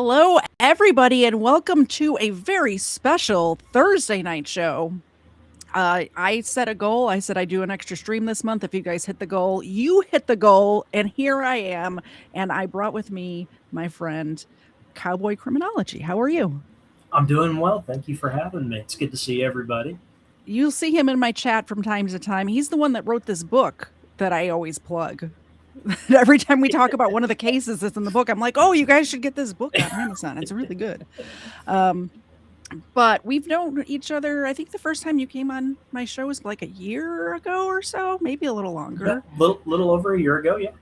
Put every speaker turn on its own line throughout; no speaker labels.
Hello, everybody, and welcome to a very special Thursday night show. I set a goal. I said I'd do an extra stream this month. If you guys hit the goal, you hit the goal, and here I am. And I brought with me my friend, Cowboy Criminology. How are you?
I'm doing well. Thank you for having me. It's good to see everybody.
You'll see him in my chat from time to time. He's the one that wrote this book that I always plug. Every time we talk about one of the cases that's in the book, I'm like, oh, you guys should get this book on Amazon. It's really good. But we've known each other. I think the first time you came on my show was like a year ago or so, maybe a little longer.
Little over a year ago, yeah.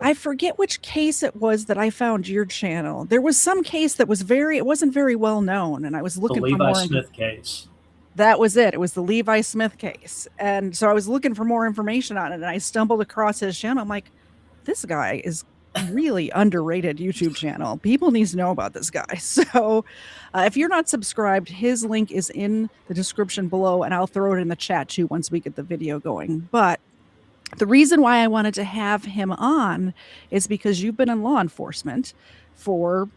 I forget which case it was that I found your channel. There was some case that was it wasn't very well known, and I was looking
The
for more.
Levi Smith case.
That was it. It was the Levi Smith case. And so I was looking for more information on it, and I stumbled across his channel. I'm like, this guy is really underrated YouTube channel. People need to know about this guy. So if you're not subscribed, his link is in the description below, and I'll throw it in the chat too once we get the video going. But the reason why I wanted to have him on is because you've been in law enforcement for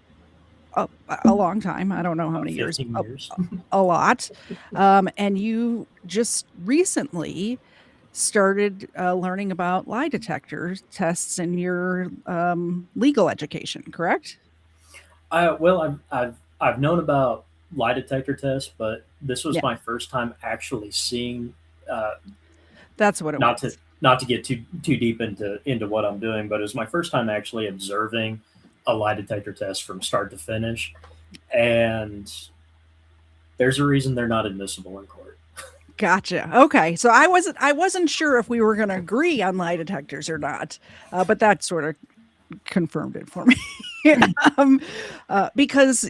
a long time. I don't know how many years. A lot. And you just recently started learning about lie detector tests in your legal education, correct?
Well, I've known about lie detector tests, but this was
Yeah.
my first time actually seeing.
That's what it was.
Not to get too deep into what I'm doing, but it was my first time actually observing a lie detector test from start to finish, and there's a reason they're not admissible in court.
Gotcha. Okay, so I wasn't sure if we were going to agree on lie detectors or not, but that sort of confirmed it for me. Because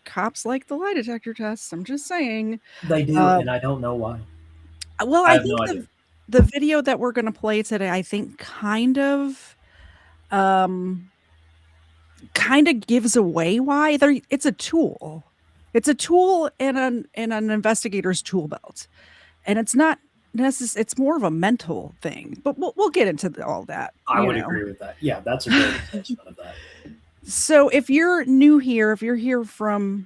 cops like the lie detector tests. I'm just saying.
They do, and I don't know why.
Well,
I
I
have
think
no idea.
the video that we're going to play today, I think kind of gives away why it's a tool. It's a tool in an investigator's tool belt, and it's not necessary. It's more of a mental thing, but we'll get into all that.
I would agree with that. Yeah, that's a great assessment of that.
So if you're new here, if you're here from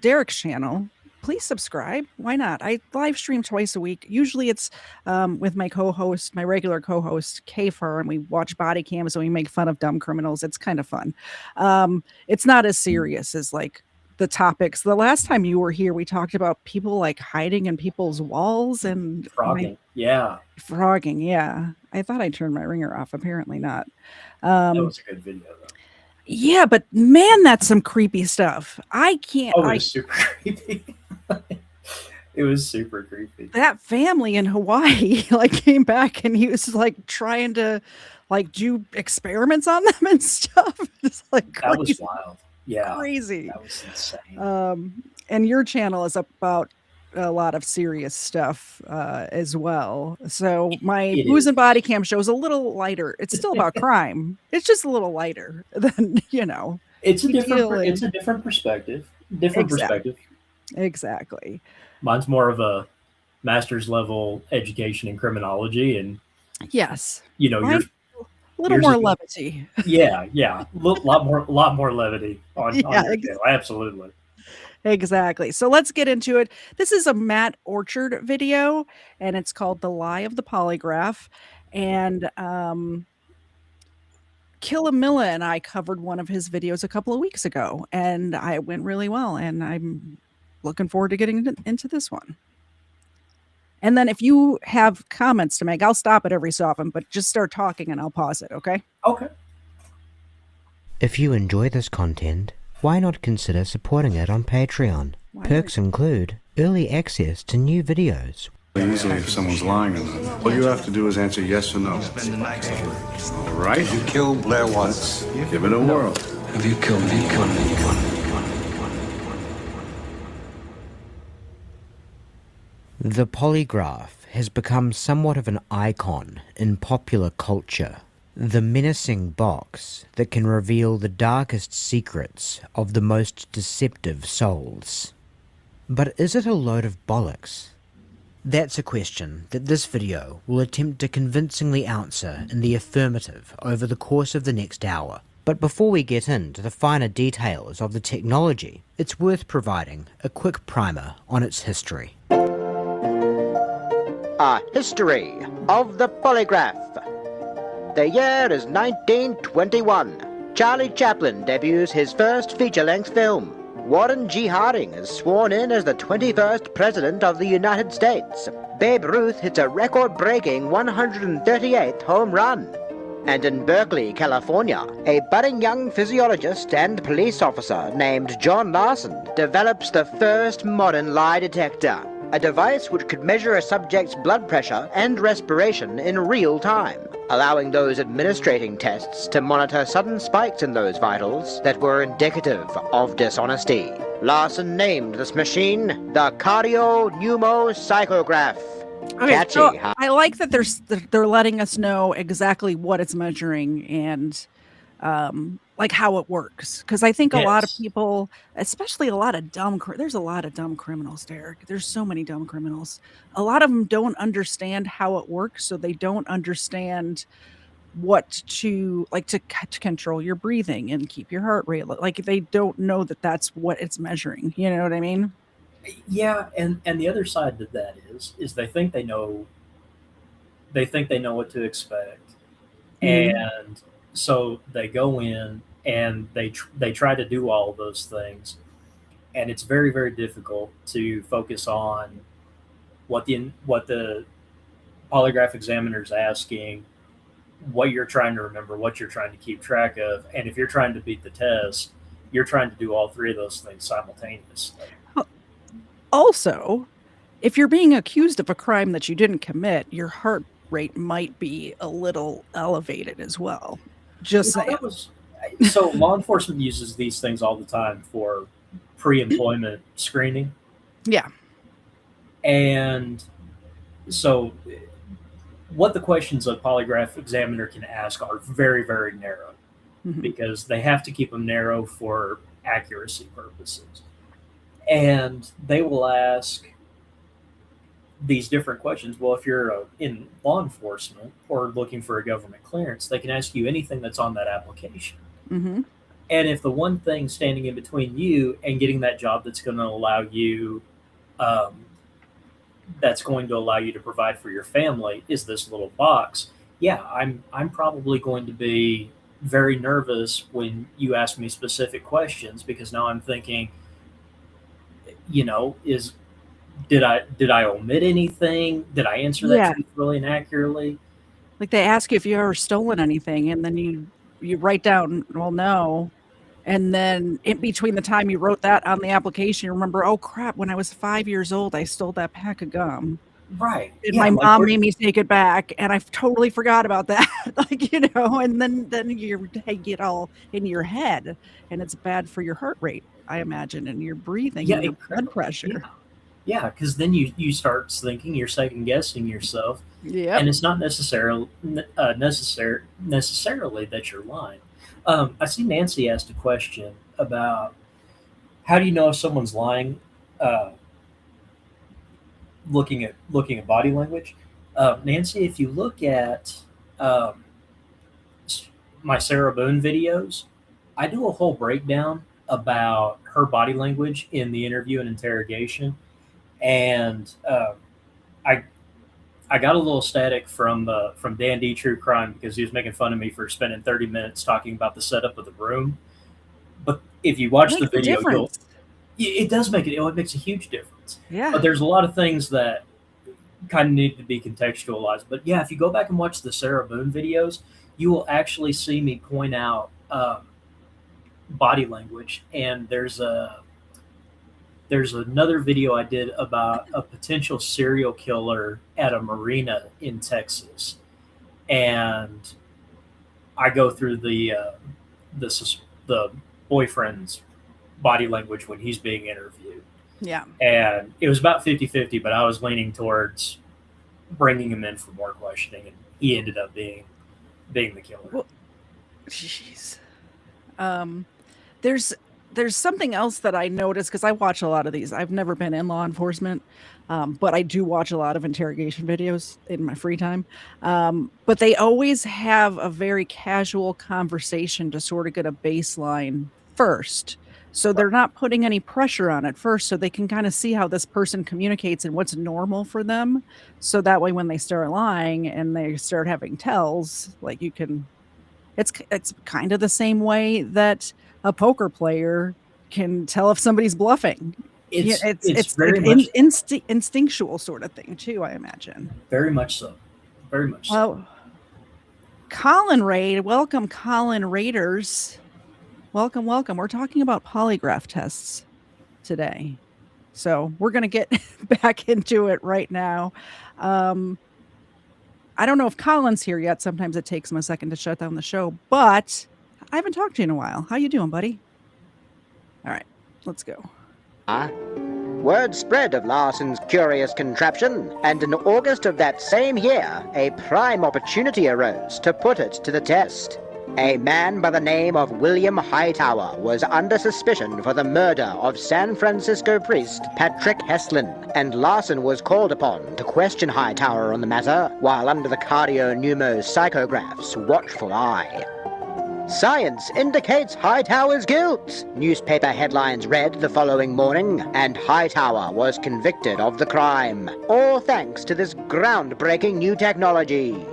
Derek's channel, please subscribe. Why not? I live stream twice a week. Usually it's with my co-host, my regular co-host, Kafer, and we watch body cams and we make fun of dumb criminals. It's kind of fun. It's not as serious as like the topics. The last time you were here, we talked about people like hiding in people's walls and
Frogging.
Frogging. Yeah. I thought I turned my ringer off. Apparently not.
That was a good video though.
Yeah, but man, that's some creepy stuff. I can't.
Oh, it was super creepy. It was super creepy.
That family in Hawaii like came back and he was like trying to like do experiments on them and stuff. It's like crazy.
That was wild. Yeah,
crazy.
That was insane.
And your channel is about a lot of serious stuff as well. So my Booze and Body Cam show is a little lighter. It's still about crime. It's just a little lighter than
It's a different perspective. Perspective.
Exactly.
Mine's more of a master's level education in criminology, and
yes,
you're
a little more levity.
Yeah, lot more levity on your channel. Absolutely.
Exactly. So let's get into it. This is a Matt Orchard video, and it's called The Lie of the Polygraph. And Killamilla and I covered one of his videos a couple of weeks ago, and it went really well. And I'm looking forward to getting into this one. And then if you have comments to make, I'll stop it every so often, but just start talking and I'll pause it, okay?
Okay.
If you enjoy this content, why not consider supporting it on Patreon? Perks include early access to new videos.
Easily if someone's lying or not. All you have to do is answer yes or no. All right.
You killed Blair once.
Give it a whirl.
Have you killed me?
The polygraph has become somewhat of an icon in popular culture. The menacing box that can reveal the darkest secrets of the most deceptive souls. But is it a load of bollocks? That's a question that this video will attempt to convincingly answer in the affirmative over the course of the next hour. But before we get into the finer details of the technology, it's worth providing a quick primer on its history.
A history of the polygraph. The year is 1921. Charlie Chaplin debuts his first feature-length film. Warren G. Harding is sworn in as the 21st President of the United States. Babe Ruth hits a record-breaking 138th home run. And in Berkeley, California, a budding young physiologist and police officer named John Larson develops the first modern lie detector, a device which could measure a subject's blood pressure and respiration in real time, allowing those administrating tests to monitor sudden spikes in those vitals that were indicative of dishonesty. Larson named this machine the cardio-pneumo-psychograph.
Okay,
Catchy,
so
huh?
I like that they're letting us know exactly what it's measuring and like how it works, because I think a lot of
Yes.
people, especially a lot of there's a lot of dumb criminals, Derek. There's so many dumb criminals. A lot of them don't understand how it works, so they don't understand what to like to control your breathing and keep your heart rate. Like they don't know that that's what it's measuring. You know what I mean?
Yeah, and the other side to that is they think they know what to expect,
Mhm.
and so they go in and they try to do all of those things, and it's very very difficult to focus on what the polygraph examiner's asking, what you're trying to remember, what you're trying to keep track of, and if you're trying to beat the test, you're trying to do all three of those things simultaneously.
Also, if you're being accused of a crime that you didn't commit, your heart rate might be a little elevated as well. Just saying.
That was so law enforcement uses these things all the time for pre-employment screening,
Yeah.
and so what the questions a polygraph examiner can ask are very very narrow
Mhm.
because they have to keep them narrow for accuracy purposes, and they will ask these different questions. Well, if you're in law enforcement or looking for a government clearance, they can ask you anything that's on that application.
Mhm.
And if the one thing standing in between you and getting that job um, that's going to allow you to provide for your family is this little box, yeah, I'm probably going to be very nervous when you ask me specific questions because now I'm thinking, is did I omit anything? Did I answer that
Yeah.
truthfully and accurately?
Like they ask you if you ever stolen anything, and then you write down, well, no. And then in between the time you wrote that on the application, you remember, oh crap, when I was 5 years old, I stole that pack of gum.
Right.
And
Yeah.
my
Like
mom made me take it back, and I totally forgot about that. Like, and then you get all in your head, and it's bad for your heart rate, I imagine, and your breathing
yeah,
and your blood
yeah,
pressure.
yeah. Because then you start thinking, you're second guessing yourself,
Yep.
and it's not necessarily that you're lying. I see Nancy asked a question about how do you know if someone's lying, uh, looking at body language. Nancy, if you look at um, my Sarah Boone videos, I do a whole breakdown about her body language in the interview and interrogation, and I I got a little static from Dan D True Crime because he was making fun of me for spending 30 minutes talking about the setup of the room. But if you watch the
Makes a
video,
difference.
it does make it makes a huge difference.
Yeah.
But there's a lot of things that kind of need to be contextualized. But yeah, if you go back and watch the Sarah Boone videos, you will actually see me point out body language. And there's another video I did about a potential serial killer at a marina in Texas, and I go through the boyfriend's body language when he's being interviewed,
Yeah.
and it was about 50-50, but I was leaning towards bringing him in for more questioning, and he ended up being the killer.
Well, jeez. There's there's something else that I noticed because I watch a lot of these. I've never been in law enforcement, but I do watch a lot of interrogation videos in my free time. But they always have a very casual conversation to sort of get a baseline first. So they're not putting any pressure on it first, so they can kind of see how this person communicates and what's normal for them. So that way, when they start lying and they start having tells, like you can, it's kind of the same way that a poker player can tell if somebody's bluffing. It's
very
like
much
instinctual sort of thing too, I imagine.
very much so. Very much so.
Well, Colin Raid, welcome, Colin Raiders. Welcome. We're talking about polygraph tests today. So we're going to get back into it right now. I don't know if Colin's here yet. Sometimes it takes him a second to shut down the show, but I haven't talked to you in a while. How you doing, buddy? All right, let's go.
Word spread of Larson's curious contraption, and in August of that same year, a prime opportunity arose to put it to the test. A man by the name of William Hightower was under suspicion for the murder of San Francisco priest Patrick Heslin, and Larson was called upon to question Hightower on the matter while under the cardio-pneumo-psychograph's watchful eye. Science indicates Hightower's guilt, newspaper headlines read the following morning, and Hightower was convicted of the crime, all thanks to this groundbreaking new technology.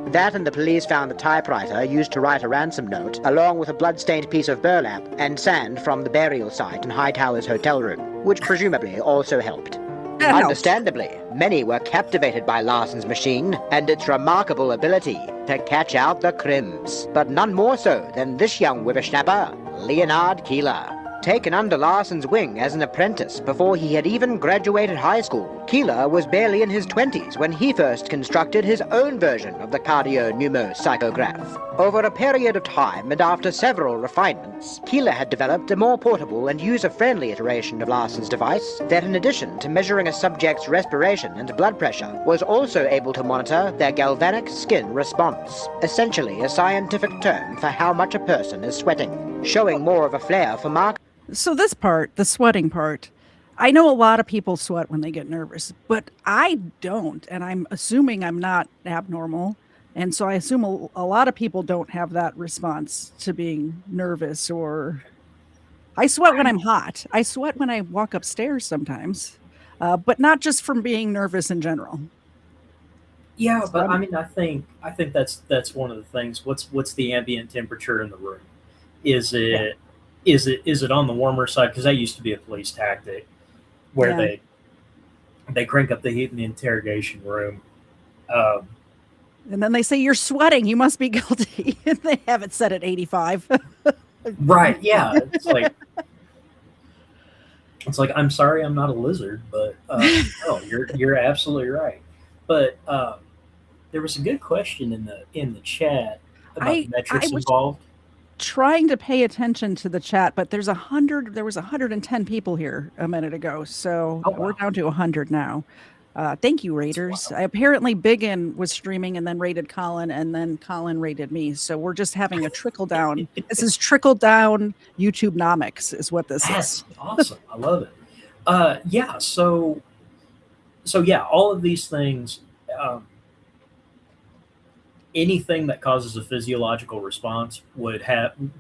That and the police found a typewriter used to write a ransom note, along with a blood-stained piece of burlap and sand from the burial site in Hightower's hotel room, which presumably also helped. Understandably, many were captivated by Larson's machine and its remarkable ability to catch out the crims, but none more so than this young whippersnapper, Leonard Keeler. Taken under Larson's wing as an apprentice before he had even graduated high school, Keeler was barely in his 20s when he first constructed his own version of the cardio-pneumo-psychograph. Over a period of time and after several refinements, Keeler had developed a more portable and user-friendly iteration of Larson's device that, in addition to measuring a subject's respiration and blood pressure, was also able to monitor their galvanic skin response, essentially a scientific term for how much a person is sweating, showing more of a flair for mark.
So this part, the sweating part, I know a lot of people sweat when they get nervous, but I don't, and I'm assuming I'm not abnormal. And so I assume a lot of people don't have that response to being nervous. Or I sweat when I'm hot. I sweat when I walk upstairs sometimes, but not just from being nervous in general.
Yeah, but I mean, I think that's one of the things. What's the ambient temperature in the room? Is it on the warmer side? Because that used to be a police tactic, where they crank up the heat in the interrogation room.
And then they say, you're sweating, you must be guilty. And they have it set at 85.
Right, yeah. It's like, I'm sorry I'm not a lizard, but no, you're absolutely right. But there was a good question in the chat about the metrics involved.
Trying to pay attention to the chat, but there was 110 people here a minute ago. So we're down to 100 now. Thank you, Raiders. Apparently Biggin was streaming and then rated Colin, and then Colin rated me. So we're just having a trickle down. This is trickle down YouTube-nomics is what this is.
Awesome. I love it. Yeah. So yeah, all of these things, anything that causes a physiological response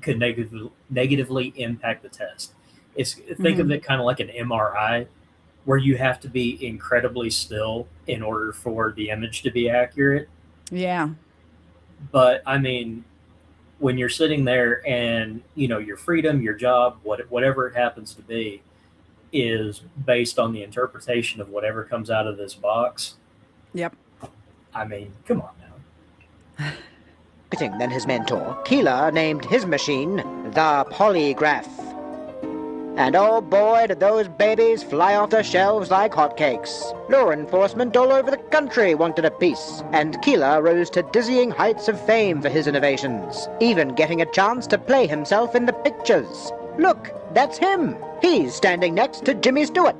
could negatively impact the test. Think of it kind of like an MRI, where you have to be incredibly still in order for the image to be accurate.
Yeah.
But I mean, when you're sitting there and, your freedom, your job, whatever it happens to be, is based on the interpretation of whatever comes out of this box.
Yep.
I mean, come on now.
Than his mentor, Keeler named his machine the Polygraph. And oh boy, did those babies fly off the shelves like hotcakes. Law enforcement all over the country wanted a piece, and Keeler rose to dizzying heights of fame for his innovations, even getting a chance to play himself in the pictures. Look, that's him. He's standing next to Jimmy Stewart.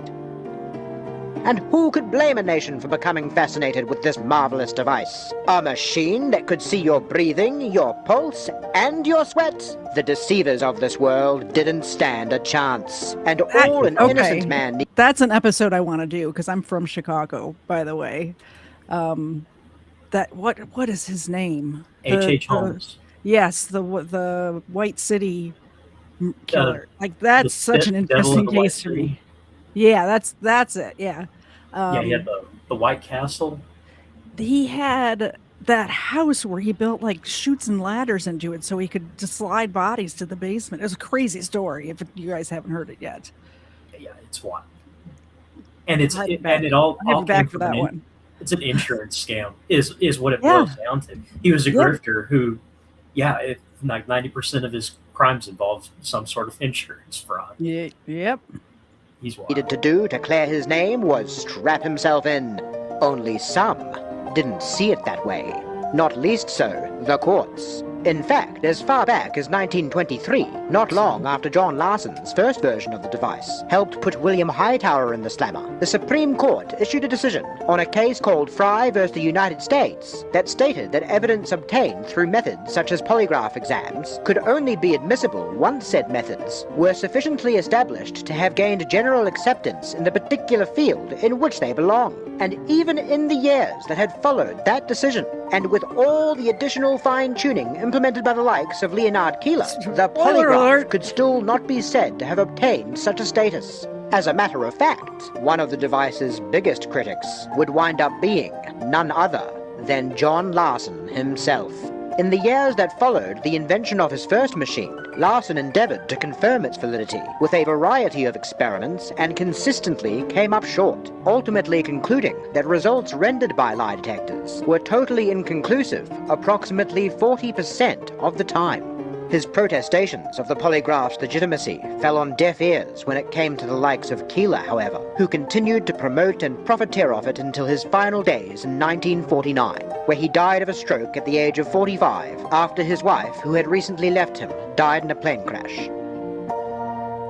And who could blame a nation for becoming fascinated with this marvelous device? A machine that could see your breathing, your pulse, and your sweat? The deceivers of this world didn't stand a chance. And all an innocent man needs.
That's an episode I want to do because I'm from Chicago, by the way. What is his name?
H.H. Holmes.
Yes, the White City killer. Like that's such an interesting case to me. Yeah, that's it. Yeah.
Yeah, he had the White Castle.
He had that house where he built like chutes and ladders into it so he could just slide bodies to the basement. It was a crazy story if you guys haven't heard it yet.
Yeah, it's wild. And it all
back for that one.
It's an insurance scam is what it boils down to. He was a grifter who, like 90% of his crimes involved some sort of insurance fraud.
Yep.
He's wild.
Needed to do to clear his name was strap himself in. Only some didn't see it that way. Not least so, the courts. In fact, as far back as 1923, not long after John Larson's first version of the device helped put William Hightower in the slammer, the Supreme Court issued a decision on a case called Fry v. the United States that stated that evidence obtained through methods such as polygraph exams could only be admissible once said methods were sufficiently established to have gained general acceptance in the particular field in which they belong. And even in the years that had followed that decision, and with all the additional fine-tuning implemented by the likes of Leonard Keeler, the polygraph could still not be said to have obtained such a status. As a matter of fact, one of the device's biggest critics would wind up being none other than John Larson himself. In the years that followed the invention of his first machine, Larson endeavored to confirm its validity with a variety of experiments and consistently came up short, ultimately concluding that results rendered by lie detectors were totally inconclusive approximately 40% of the time. His protestations of the polygraph's legitimacy fell on deaf ears when it came to the likes of Keeler, however, who continued to promote and profiteer of it until his final days in 1949, where he died of a stroke at the age of 45 after his wife, who had recently left him, died in a plane crash.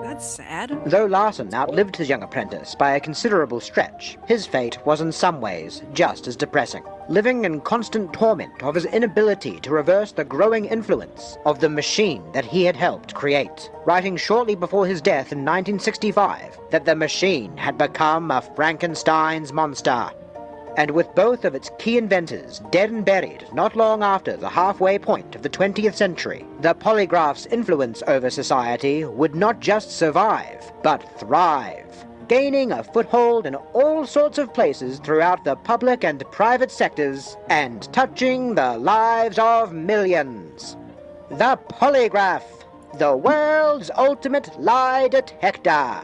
That's sad.
Though Larson outlived his young apprentice by a considerable stretch, his fate was in some ways just as depressing, living in constant torment of his inability to reverse the growing influence of the machine that he had helped create, writing shortly before his death in 1965 that the machine had become a Frankenstein's monster. And with both of its key inventors dead and buried not long after the halfway point of the 20th century, the polygraph's influence over society would not just survive, but thrive, gaining a foothold in all sorts of places throughout the public and private sectors, and touching the lives of millions. The polygraph, the world's ultimate lie detector.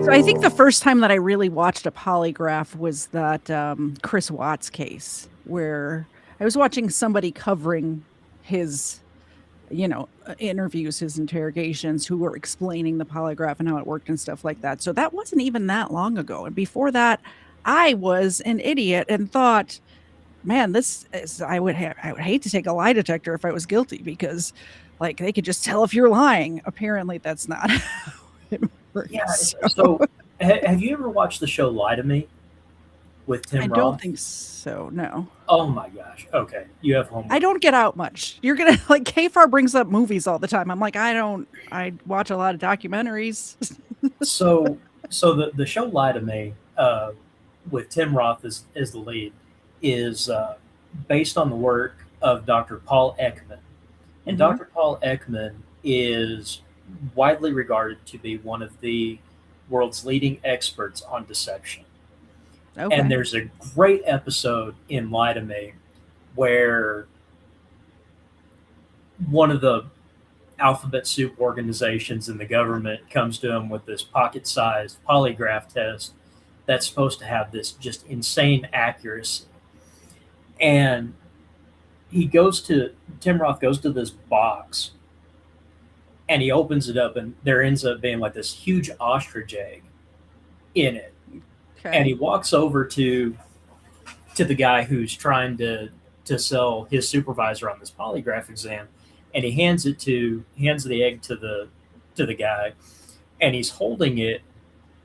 So I think the first time that I really watched a polygraph was that Chris Watts case, where I was watching somebody covering his, interviews, his interrogations, who were explaining the polygraph and how it worked and stuff like that. So that wasn't even that long ago. And before that, I was an idiot and thought, man, I would hate to take a lie detector if I was guilty, because like they could just tell if you're lying. Apparently that's not how it works.
Yeah. So have you ever watched the show Lie to Me with Tim Roth?
I don't think so, no.
Oh my gosh. Okay. You have homework.
I don't get out much. You're going to like KFAR brings up movies all the time. I'm like, I watch a lot of documentaries.
so the show Lie to Me with Tim Roth as the lead is based on the work of Dr. Paul Ekman. And Dr. Paul Ekman is widely regarded to be one of the world's leading experts on deception. Okay. And there's a great episode in Lie to Me where one of the alphabet soup organizations in the government comes to him with this pocket-sized polygraph test that's supposed to have this just insane accuracy. And Tim Roth goes to this box and he opens it up, and there ends up being like this huge ostrich egg in it. Okay. And he walks over to the guy who's trying to sell his supervisor on this polygraph exam, and he hands the egg to the guy, and he's holding it,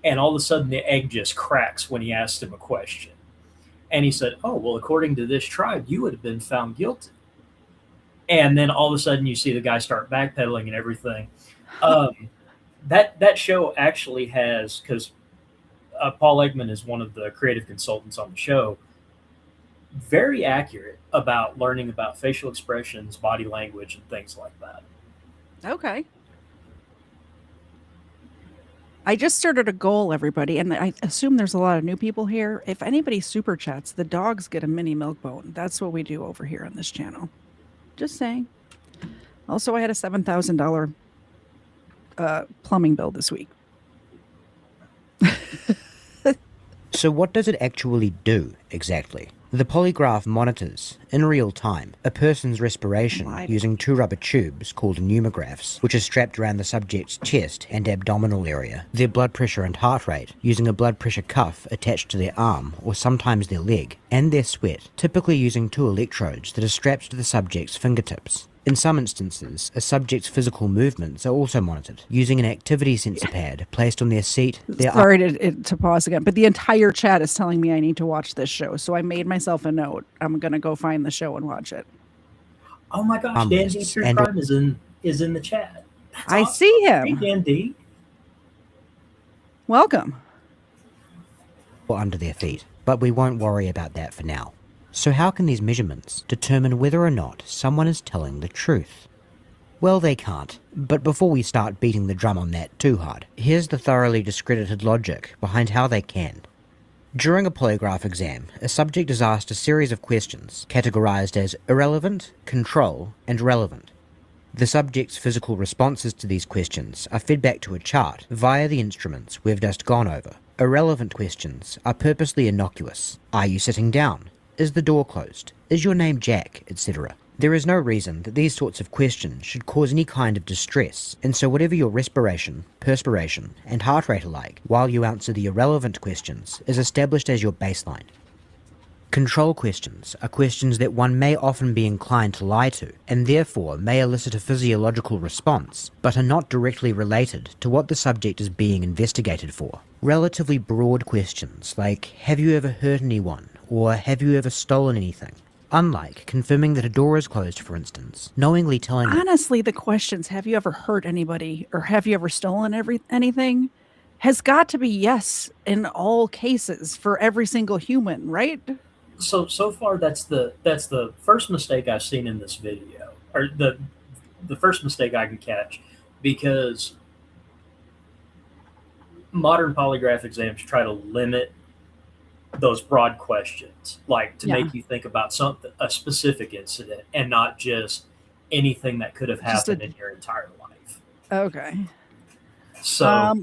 and all of a sudden the egg just cracks when he asked him a question. And he said, "Oh, well, according to this tribe, you would have been found guilty." And then all of a sudden you see the guy start backpedaling and everything. That show actually has, because Paul Eggman is one of the creative consultants on the show, very accurate about learning about facial expressions, body language, and things like that.
Okay. I just started a goal, everybody, and I assume there's a lot of new people here. If anybody super chats, the dogs get a mini milk bone. That's what we do over here on this channel. Just saying. Also, I had a $7,000 plumbing bill this week.
So what does it actually do, exactly? The polygraph monitors, in real time, a person's respiration using two rubber tubes called pneumographs, which are strapped around the subject's chest and abdominal area, their blood pressure and heart rate, using a blood pressure cuff attached to their arm or sometimes their leg, and their sweat, typically using two electrodes that are strapped to the subject's fingertips. In some instances, a subject's physical movements are also monitored, using an activity sensor pad placed on their seat.
Sorry to pause again, but the entire chat is telling me I need to watch this show, so I made myself a note. I'm going to go find the show and watch it.
Oh my gosh, Dan D. True Crime is in the chat. That's
I
awesome.
see him.
Hey, Dan D.
Welcome.
Or under their feet, but we won't worry about that for now. So how can these measurements determine whether or not someone is telling the truth? Well, they can't. But before we start beating the drum on that too hard, here's the thoroughly discredited logic behind how they can. During a polygraph exam, a subject is asked a series of questions, categorized as irrelevant, control, and relevant. The subject's physical responses to these questions are fed back to a chart via the instruments we've just gone over. Irrelevant questions are purposely innocuous. Are you sitting down? Is the door closed? Is your name Jack? Etc. There is no reason that these sorts of questions should cause any kind of distress, and so whatever your respiration, perspiration, and heart rate are like while you answer the irrelevant questions is established as your baseline. Control questions are questions that one may often be inclined to lie to, and therefore may elicit a physiological response, but are not directly related to what the subject is being investigated for. Relatively broad questions like, have you ever hurt anyone? Or have you ever stolen anything? Unlike confirming that a door is closed, for instance, knowingly telling...
Honestly, the questions, have you ever hurt anybody or have you ever stolen anything, has got to be yes in all cases for every single human, right?
So far, that's the first mistake I've seen in this video, or the first mistake I can catch, because modern polygraph exams try to limit those broad questions, like to make you think about a specific incident and not just anything that could have happened in your entire life.
Okay.
So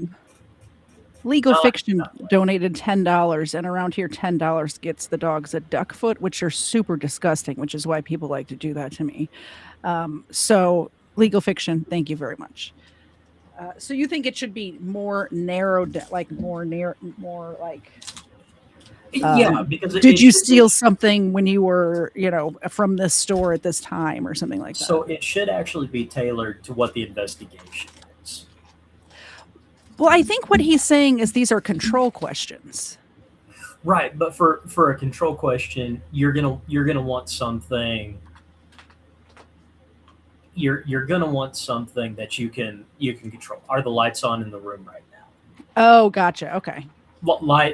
Legal Fiction donated $10, and around here $10 gets the dogs a duck foot, which are super disgusting, which is why people like to do that to me. So Legal Fiction, thank you very much. So you think it should be more narrowed, like more like...
yeah, because
did you steal something when you were, from this store at this time or something like that?
So it should actually be tailored to what the investigation is.
Well, I think what he's saying is these are control questions.
Right, but for a control question, you're gonna want something. You're gonna want something that you can control. Are the lights on in the room right now?
Oh, gotcha. Okay.
What light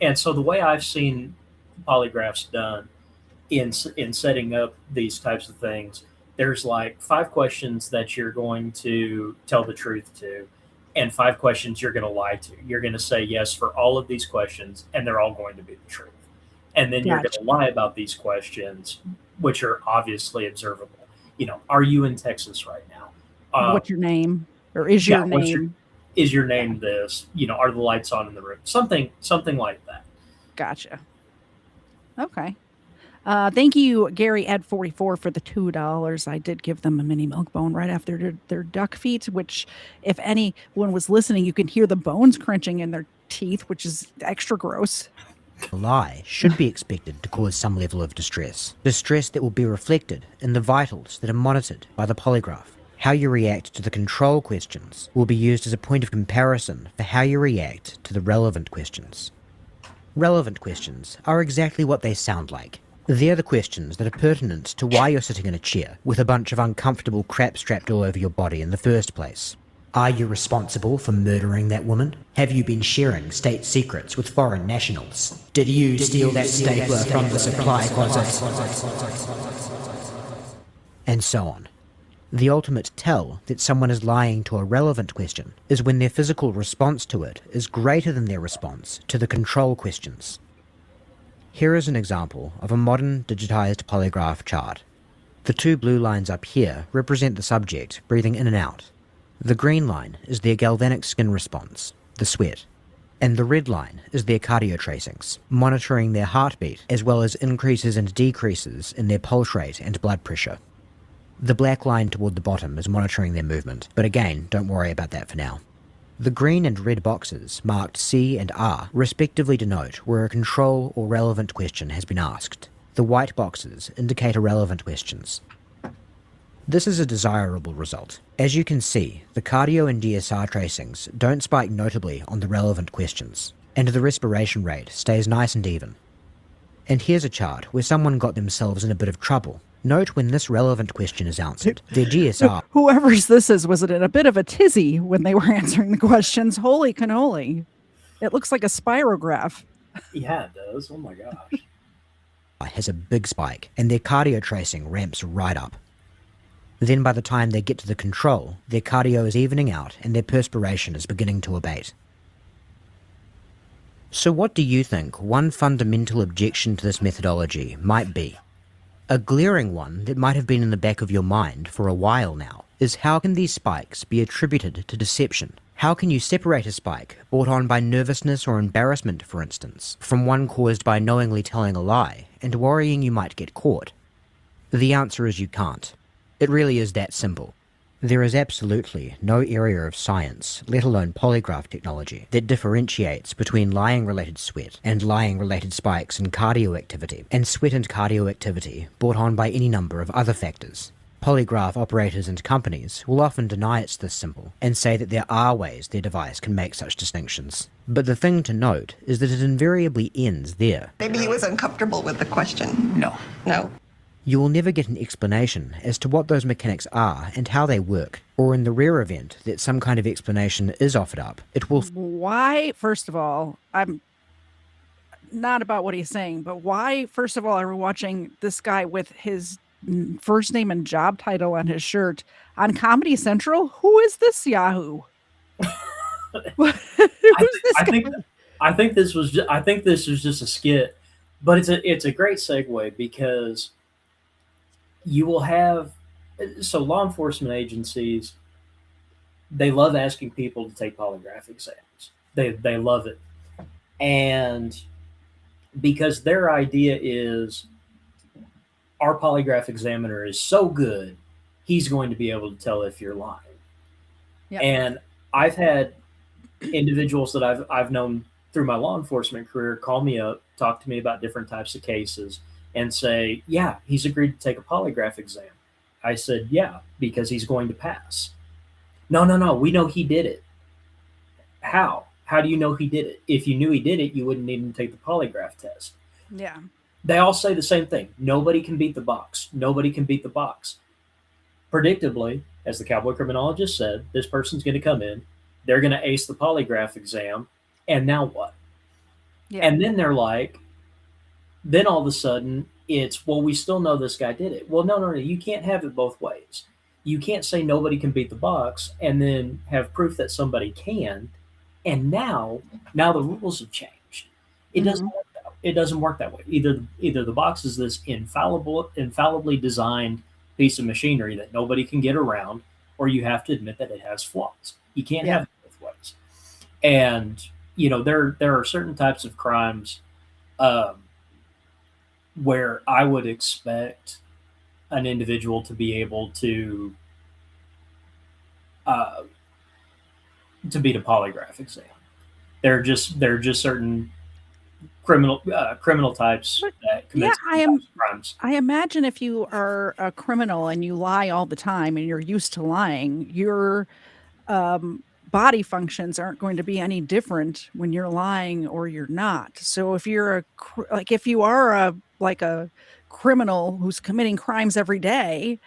and so the way I've seen polygraphs done in setting up these types of things, there's like 5 questions that you're going to tell the truth to, and 5 questions you're going to lie to. You're going to say yes for all of these questions, and they're all going to be the truth. And then you're going to lie about these questions, which are obviously observable. Are you in Texas right now?
What's your name? Or is your name?
Is your name this? Are the lights on in the room? Something like that.
Gotcha. Okay. Thank you, Gary Ed 44 for the $2. I did give them a mini milk bone right after their duck feet, which if anyone was listening, you can hear the bones crunching in their teeth, which is extra gross.
A lie should be expected to cause some level of distress. Distress that will be reflected in the vitals that are monitored by the polygraph. How you react to the control questions will be used as a point of comparison for how you react to the relevant questions. Relevant questions are exactly what they sound like. They're the questions that are pertinent to why you're sitting in a chair with a bunch of uncomfortable crap strapped all over your body in the first place. Are you responsible for murdering that woman? Have you been sharing state secrets with foreign nationals? Did you steal that stapler from the supply closet? And so on. The ultimate tell that someone is lying to a relevant question is when their physical response to it is greater than their response to the control questions. Here is an example of a modern digitized polygraph chart. The two blue lines up here represent the subject breathing in and out. The green line is their galvanic skin response, the sweat, and the red line is their cardio tracings, monitoring their heartbeat as well as increases and decreases in their pulse rate and blood pressure. The black line toward the bottom is monitoring their movement, but again, don't worry about that for now. The green and red boxes, marked C and R, respectively denote where a control or relevant question has been asked. The white boxes indicate irrelevant questions. This is a desirable result. As you can see, the cardio and DSR tracings don't spike notably on the relevant questions, and the respiration rate stays nice and even. And here's a chart where someone got themselves in a bit of trouble. Note when this relevant question is answered, their GSR...
Whoever's this is was in a bit of a tizzy when they were answering the questions. Holy cannoli. It looks like a spirograph.
Yeah, it does. Oh my gosh.
has a big spike, and their cardio tracing ramps right up. Then by the time they get to the control, their cardio is evening out and their perspiration is beginning to abate. So what do you think one fundamental objection to this methodology might be? A glaring one that might have been in the back of your mind for a while now is how can these spikes be attributed to deception? How can you separate a spike brought on by nervousness or embarrassment, for instance, from one caused by knowingly telling a lie and worrying you might get caught? The answer is you can't. It really is that simple. There is absolutely no area of science, let alone polygraph technology, that differentiates between lying-related sweat and lying-related spikes in cardio activity, and sweat and cardio activity brought on by any number of other factors. Polygraph operators and companies will often deny it's this simple, and say that there are ways their device can make such distinctions. But the thing to note is that it invariably ends there.
Maybe he was uncomfortable with the question.
No.
No.
You will never get an explanation as to what those mechanics are and how they work, or in the rare event that some kind of explanation is offered up, it will...
Why, first of all, I'm not about what he's saying, but why, first of all, are we watching this guy with his first name and job title on his shirt on Comedy Central? Who is this Yahoo? Who's this guy?
I think this was just a skit, but it's a great segue because you will have law enforcement agencies, they love asking people to take polygraph exams. They love it. And because their idea is our polygraph examiner is so good, he's going to be able to tell if you're lying.
Yep.
And I've had individuals that I've known through my law enforcement career call me up, talk to me about different types of cases, and say, yeah, he's agreed to take a polygraph exam. I said, yeah, because he's going to pass. No, we know he did it. How? How do you know he did it? If you knew he did it, you wouldn't need him to take the polygraph test.
Yeah.
They all say the same thing. Nobody can beat the box. Nobody can beat the box. Predictably, as the Cowboy criminologist said, this person's going to come in, they're going to ace the polygraph exam, and now what?
Yeah.
And then they're like, then all of a sudden it's, well, we still know this guy did it. Well, no, you can't have it both ways. You can't say nobody can beat the box and then have proof that somebody can. And now the rules have changed. It doesn't work that way. Either the box is this infallibly designed piece of machinery that nobody can get around, or you have to admit that it has flaws. You can't have it both ways. And there are certain types of crimes where I would expect an individual to be able to beat a polygraph exam. There are just certain criminal types that
Yeah,
commit certain types of crimes.
I imagine if you are a criminal and you lie all the time and you're used to lying, your body functions aren't going to be any different when you're lying or you're not. So if you're like if you are a criminal who's committing crimes every day,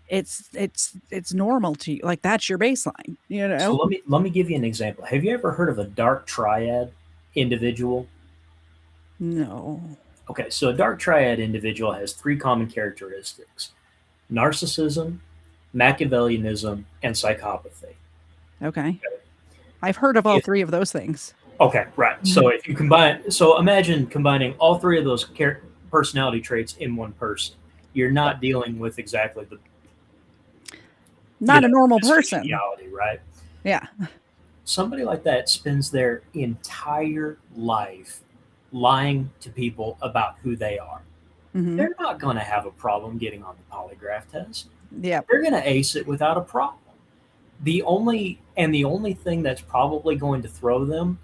it's normal to you. Like that's your baseline, you
So
know?
let me give you an example. Have you ever heard of a dark triad individual?
No.
Okay, so a dark triad individual has three common characteristics: narcissism, Machiavellianism, and psychopathy.
Okay. I've heard of all
If,
three of those things.
okay, right. So if you combine, so imagine combining all three of those personality traits in one person. You're not dealing with exactly the
Not a normal
this
person.
reality, right?
Yeah.
Somebody like that spends their entire life lying to people about who they are.
Hmm.
They're not going to have a problem getting on the polygraph test.
Yeah.
They're going to ace it without a problem. The only thing that's probably going to throw them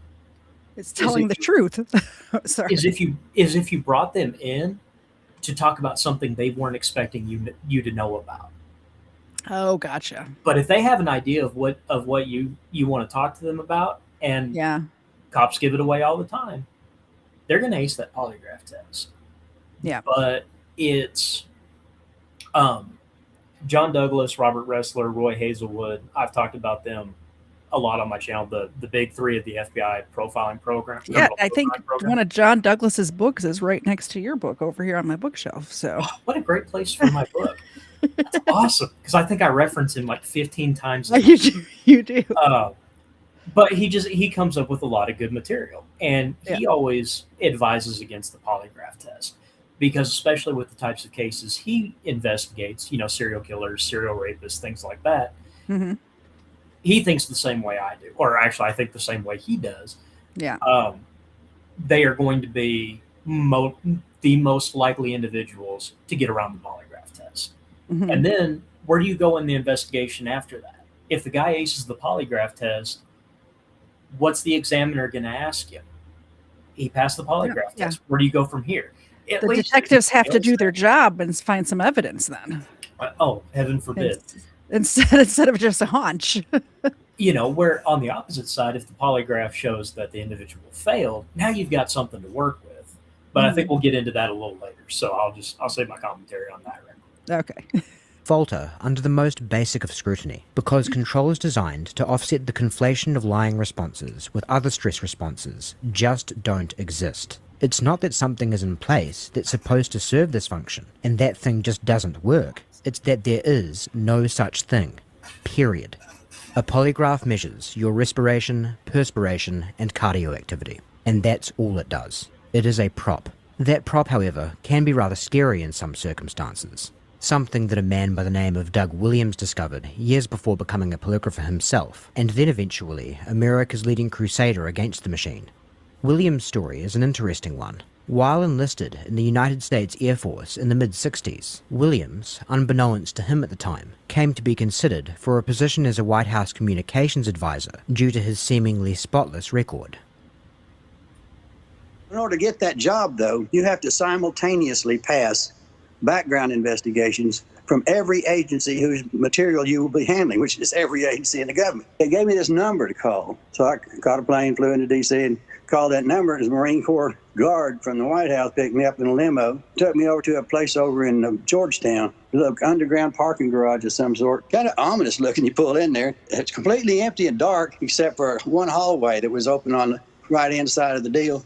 It's telling the truth. Sorry.
is if you brought them in to talk about something they weren't expecting you to know about.
Oh, gotcha.
But if they have an idea of what you want to talk to them about, and
Yeah.
cops give it away all the time, they're going to ace that polygraph test.
Yeah.
But it's John Douglas, Robert Ressler, Roy Hazelwood. I've talked about them a lot on my channel. The big three of the FBI profiling program.
Yeah,
criminal
I think
profiling program.
one of John Douglas's books is right next to your book over here on my bookshelf. So
Oh, what a great place for my book. That's awesome, because I think I reference him like 15 times.
You do.
But he comes up with a lot of good material, and he always advises against the polygraph test, because especially with the types of cases he investigates, serial killers, serial rapists, things like that.
Hmm.
He thinks the same way I do, or actually I think the same way he does.
Yeah.
They are going to be the most likely individuals to get around the polygraph test.
Hmm.
And then where do you go in the investigation after that? If the guy aces the polygraph test, what's the examiner going to ask him? He passed the polygraph test. Where do you go from here?
The detectives have to do their job and find some evidence then.
Oh, heaven forbid.
Instead of just a hunch.
Where on the opposite side, if the polygraph shows that the individual failed, now you've got something to work with. But I think we'll get into that a little later. So I'll save my commentary on that right now.
Okay.
Falter under the most basic of scrutiny, because control is designed to offset the conflation of lying responses with other stress responses just don't exist. It's not that something is in place that's supposed to serve this function, and that thing just doesn't work. It's that there is no such thing. Period. A polygraph measures your respiration, perspiration, and cardio activity, and that's all it does. It is a prop. That prop, however, can be rather scary in some circumstances. Something that a man by the name of Doug Williams discovered years before becoming a polygrapher himself, and then eventually America's leading crusader against the machine. Williams' story is an interesting one. While enlisted in the United States Air Force in the mid-60s, Williams, unbeknownst to him at the time, came to be considered for a position as a White House communications advisor due to his seemingly spotless record.
In order to get that job, though, you have to simultaneously pass background investigations from every agency whose material you will be handling, which is every agency in the government. They gave me this number to call. So I caught a plane, flew into D.C., and called that number. It was a Marine Corps guard from the White House, picked me up in a limo, took me over to a place over in Georgetown, a little underground parking garage of some sort. Kind of ominous looking. You pull in there. It's completely empty and dark, except for one hallway that was open on the right-hand side of the deal.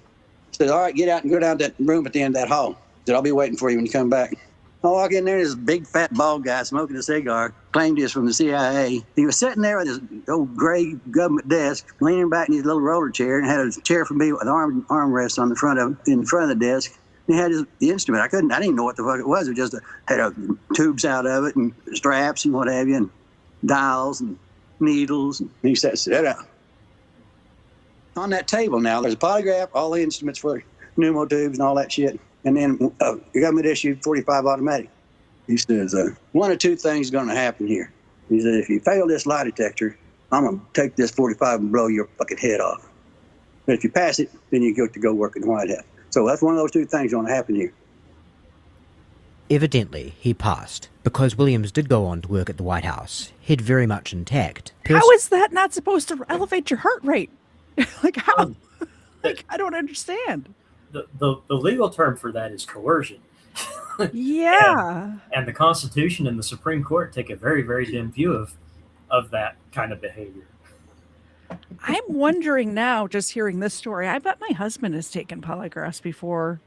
Said, all right, get out and go down to that room at the end of that hall. Said, I'll be waiting for you when you come back. I walk in there, and this big, fat, bald guy smoking a cigar, claimed he was from the CIA. He was sitting there with his old gray government desk, leaning back in his little roller chair, and had a chair for me with armrest on the front of the desk. And he had the instrument. I didn't even know what the fuck it was. It just had tubes out of it, and straps and what have you, and dials and needles. And he said, sit down. On that table now, there's a polygraph, all the instruments for pneumo tubes and all that shit. And then the government issued 45 automatic. He says, one of two things is going to happen here. He said, if you fail this lie detector, I'm going to take this 45 and blow your fucking head off. But if you pass it, then you get to go work in the White House. So that's one of those two things going to happen here.
Evidently, he passed, because Williams did go on to work at the White House, head very much intact.
How is that not supposed to elevate your heart rate? Like, how?
Um,
Like, I don't understand.
The legal term for that is coercion.
Yeah.
And the Constitution and the Supreme Court take a very, very dim view of that kind of behavior.
I'm wondering now, just hearing this story, I bet my husband has taken polygraphs before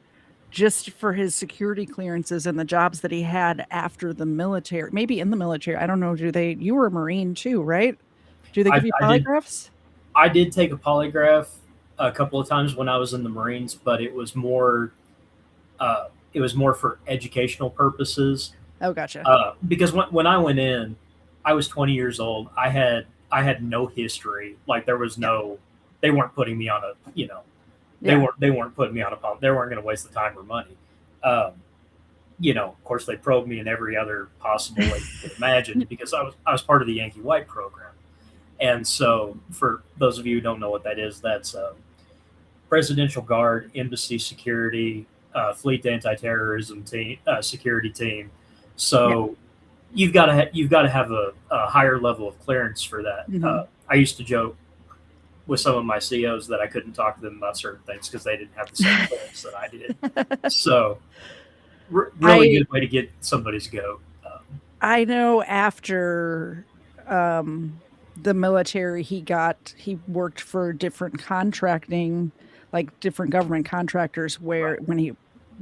just for his security clearances and the jobs that he had after the military, maybe in the military. I don't know. You were a Marine too, right? Do they give you polygraphs?
I did take a polygraph a couple of times when I was in the Marines, but it was more for educational purposes.
Oh, gotcha.
Because when I went in, I was 20 years old. I had no history. Like there was no, they weren't putting me on a, they weren't putting me on a pump. They weren't going to waste the time or money. Of course they probed me in every other possible way you could imagine because I was part of the Yankee White program. And so for those of you who don't know what that is, that's Presidential Guard, Embassy Security, Fleet Anti-Terrorism team, security team. So you've got to have a higher level of clearance for that.
Mhm.
I used to joke with some of my COs that I couldn't talk to them about certain things because they didn't have the same clearance that I did. So really good way to get somebody's goat.
I know after the military, he worked for different contracting, like different government contractors, where when he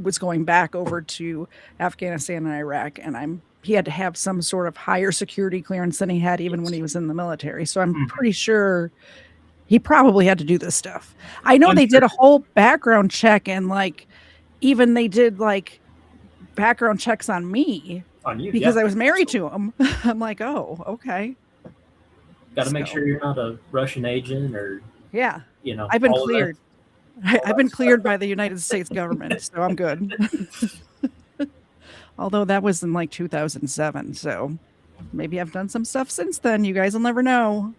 was going back over to Afghanistan and Iraq, and he had to have some sort of higher security clearance than he had even when he was in the military. So I'm pretty sure he probably had to do this stuff. I know they did a whole background check, and like even they did like background checks on me because I was married to him. I'm like, oh, okay.
Got to make sure you're not a Russian agent or
I've been cleared. I've been cleared by the United States government, so I'm good. Although that was in like 2007, so maybe I've done some stuff since then. You guys will never know.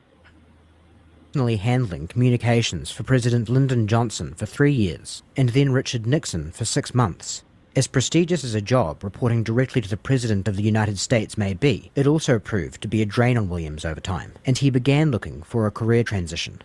Handling communications for President Lyndon Johnson for 3 years, and then Richard Nixon for 6 months. As prestigious as a job reporting directly to the President of the United States may be, it also proved to be a drain on Williams over time, and he began looking for a career transition.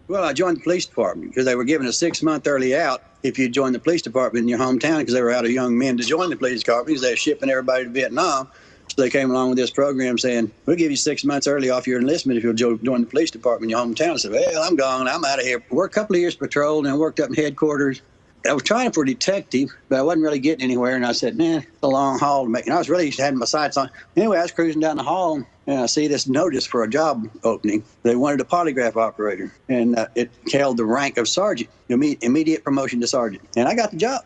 Well, I joined the police department because they were giving a 6-month early out if you joined the police department in your hometown because they were out of young men to join the police department because they were shipping everybody to Vietnam. So they came along with this program saying, we'll give you 6 months early off your enlistment if you'll join the police department in your hometown. I said, well, I'm gone. I'm out of here. Worked a couple of years patrol and worked up in headquarters. I was trying for a detective, but I wasn't really getting anywhere. And I said, it's a long haul to make. And I was really having my sights on. Anyway, I was cruising down the hall and I see this notice for a job opening. They wanted a polygraph operator, and it held the rank of sergeant, immediate promotion to sergeant. And I got the job.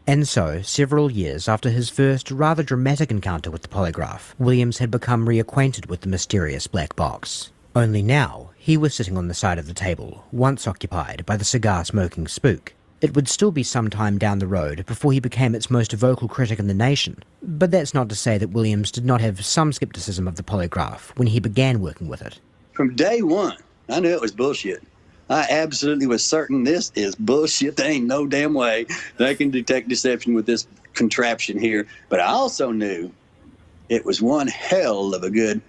And so, several years after his first rather dramatic encounter with the polygraph, Williams had become reacquainted with the mysterious black box. Only now, he was sitting on the side of the table, once occupied by the cigar-smoking spook. It would still be some time down the road before he became its most vocal critic in the nation, but that's not to say that Williams did not have some skepticism of the polygraph when he began working with it.
From day one, I knew it was bullshit. I absolutely was certain this is bullshit. There ain't no damn way they can detect deception with this contraption here. But I also knew it was one hell of a good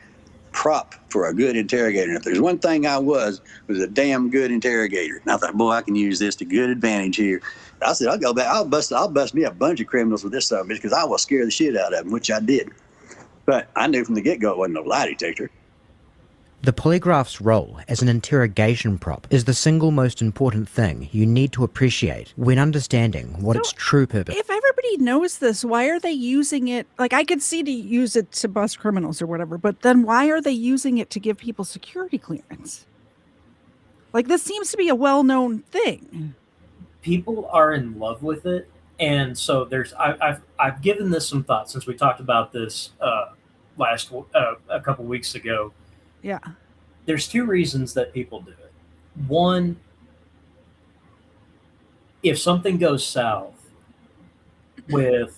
prop for a good interrogator. And if there's one thing I was a damn good interrogator. And I thought, boy, I can use this to good advantage here. I said, I'll go back. I'll bust me a bunch of criminals with this son of a bitch because I will scare the shit out of them, which I did. But I knew from the get-go it wasn't no lie detector.
The polygraph's role as an interrogation prop is the single most important thing you need to appreciate when understanding what its true purpose is.
If everybody knows this, why are they using it? Like, I could see to use it to bust criminals or whatever, but then why are they using it to give people security clearance? Like, this seems to be a well-known thing.
People are in love with it, and so I've given this some thought since we talked about this a couple weeks ago.
Yeah.
There's two reasons that people do it. One, if something goes south with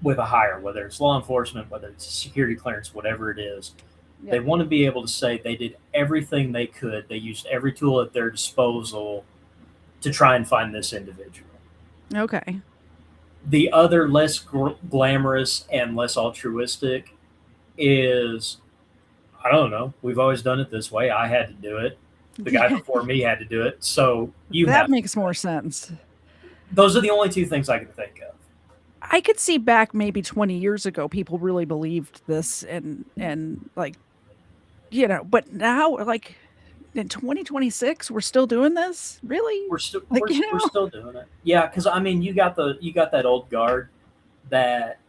a hire, whether it's law enforcement, whether it's security clearance, whatever it is, they want to be able to say they did everything they could. They used every tool at their disposal to try and find this individual.
Okay.
The other less glamorous and less altruistic is, I don't know. We've always done it this way. I had to do it. The guy before me had to do it. So you
that
have
makes more sense.
Those are the only two things I can think of.
I could see back maybe 20 years ago, people really believed this and like, you know, but now like in 2026, we're still doing this. Really?
We're still
Like,
we're still doing it. Yeah, because I mean, you got that old guard that,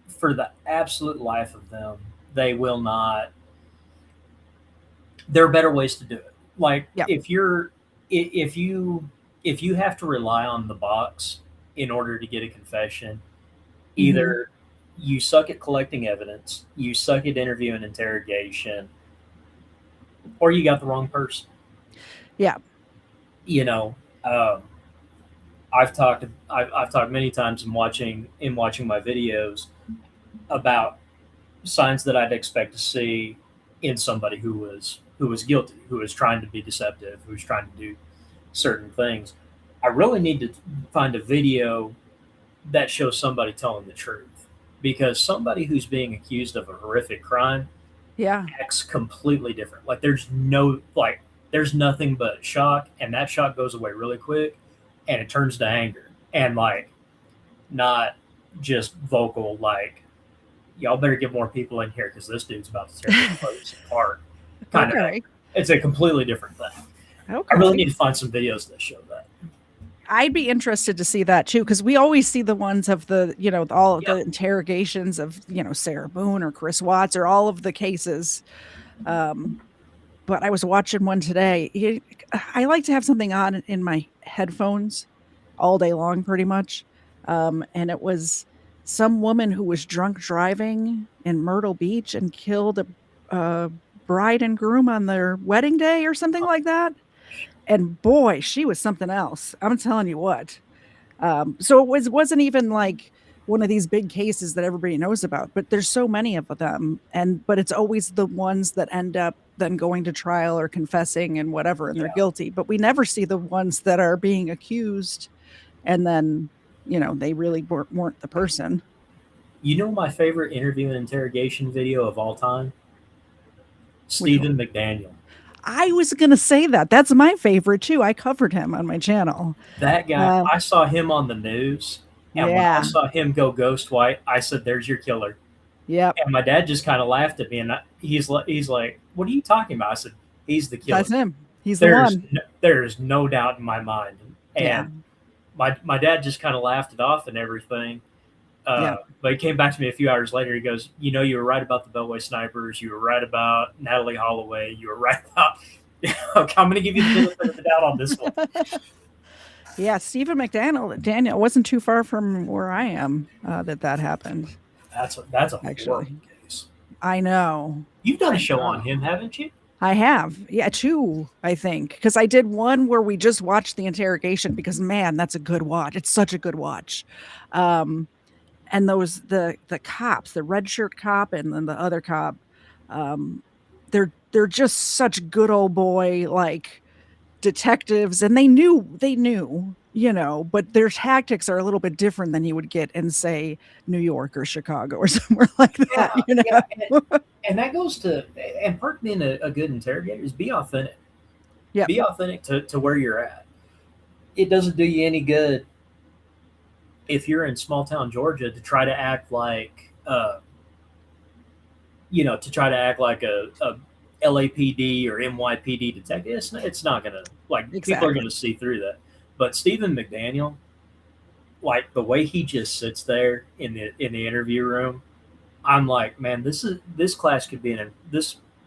for the absolute life of them, they will not. There are better ways to do it. Like
Yep.
if you have to rely on the box in order to get a confession, either you suck at collecting evidence, you suck at interview and interrogation, or you got the wrong person.
Yeah.
You know, I've talked many times in watching my videos about signs that I'd expect to see in somebody who was guilty, who was trying to be deceptive, who was trying to do certain things. I really need to find a video that shows somebody telling the truth, because somebody who's being accused of a horrific crime
Yeah.
acts completely different. Like there's nothing but shock, and that shock goes away really quick, and it turns to anger, and like not just vocal, like y'all better get more people in here because this dude's about to tear this place apart. Kind
Okay.
of, it's a completely different thing.
Okay.
I really need to find some videos that show that.
I'd be interested to see that too, because we always see the ones of the, you know, all of
Yeah.
the interrogations of, you know, Sarah Boone or Chris Watts or all of the cases. But I was watching one today. I like to have something on in my headphones all day long, pretty much. And it was some woman who was drunk driving in Myrtle Beach and killed a bride and groom on their wedding day or something like that. And boy, she was something else. I'm telling you what. So it wasn't even like one of these big cases that everybody knows about, but there's so many of them, but it's always the ones that end up then going to trial or confessing and whatever, and they're guilty. But we never see the ones that are being accused, and then, you know, they really weren't the person.
You know my favorite interview and interrogation video of all time? Stephen McDaniel.
I was going to say that. That's my favorite too. I covered him on my channel.
That guy, I saw him on the news, and when I saw him go ghost white, I said, "There's your killer."
Yep.
And my dad just kind of laughed at me, and he's like, "What are you talking about?" I said, "He's the killer.
That's him. He's the one."
There's no doubt in my mind. And my dad just kind of laughed it off and everything. But he came back to me a few hours later. He goes, "You know, you were right about the Beltway snipers. You were right about Natalie Holloway. You were right about." I'm going to give you the benefit of the doubt on this one.
Yeah, Stephen Daniel wasn't too far from where I am that happened.
That's a horrible case.
I know.
You've done a show on him, haven't you?
I have. Yeah, 2, I think. Because I did one where we just watched the interrogation because, man, that's a good watch. It's such a good watch. And those, the cops, the red shirt cop and then the other cop, they're just such good old boy, like, detectives, and they knew, you know, but their tactics are a little bit different than you would get in, say, New York or Chicago or somewhere like that. You know?
Yeah. And that goes to, and part of being a good interrogator is be authentic.
Yeah.
Be authentic to where you're at. It doesn't do you any good if you're in small town Georgia to try to act like, a LAPD or NYPD detective. It's not gonna, like,
Exactly.
People are gonna see through that. But Stephen McDaniel, like the way he just sits there in the interview room, I'm like, man, this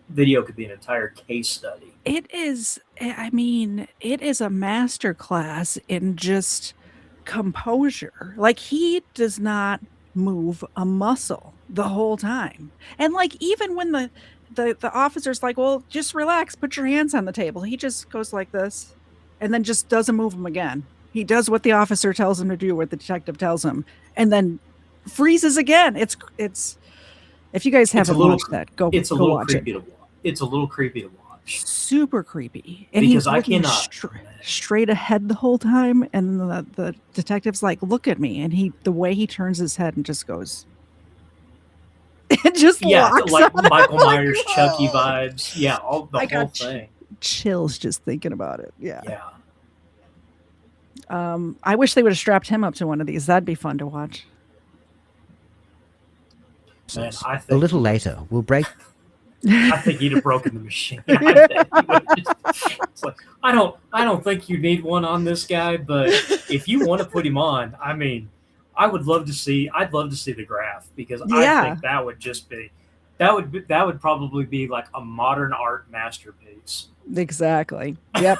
video could be an entire case study.
It is. I mean, it is a master class in just composure. Like, he does not move a muscle the whole time. And like, even when the officer's like, well, just relax, put your hands on the table, he just goes like this and then just doesn't move them again. He does what the officer tells him to do, what the detective tells him, and then freezes again. It's if you guys haven't watched that, go watch it.
It's a little creepy to watch. much.
Super creepy. And
Because
he's
I
looking
cannot.
straight ahead the whole time. And the detective's like, look at me. And the way he turns his head and just goes, it just locks
like
on him.
Michael
Like,
Myers, Chucky
"Oh."
vibes. Yeah, the
I
whole
got
thing.
chills just thinking about it. Yeah.
Yeah.
I wish they would have strapped him up to one of these. That'd be fun to watch.
Man, I
A
think
little later, we'll break
I think he'd have broken the machine. I bet he would it's like, I don't think you need one on this guy, but if you want to put him on, I mean, I'd love to see the graph, because I think that would just be that would probably be like a modern art masterpiece.
Exactly. Yep.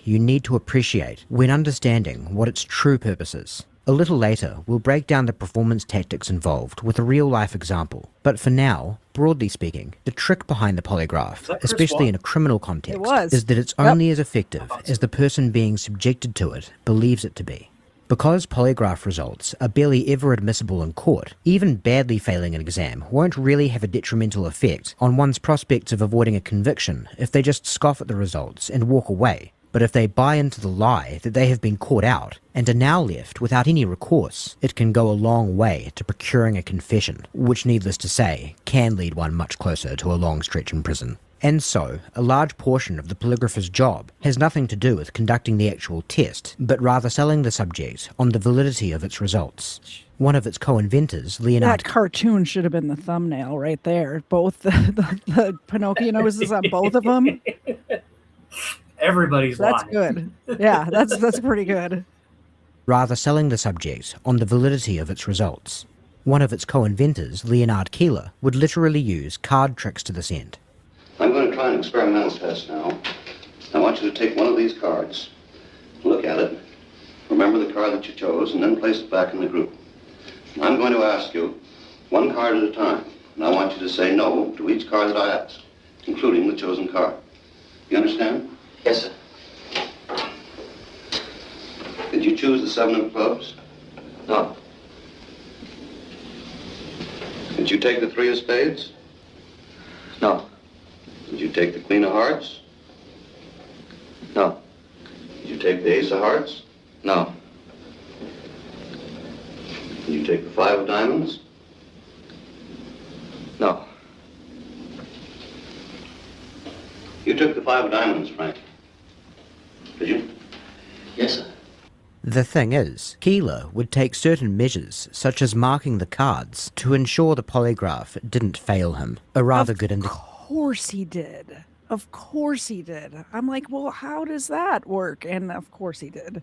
you need to appreciate when understanding what its true purpose is. A little later, we'll break down the performance tactics involved with a real-life example. But for now, broadly speaking, the trick behind the polygraph, especially in a criminal context, is that it's only as effective as the person being subjected to it believes it to be. Because polygraph results are barely ever admissible in court, even badly failing an exam won't really have a detrimental effect on one's prospects of avoiding a conviction if they just scoff at the results and walk away. But if they buy into the lie that they have been caught out and are now left without any recourse, it can go a long way to procuring a confession, which, needless to say, can lead one much closer to a long stretch in prison. And so, a large portion of the polygrapher's job has nothing to do with conducting the actual test, but rather selling the subject on the validity of its results. One of its co-inventors, Leonard...
That cartoon should have been the thumbnail right there. Both the Pinocchio noses on both of them.
Everybody's
That's
lying.
good. Yeah, that's pretty good.
Rather selling the subject on the validity of its results. One of its co-inventors, Leonard Keeler, would literally use card tricks to this end.
I'm going to try an experimental test now. I want you to take one of these cards, look at it, remember the card that you chose, and then place it back in the group. And I'm going to ask you one card at a time, and I want you to say no to each card that I ask, including the chosen card. You understand?
Yes, sir.
Did you choose the 7 of clubs?
No.
Did you take the 3 of spades?
No.
Did you take the Queen of hearts?
No.
Did you take the Ace of hearts?
No.
Did you take the 5 of diamonds?
No.
You took the 5 of diamonds, Frank. Did you?
Yes, sir.
The thing is, Keeler would take certain measures, such as marking the cards, to ensure the polygraph didn't fail him. A rather good indication.
Of course he did. Of course he did. I'm like, well, how does that work? And of course he did.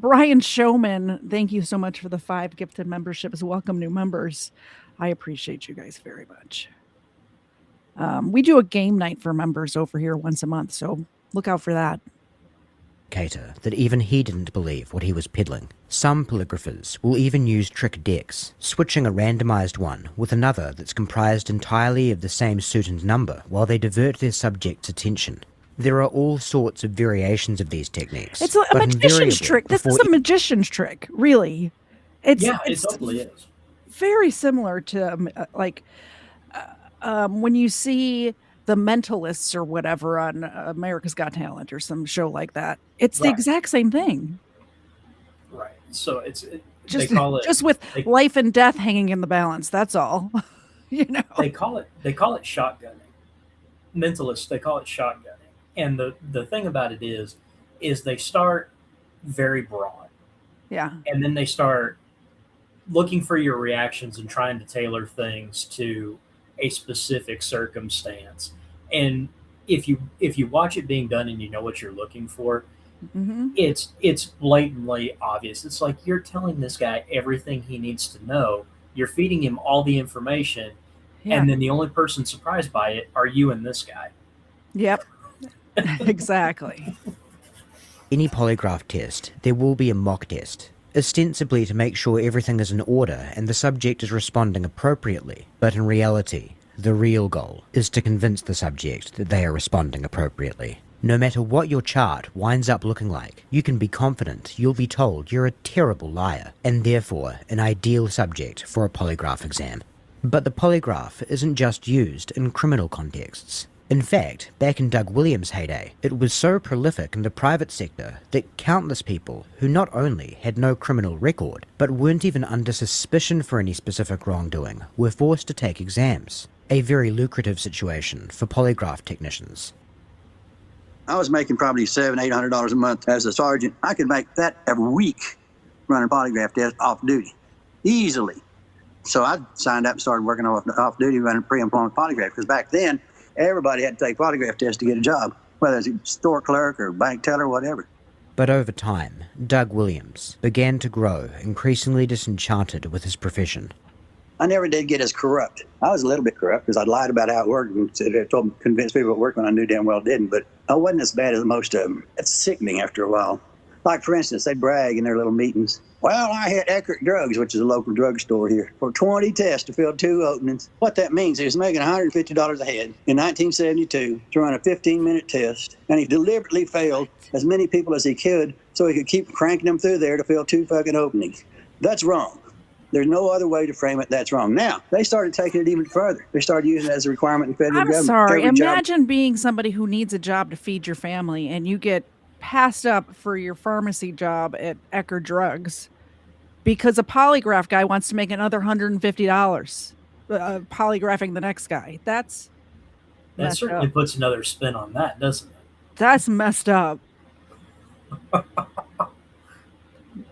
Brian Showman, thank you so much for the 5 gifted memberships. Welcome new members. I appreciate you guys very much. We do a game night for members over here once a month, so look out for that.
That even he didn't believe what he was peddling. Some polygraphers will even use trick decks, switching a randomized one with another that's comprised entirely of the same suit and number while they divert their subject's attention. There are all sorts of variations of these techniques.
It's a magician's trick. This is a magician's trick, really.
It totally is.
Very similar to when you see the Mentalists or whatever on America's Got Talent or some show like that. It's the exact same thing.
Right. So
just
they call it
just with life and death hanging in the balance. That's all. You know.
They call it shotgunning. Mentalists, they call it shotgunning. And the thing about it is they start very broad.
Yeah.
And then they start looking for your reactions and trying to tailor things to a specific circumstance. And if you watch it being done and you know what you're looking for, it's blatantly obvious. It's like you're telling this guy everything he needs to know. You're feeding him all the information, and then the only person surprised by it are you and this guy.
Yep. Exactly.
Any polygraph test, there will be a mock test, ostensibly to make sure everything is in order and the subject is responding appropriately. But in reality, the real goal is to convince the subject that they are responding appropriately. No matter what your chart winds up looking like, you can be confident you'll be told you're a terrible liar, and therefore an ideal subject for a polygraph exam. But the polygraph isn't just used in criminal contexts. In fact, back in Doug Williams' heyday, it was so prolific in the private sector that countless people who not only had no criminal record, but weren't even under suspicion for any specific wrongdoing, were forced to take exams. A very lucrative situation for polygraph technicians.
I was making probably $700-800 a month as a sergeant. I could make that every week running polygraph tests off duty, easily. So I signed up and started working off duty running pre-employment polygraph, because back then, everybody had to take polygraph tests to get a job, whether it's a store clerk or bank teller or whatever.
But over time, Doug Williams began to grow increasingly disenchanted with his profession.
I never did get as corrupt. I was a little bit corrupt because I lied about how it worked and convinced people it worked when I knew damn well it didn't, but I wasn't as bad as most of them. It's sickening after a while. Like, for instance, they brag in their little meetings. Well, I hit Eckert Drugs, which is a local drugstore here, for 20 tests to fill 2 openings. What that means is making $150 a head in 1972 to run a 15-minute test, and he deliberately failed as many people as he could so he could keep cranking them through there to fill 2 fucking openings. That's wrong. There's no other way to frame it. That's wrong. Now, they started taking it even further. They started using it as a requirement in federal government.
I'm sorry.
Every
Imagine being somebody who needs a job to feed your family and you get passed up for your pharmacy job at Eckerd Drugs because a polygraph guy wants to make another $150 polygraphing the next guy.
That certainly puts another spin on that, doesn't it?
That's messed up.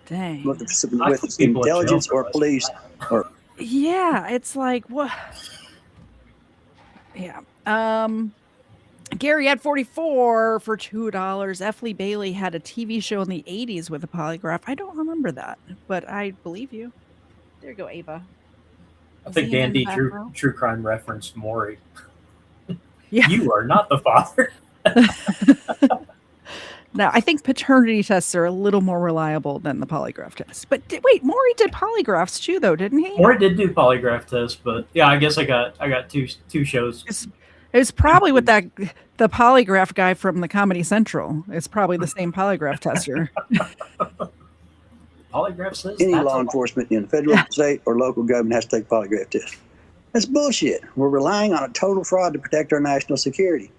Dang.
With intelligence or police or
yeah, it's like what? Yeah. Gary had 44 for $2. F. Lee Bailey had a TV show in the 80s with a polygraph. I don't remember that, but I believe you. There you go, Ava.
I think Dandy True Crime referenced Maury.
Yeah.
You are not the father.
Now, I think paternity tests are a little more reliable than the polygraph test. But wait, Maury did polygraphs too, though, didn't he?
Maury did do polygraph tests, but yeah, I guess I got two shows.
It was probably with the polygraph guy from the Comedy Central. It's probably the same polygraph tester.
Polygraph says
any law enforcement in the federal, state, or local government has to take a polygraph test. That's bullshit. We're relying on a total fraud to protect our national security.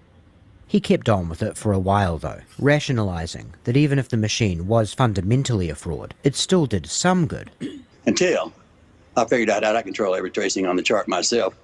He kept on with it for a while though, rationalizing that even if the machine was fundamentally a fraud, it still did some good.
Until I figured out how to control every tracing on the chart myself.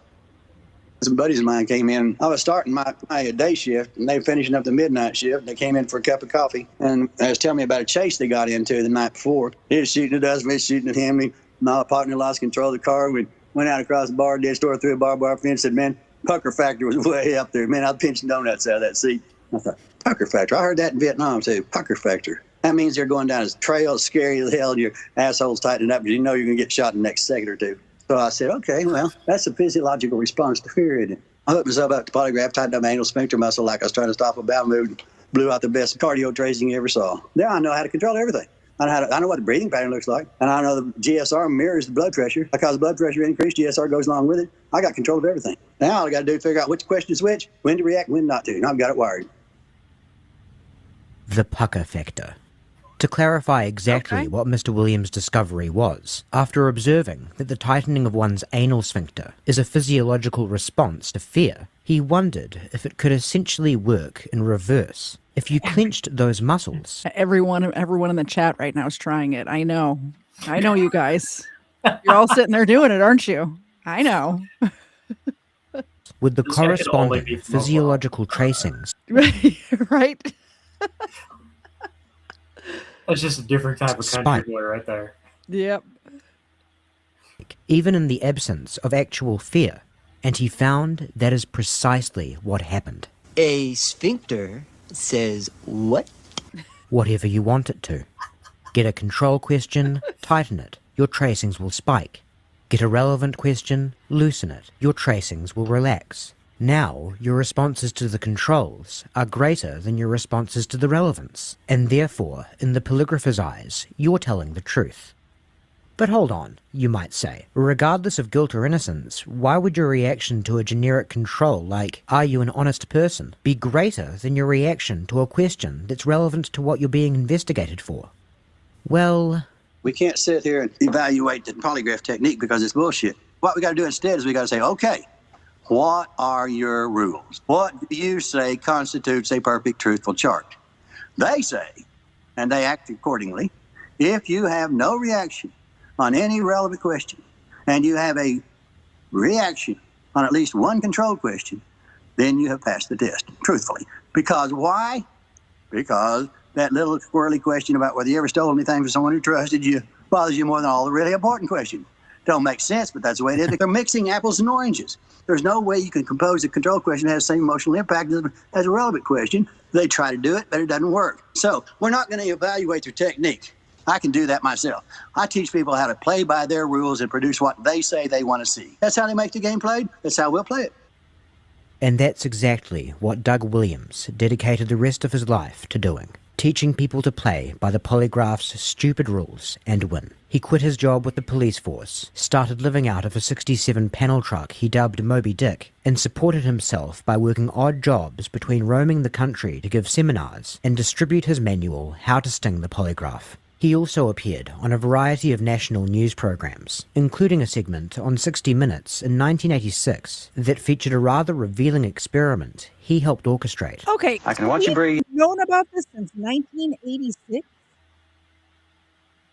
Some buddies of mine came in. I was starting my day shift, and they were finishing up the midnight shift. They came in for a cup of coffee, and they was telling me about a chase they got into the night before. He was shooting at us, we was shooting at him. My partner lost control of the car. We went out across the bar, dead store, through a barbed wire fence, said, man, pucker factor was way up there. Man, I was pinching donuts out of that seat. I thought, pucker factor? I heard that in Vietnam too, pucker factor. That means they're going down a trail, scary as hell, and your asshole's tightening up because you know you're going to get shot in the next second or two. So I said, okay, well, that's a physiological response to fear, isn't it? I hooked myself up to polygraph, tightened up my anal sphincter muscle like I was trying to stop a bowel movement, blew out the best cardio tracing you ever saw. Now I know how to control everything. I know what the breathing pattern looks like, and I know the GSR mirrors the blood pressure. Because the blood pressure increased, GSR goes along with it. I got control of everything. Now all I got to do is figure out which question is which, when to react, when not to, and I've got it wired.
The pucker factor. To clarify exactly what Mr. Williams' discovery was, after observing that the tightening of one's anal sphincter is a physiological response to fear, he wondered if it could essentially work in reverse. If you clenched those muscles...
Everyone in the chat right now is trying it. I know you guys. You're all sitting there doing it, aren't you? I know.
With the corresponding physiological tracings...
Right?
That's just a different type of country boy right there.
Yep.
Even in the absence of actual fear. And he found that is precisely what happened.
A sphincter says what?
Whatever you want it to. Get a control question, tighten it. Your tracings will spike. Get a relevant question, loosen it. Your tracings will relax. Now, your responses to the controls are greater than your responses to the relevance, and therefore, in the polygrapher's eyes, you're telling the truth. But hold on, you might say. Regardless of guilt or innocence, why would your reaction to a generic control like, are you an honest person, be greater than your reaction to a question that's relevant to what you're being investigated for? Well...
We can't sit here and evaluate the polygraph technique because it's bullshit. What we got to do instead is we got to say, okay, what are your rules? What do you say constitutes a perfect, truthful charge? They say, and they act accordingly, if you have no reaction on any relevant question, and you have a reaction on at least one control question, then you have passed the test, truthfully. Because why? Because that little squirrely question about whether you ever stole anything from someone who trusted you bothers you more than all the really important questions. Don't make sense, but that's the way it is. They're mixing apples and oranges. There's no way you can compose a control question that has the same emotional impact as a relevant question. They try to do it, but it doesn't work. So we're not going to evaluate their technique. I can do that myself. I teach people how to play by their rules and produce what they say they want to see. That's how they make the game played. That's how we'll play it.
And that's exactly what Doug Williams dedicated the rest of his life to doing, teaching people to play by the polygraph's stupid rules and win. He quit his job with the police force, started living out of a 67 panel truck he dubbed Moby Dick, and supported himself by working odd jobs between roaming the country to give seminars and distribute his manual, How to Sting the Polygraph. He also appeared on a variety of national news programs, including a segment on 60 Minutes in 1986 that featured a rather revealing experiment he helped orchestrate.
Okay,
I can watch you breathe.
Known about this since 1986.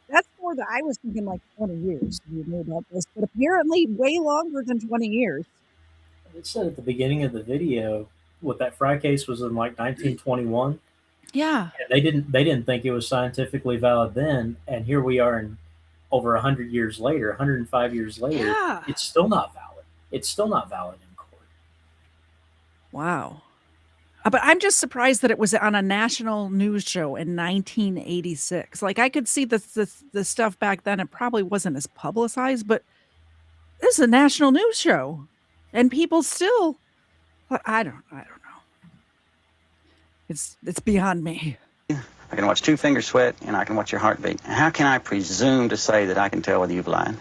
That's more than I was thinking, like 20 years. We knew about this, but apparently way longer than 20 years.
It said at the beginning of the video what that fry case was in like 1921.
Yeah.
And they didn't think it was scientifically valid then, and here we are in over 100 years later, 105 years later.
Yeah.
It's still not valid. It's still not valid in court.
Wow. But I'm just surprised that it was on a national news show in 1986. Like, I could see the stuff back then. It probably wasn't as publicized, but this is a national news show, and people still, I don't know. It's beyond me.
I can watch two fingers sweat, and I can watch your heartbeat. How can I presume to say that I can tell whether you've lied?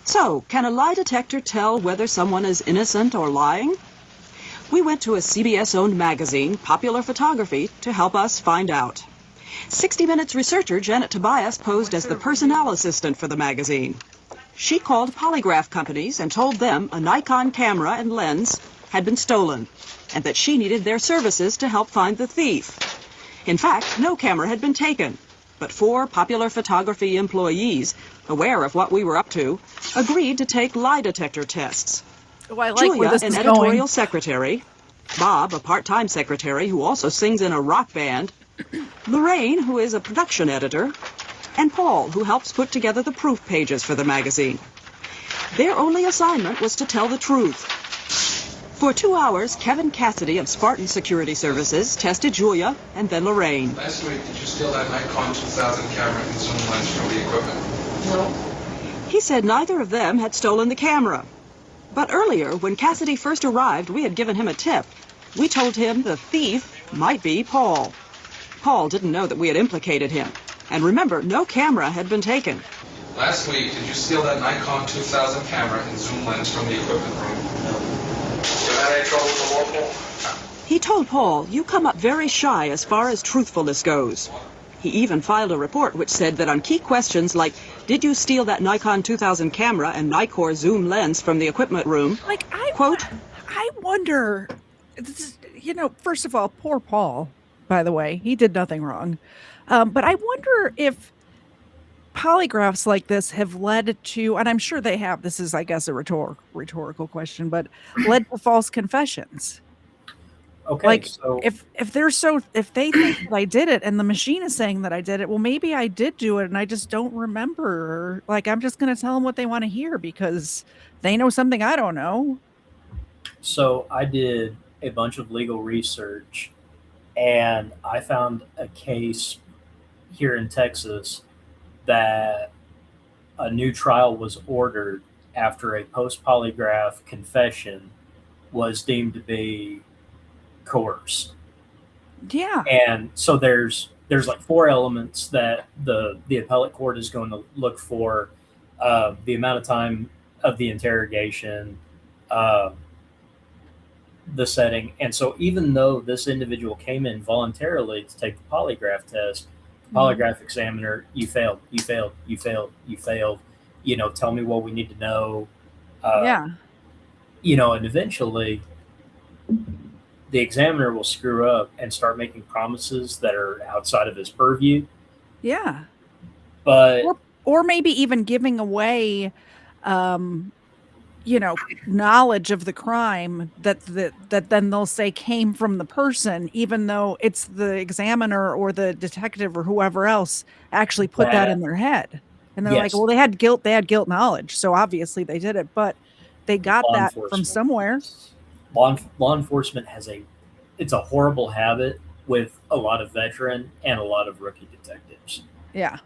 So, can a lie detector tell whether someone is innocent or lying? We went to a CBS-owned magazine, Popular Photography, to help us find out. 60 Minutes researcher Janet Tobias posed as the personnel assistant for the magazine. She called polygraph companies and told them a Nikon camera and lens had been stolen, and that she needed their services to help find the thief. In fact, no camera had been taken, but 4 Popular Photography employees, aware of what we were up to, agreed to take lie detector tests.
Oh, I like
Julia,
where this
an
is
editorial
going.
secretary, Bob, a part-time secretary who also sings in a rock band, Lorraine, who is a production editor, and Paul, who helps put together the proof pages for the magazine. Their only assignment was to tell the truth. For 2 hours, Kevin Cassidy of Spartan Security Services tested Julia and then Lorraine.
Last week, did you steal that Nikon 2000 camera and zoom lens from the equipment? No.
He said neither of them had stolen the camera. But earlier, when Cassidy first arrived, we had given him a tip. We told him the thief might be Paul. Paul didn't know that we had implicated him. And remember, no camera had been taken.
Last week, did you steal that Nikon 2000 camera and zoom lens from the equipment room? No. You had any trouble with the local?
He told Paul, you come up very shy as far as truthfulness goes. He even filed a report which said that on key questions like, did you steal that Nikon 2000 camera and Nikkor zoom lens from the equipment room?
Like,
quote,
I wonder, first of all, poor Paul, by the way, he did nothing wrong. But I wonder if polygraphs like this have led to, and I'm sure they have, this is, I guess, a rhetorical question, but led to false confessions.
Okay,
like
so
if they think that I did it and the machine is saying that I did it, well, maybe I did do it and I just don't remember. Like, I'm just going to tell them what they want to hear because they know something I don't know.
So I did a bunch of legal research and I found a case here in Texas that a new trial was ordered after a post-polygraph confession was deemed to be coerced.
Yeah.
And so there's like 4 elements that the appellate court is going to look for: the amount of time of the interrogation, the setting. And so even though this individual came in voluntarily to take the polygraph test, the polygraph examiner, you failed. Tell me what we need to know.
Yeah.
And eventually the examiner will screw up and start making promises that are outside of his purview.
Yeah.
But
Or maybe even giving away, um, knowledge of the crime that then they'll say came from the person, even though it's the examiner or the detective or whoever else actually put that in their head. And they're like,
yes,
well, they had guilt knowledge, so obviously they did it, but they got
law
that from
enforcement.
somewhere.
Law enforcement it's a horrible habit with a lot of veteran and a lot of rookie detectives.
Yeah.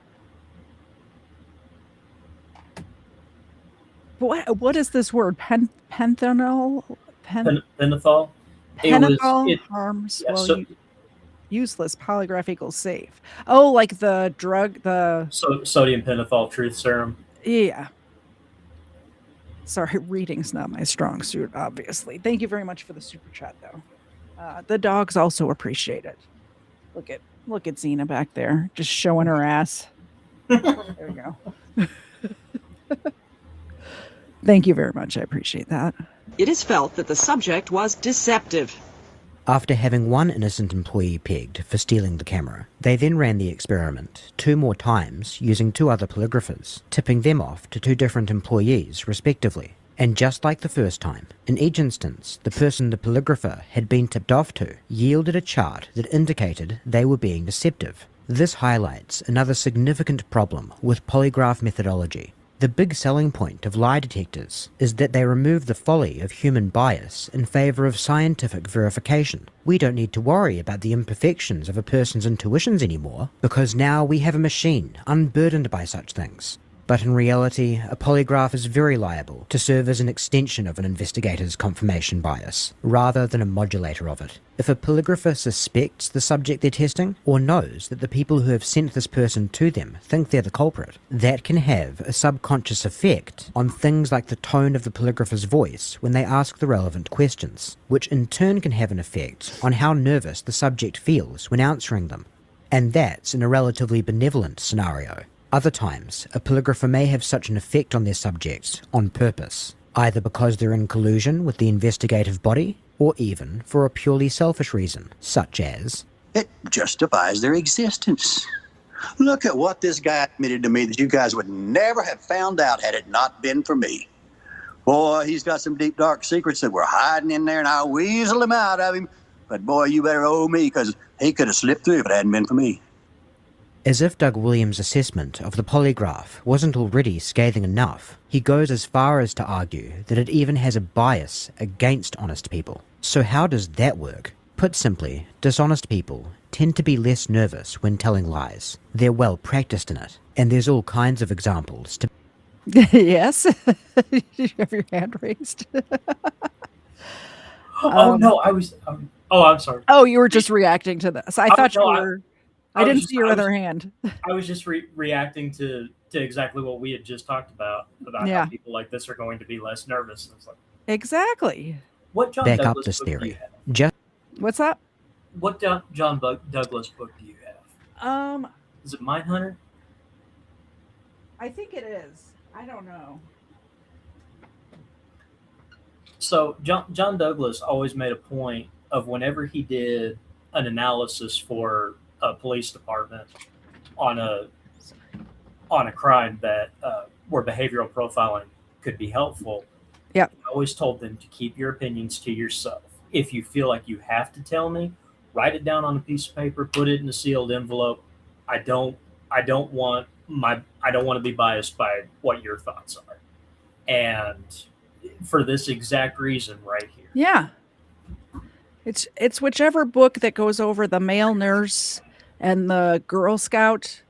What is this word? Pentanol?
Pentothal.
Pentothal harms.
Yeah,
Well, useless. Polygraph equals safe. Oh, like the drug,
sodium pentothal truth serum.
Yeah. Sorry, reading's not my strong suit, obviously. Thank you very much for the super chat, though. The dogs also appreciate it. Look at Xena back there, just showing her ass. There you go. Thank you very much. I appreciate that.
It is felt that the subject was deceptive.
After having one innocent employee pegged for stealing the camera, they then ran the experiment 2 more times using 2 other polygraphers, tipping them off to 2 different employees respectively. And just like the first time, in each instance, the person the polygrapher had been tipped off to yielded a chart that indicated they were being deceptive. This highlights another significant problem with polygraph methodology. The big selling point of lie detectors is that they remove the folly of human bias in favour of scientific verification. We don't need to worry about the imperfections of a person's intuitions anymore, because now we have a machine unburdened by such things. But in reality, a polygraph is very liable to serve as an extension of an investigator's confirmation bias, rather than a modulator of it. If a polygrapher suspects the subject they're testing, or knows that the people who have sent this person to them think they're the culprit, that can have a subconscious effect on things like the tone of the polygrapher's voice when they ask the relevant questions, which in turn can have an effect on how nervous the subject feels when answering them. And that's in a relatively benevolent scenario. Other times, a polygrapher may have such an effect on their subjects on purpose, either because they're in collusion with the investigative body, or even for a purely selfish reason, such as...
It justifies their existence. Look at what this guy admitted to me that you guys would never have found out had it not been for me. Boy, he's got some deep, dark secrets that were hiding in there, and I'll weasel them out of him. But boy, you better owe me, because he could have slipped through if it hadn't been for me.
As if Doug Williams' assessment of the polygraph wasn't already scathing enough, he goes as far as to argue that it even has a bias against honest people. So how does that work? Put simply, dishonest people tend to be less nervous when telling lies. They're well practiced in it, and there's all kinds of examples to...
Yes? Did you have your hand raised?
No, I was... I'm sorry.
Oh, you were just reacting to this. I thought you were... I didn't see your other hand.
I was just reacting to exactly what we had just talked about
Yeah.
how people like this are going to be less nervous. And it's like,
exactly.
What John
back up
Douglas
this
book do you
theory.
have?
Just
What's that?
What John Douglas book do you have? Is it Mindhunter?
I think it is. I don't know.
So John Douglas always made a point of whenever he did an analysis for a police department on a crime that where behavioral profiling could be helpful.
Yeah,
I always told them to keep your opinions to yourself. If you feel like you have to tell me, write it down on a piece of paper, put it in a sealed envelope. I don't want to be biased by what your thoughts are. And for this exact reason right here.
Yeah. It's whichever book that goes over the male nurse and the Girl Scout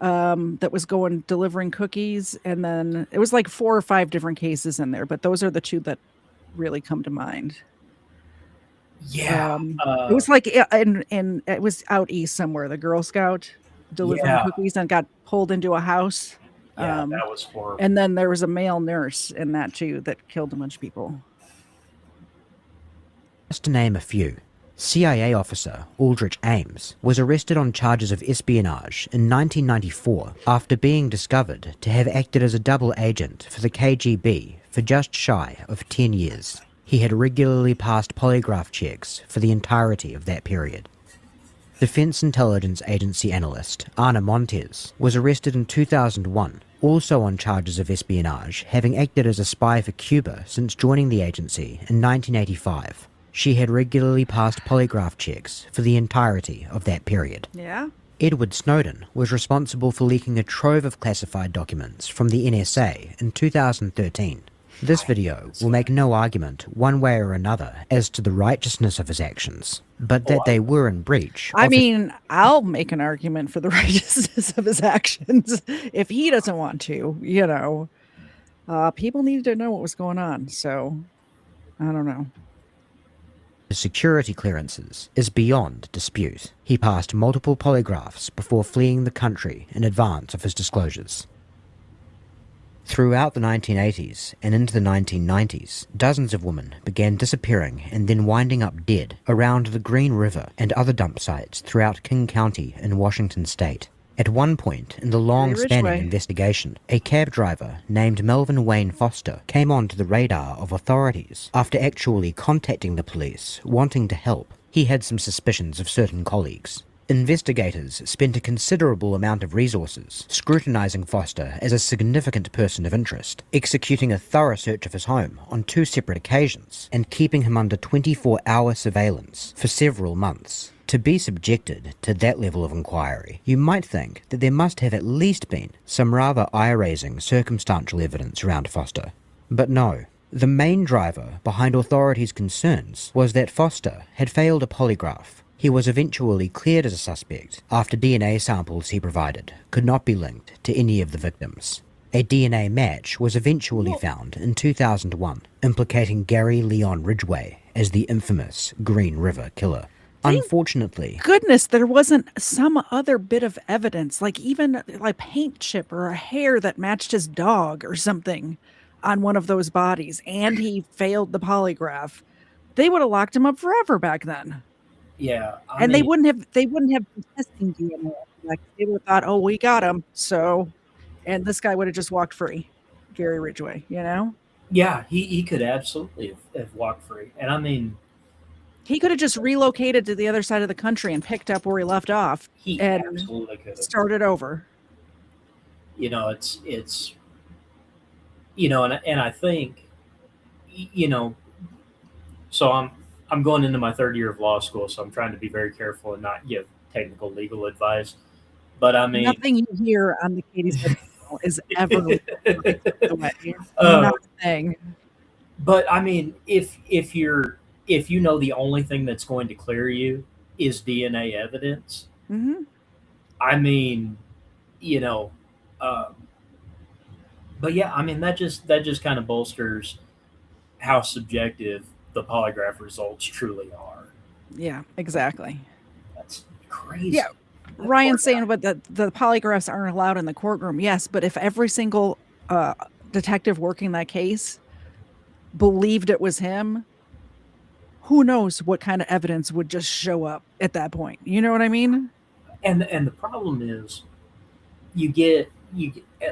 that was delivering cookies, and then it was like 4 or 5 different cases in there, but those are the 2 that really come to mind.
Yeah,
it was like it was out east somewhere. The Girl Scout delivering cookies and got pulled into a house.
Yeah, that was horrible.
And then there was a male nurse in that too that killed a bunch of people.
to name a few. CIA officer Aldrich Ames was arrested on charges of espionage in 1994 after being discovered to have acted as a double agent for the KGB for just shy of 10 years. He had regularly passed polygraph checks for the entirety of that period. Defense Intelligence Agency analyst Ana Montes was arrested in 2001, also on charges of espionage, having acted as a spy for Cuba since joining the agency in 1985. She had regularly passed polygraph checks for the entirety of that period.
Yeah.
Edward Snowden was responsible for leaking a trove of classified documents from the NSA in 2013. This video will make no argument one way or another as to the righteousness of his actions, but that they were in breach.
I mean, I'll make an argument for the righteousness of his actions if he doesn't want to, you know. People needed to know what was going on, so I don't know.
His security clearances is beyond dispute. He passed multiple polygraphs before fleeing the country in advance of his disclosures. Throughout the 1980s and into the 1990s, dozens of women began disappearing and then winding up dead around the Green River and other dump sites throughout King County in Washington state. At one point in the long-spanning investigation, a cab driver named Melvin Wayne Foster came onto the radar of authorities after actually contacting the police, wanting to help. He had some suspicions of certain colleagues. Investigators spent a considerable amount of resources scrutinizing Foster as a significant person of interest, executing a thorough search of his home on 2 separate occasions, and keeping him under 24-hour surveillance for several months. To be subjected to that level of inquiry, you might think that there must have at least been some rather eye-raising circumstantial evidence around Foster. But no. The main driver behind authorities' concerns was that Foster had failed a polygraph. He was eventually cleared as a suspect after DNA samples he provided could not be linked to any of the victims. A DNA match was eventually found in 2001, implicating Gary Leon Ridgway as the infamous Green River Killer. Unfortunately,
Goodness, there wasn't some other bit of evidence, like even like paint chip or a hair that matched his dog or something on one of those bodies, and he failed the polygraph. They would have locked him up forever back then.
Yeah,
and they wouldn't have been testing DNA. Like they would have thought, oh, we got him. So, and this guy would have just walked free, Gary Ridgway. You know?
Yeah, he could absolutely have walked free, and I mean,
he could have just relocated to the other side of the country and picked up where he left off.
He
and
absolutely could have
started over.
You know, it's you know, and I think, you know, so I'm going into my 3rd year of law school, so I'm trying to be very careful and not give technical legal advice. But I mean,
nothing you hear on the Katie's is ever the way. Nothing.
But I mean, if you know the only thing that's going to clear you is DNA evidence, I mean, you know, but yeah, I mean that just kind of bolsters how subjective the polygraph results truly are.
Yeah, exactly.
That's crazy.
Yeah. Ryan's saying but the polygraphs aren't allowed in the courtroom. Yes, but if every single detective working that case believed it was him, who knows what kind of evidence would just show up at that point. You know what I mean?
And the problem is you get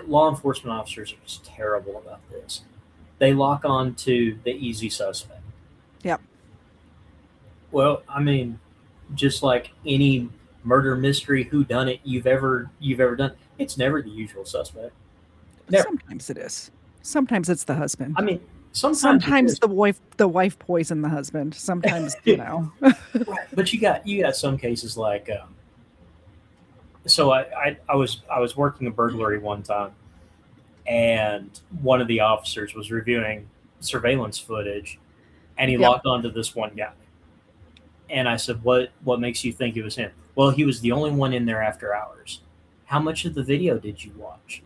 law enforcement officers are just terrible about this. They lock on to the easy suspect.
Yep.
Well, I mean, just like any murder mystery whodunit you've ever done, it's never the usual suspect. Never.
Sometimes it is. Sometimes it's the husband.
I mean, sometimes
the wife poisoned the husband. Sometimes, you know.
Right. But you got some cases like so I was working a burglary one time, and one of the officers was reviewing surveillance footage, and he locked onto this one guy. And I said, what makes you think it was him? Well, he was the only one in there after hours. How much of the video did you watch?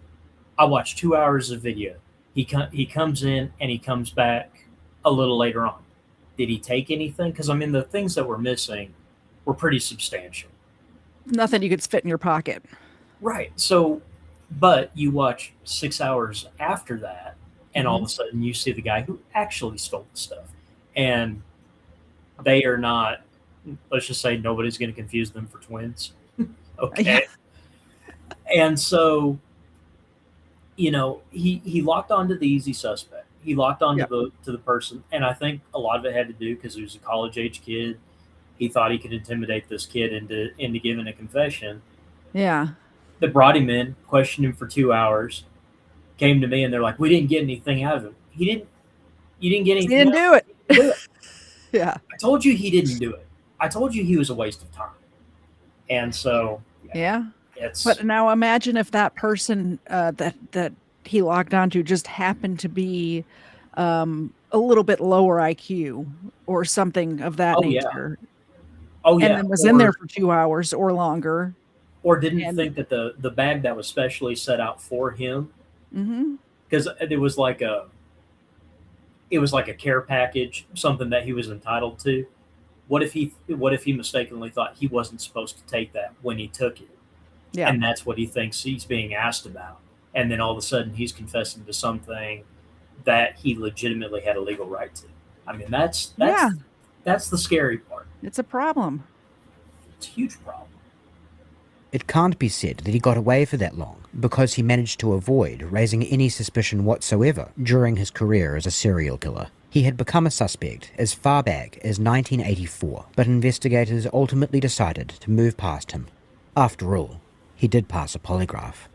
I watched 2 hours of video. He comes in and he comes back a little later on. Did he take anything? Because I mean, the things that were missing were pretty substantial.
Nothing you could fit in your pocket.
Right. So, but you watch 6 hours after that, and all of a sudden you see the guy who actually stole the stuff. And they are not let's just say nobody's going to confuse them for twins. Okay.
Yeah.
And so, he locked onto the easy suspect. He locked onto
Yep.
the person, and I think a lot of it had to do because he was a college age kid. He thought he could intimidate this kid into giving a confession.
Yeah.
They brought him in, questioned him for 2 hours, came to me, and they're like, "We didn't get anything out of him. You didn't get
He
anything.
didn't do it.
He didn't do it.
Yeah.
I told you he didn't do it. I told you he was a waste of time." And so,
Yeah.
it's
But now imagine if that person that he logged onto just happened to be a little bit lower IQ or something of that
oh yeah,
nature,
oh
and
yeah,
then was in there for 2 hours or longer.
or didn't
And
think that the bag that was specially set out for him,
mhm.
because it was like a care package, something that he was entitled to. What if he mistakenly thought he wasn't supposed to take that when he took it,
Yeah.
and that's what he thinks he's being asked about, and then all of a sudden he's confessing to something that he legitimately had a legal right to. I mean, that's
Yeah.
that's the scary part.
It's a problem.
It's a huge problem.
It can't be said that he got away for that long because he managed to avoid raising any suspicion whatsoever during his career as a serial killer. He had become a suspect as far back as 1984, but investigators ultimately decided to move past him. After all, he did pass a polygraph.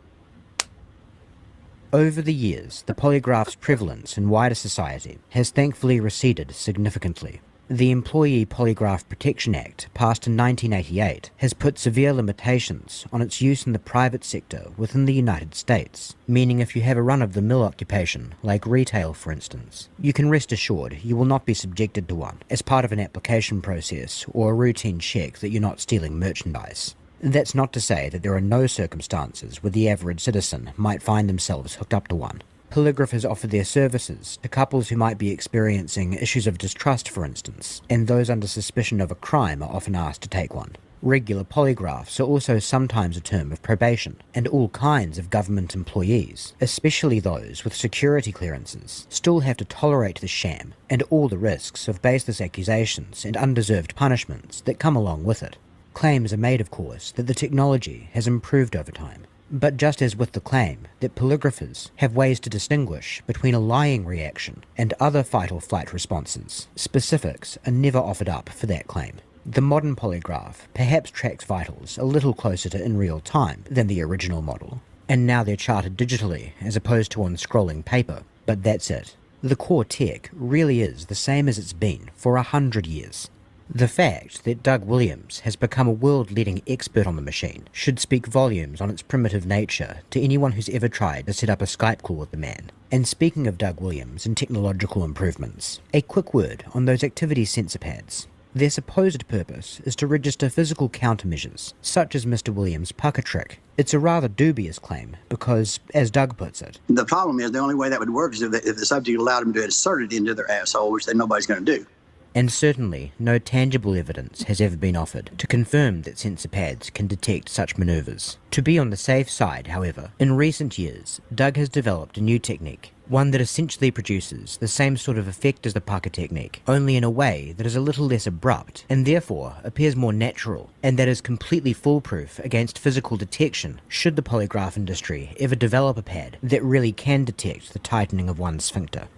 Over the years, the polygraph's prevalence in wider society has thankfully receded significantly. The Employee Polygraph Protection Act, passed in 1988, has put severe limitations on its use in the private sector within the United States, meaning if you have a run-of-the-mill occupation, like retail for instance, you can rest assured you will not be subjected to one as part of an application process or a routine check that you're not stealing merchandise. That's not to say that there are no circumstances where the average citizen might find themselves hooked up to one. Polygraphers offer their services to couples who might be experiencing issues of distrust, for instance, and those under suspicion of a crime are often asked to take one. Regular polygraphs are also sometimes a term of probation, and all kinds of government employees, especially those with security clearances, still have to tolerate the sham and all the risks of baseless accusations and undeserved punishments that come along with it. Claims are made, of course, that the technology has improved over time. But just as with the claim that polygraphers have ways to distinguish between a lying reaction and other fight or flight responses, specifics are never offered up for that claim. The modern polygraph perhaps tracks vitals a little closer to in real time than the original model, and now they're charted digitally as opposed to on scrolling paper, but that's it. The core tech really is the same as it's been for 100 years. The fact that Doug Williams has become a world-leading expert on the machine should speak volumes on its primitive nature to anyone who's ever tried to set up a Skype call with the man. And speaking of Doug Williams and technological improvements, a quick word on those activity sensor pads. Their supposed purpose is to register physical countermeasures, such as Mr. Williams' pucker trick. It's a rather dubious claim because, as Doug puts it,
The problem is the only way that would work is if the subject allowed them to insert it into their asshole, which then nobody's going to do.
and certainly no tangible evidence has ever been offered to confirm that sensor pads can detect such maneuvers. To be on the safe side, however, in recent years, Doug has developed a new technique, one that essentially produces the same sort of effect as the pucker technique, only in a way that is a little less abrupt and therefore appears more natural, and that is completely foolproof against physical detection should the polygraph industry ever develop a pad that really can detect the tightening of one's sphincter.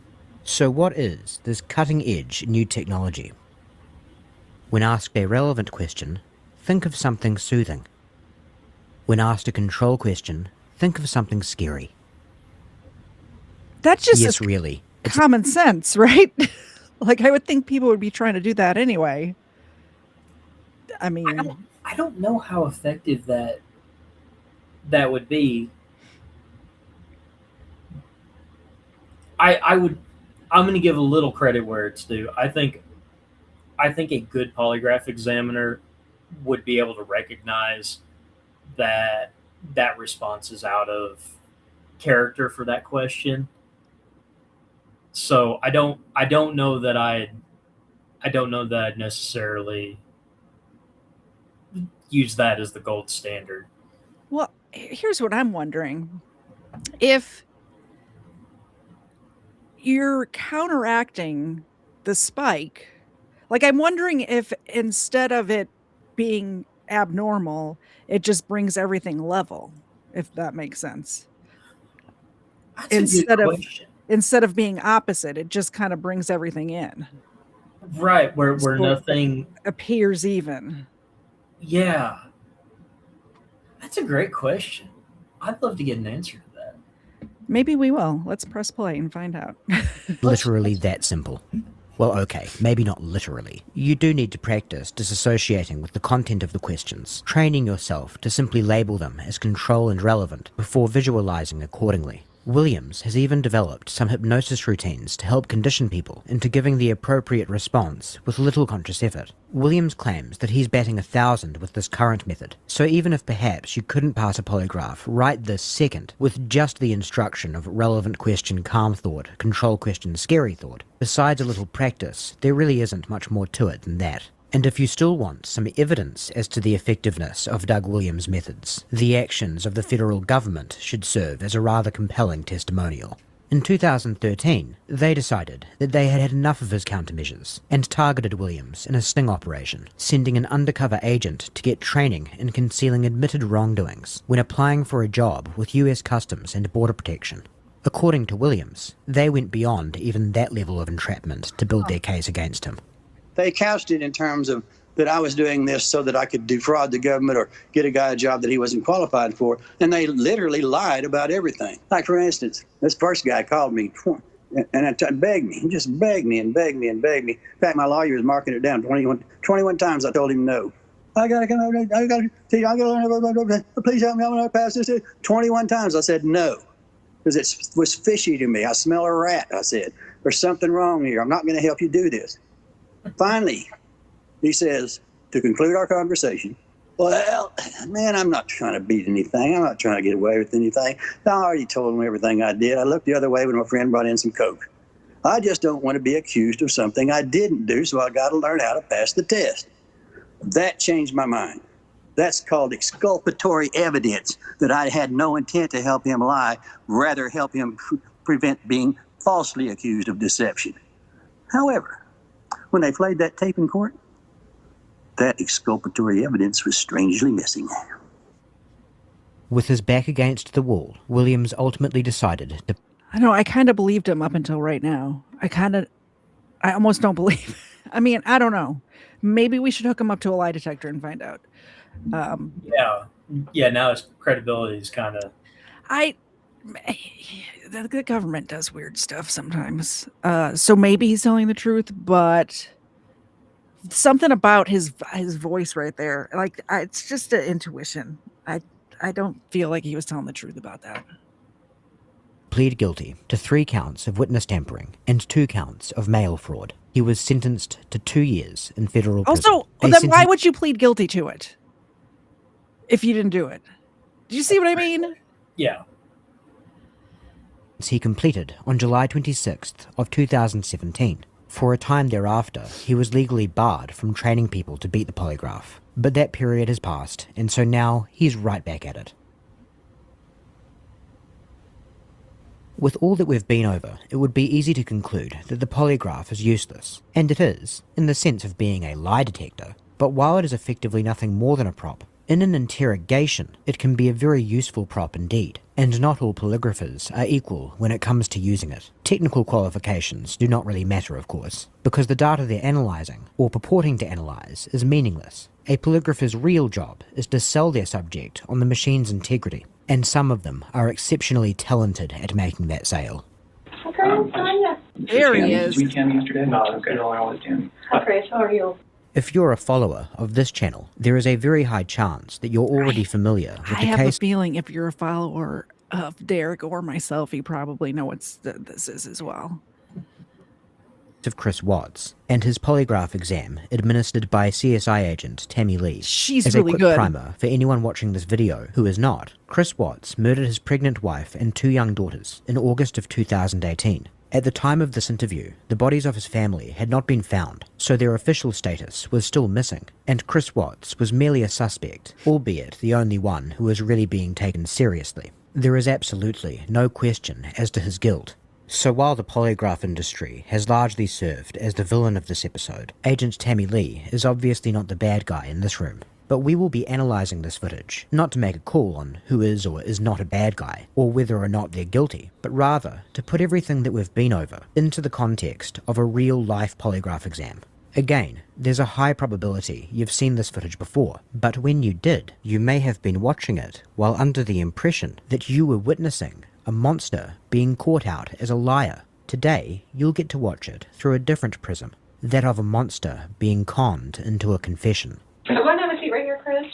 So what is this cutting-edge new technology? When asked a relevant question, think of something soothing. When asked a control question, think of something scary.
That's just
Yes, really.
common sense, right? Like, I would think people would be trying to do that anyway. I mean,
I don't know how effective that would be. I'm going to give a little credit where it's due. I think a good polygraph examiner would be able to recognize that response is out of character for that question. So I don't know that I'd necessarily use that as the gold standard.
well, here's what I'm wondering. If you're counteracting the spike, Like, I'm wondering if instead of it being abnormal, it just brings everything level, if that makes sense.
That's a good question.
Instead of being opposite, it just kind of brings everything in.
Right, where nothing
appears even.
Yeah. That's a great question. I'd love to get an answer to that.
Maybe we will. Let's press play and find out.
Literally that simple. Well, okay, maybe not literally. You do need to practice disassociating with the content of the questions, training yourself to simply label them as control and relevant before visualizing accordingly. Williams has even developed some hypnosis routines to help condition people into giving the appropriate response with little conscious effort. Williams claims that he's batting 1,000 with this current method, so even if perhaps you couldn't pass a polygraph right this second with just the instruction of relevant question calm thought, control question scary thought, besides a little practice, there really isn't much more to it than that. And if you still want some evidence as to the effectiveness of Doug Williams' methods, the actions of the federal government should serve as a rather compelling testimonial. In 2013, they decided that they had had enough of his countermeasures and targeted Williams in a sting operation, sending an undercover agent to get training in concealing admitted wrongdoings when applying for a job with US Customs and Border Protection. According to Williams, they went beyond even that level of entrapment to build their case against him.
They couched it in terms of that I was doing this so that I could defraud the government or get a guy a job that he wasn't qualified for. And they literally lied about everything. Like, for instance, this first guy called me and begged me. He just begged me and begged me and begged me. In fact, my lawyer was marking it down 21 times. I told him no. I got to learn. Please help me. I'm going to pass this. 21 times I said no because it was fishy to me. I smell a rat, I said. There's something wrong here. I'm not going to help you do this. Finally, he says, to conclude our conversation, well, man, I'm not trying to beat anything. I'm not trying to get away with anything. I already told him everything I did. I looked the other way when my friend brought in some coke. I just don't want to be accused of something I didn't do, so I got to learn how to pass the test. That changed my mind. That's called exculpatory evidence that I had no intent to help him lie, rather help him prevent being falsely accused of deception. However, when they played that tape in court, that exculpatory evidence was strangely missing.
With his back against the wall, Williams ultimately decided to...
I know, I kind of believed him up until right now. I almost don't believe. I mean, I don't know. Maybe we should hook him up to a lie detector and find out.
Yeah, now his credibility is kind of...
The government does weird stuff sometimes. So maybe he's telling the truth, but something about his voice right there, like it's just an intuition. I don't feel like he was telling the truth about that.
Plead guilty to 3 counts of witness tampering and 2 counts of mail fraud. He was sentenced to 2 years in federal prison.
Also, then why would you plead guilty to it if you didn't do it? Do you see what I mean?
Yeah.
He completed on July 26th of 2017. For a time thereafter, he was legally barred from training people to beat the polygraph. But that period has passed, and so now he's right back at it. With all that we've been over, it would be easy to conclude that the polygraph is useless. And it is, in the sense of being a lie detector. But while it is effectively nothing more than a prop, in an interrogation, it can be a very useful prop indeed, and not all polygraphers are equal when it comes to using it. Technical qualifications do not really matter, of course, because the data they're analysing, or purporting to analyse, is meaningless. A polygrapher's real job is to sell their subject on the machine's integrity, and some of them are exceptionally talented at making that sale.
There he is.
Weekend yesterday? No, okay. No, I always can. Okay, how are you?
If you're a follower of this channel, there is a very high chance that you're already familiar with the case.
I have a feeling if you're a follower of Derek or myself, you probably know what this is as well.
Of Chris Watts and his polygraph exam administered by CSI agent Tammy Lee.
She's
as
really
a quick
good.
Primer for anyone watching this video who is not, Chris Watts murdered his pregnant wife and 2 young daughters in August of 2018. At the time of this interview, the bodies of his family had not been found, so their official status was still missing, and Chris Watts was merely a suspect, albeit the only one who was really being taken seriously. There is absolutely no question as to his guilt. So while the polygraph industry has largely served as the villain of this episode, Agent Tammy Lee is obviously not the bad guy in this room. But we will be analysing this footage, not to make a call on who is or is not a bad guy, or whether or not they're guilty, but rather to put everything that we've been over into the context of a real-life polygraph exam. Again, there's a high probability you've seen this footage before, but when you did, you may have been watching it while under the impression that you were witnessing a monster being caught out as a liar. Today, you'll get to watch it through a different prism, that of a monster being conned into a confession.
So go ahead and have a seat right here, Chris.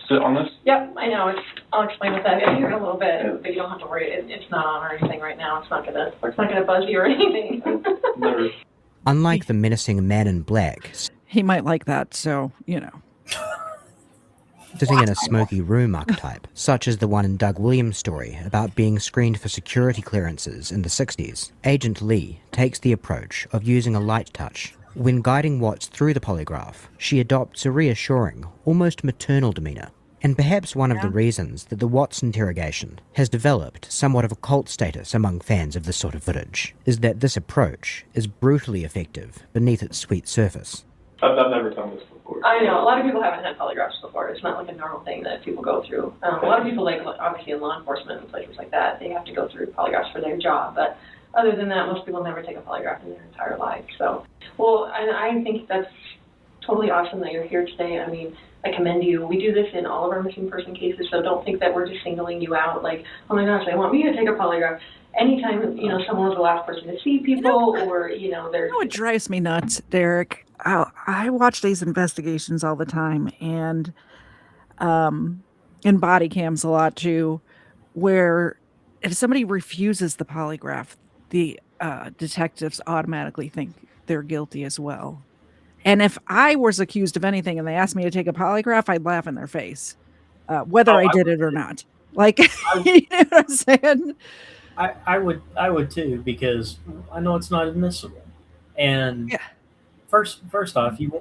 Sit on this?
Yep, I know. I'll explain what that is here in a little bit, but you don't have to worry. It's not on or anything right now. It's not gonna buzz you or anything.
Never.
Unlike the menacing man in black,
He might like that, so, you know.
sitting in a smoky room archetype, such as the one in Doug Williams' story about being screened for security clearances in the 60s, Agent Lee takes the approach of using a light touch. When guiding Watts through the polygraph, she adopts a reassuring, almost maternal demeanour. And perhaps one of the reasons that the Watts interrogation has developed somewhat of a cult status among fans of this sort of footage is that this approach is brutally effective beneath its sweet surface.
I've never done this before.
I know. A lot of people haven't had polygraphs before. It's not like a normal thing that people go through. A lot of people, like obviously in law enforcement and places like that, they have to go through polygraphs for their job. But other than that, most people never take a polygraph in their entire life. So, well, and I think that's totally awesome that you're here today. I mean, I commend you. We do this in all of our missing person cases, so don't think that we're just singling you out like, oh my gosh, they want me to take a polygraph. Anytime, someone was the last person to see people or, they're...
You know what drives me nuts, Derek? I watch these investigations all the time, and in body cams a lot too, where if somebody refuses the polygraph, the detectives automatically think they're guilty as well. And if I was accused of anything and they asked me to take a polygraph, I'd laugh in their face, whether I did it or not. Like, you know what I'm saying?
I would too, because I know it's not admissible. And first off, you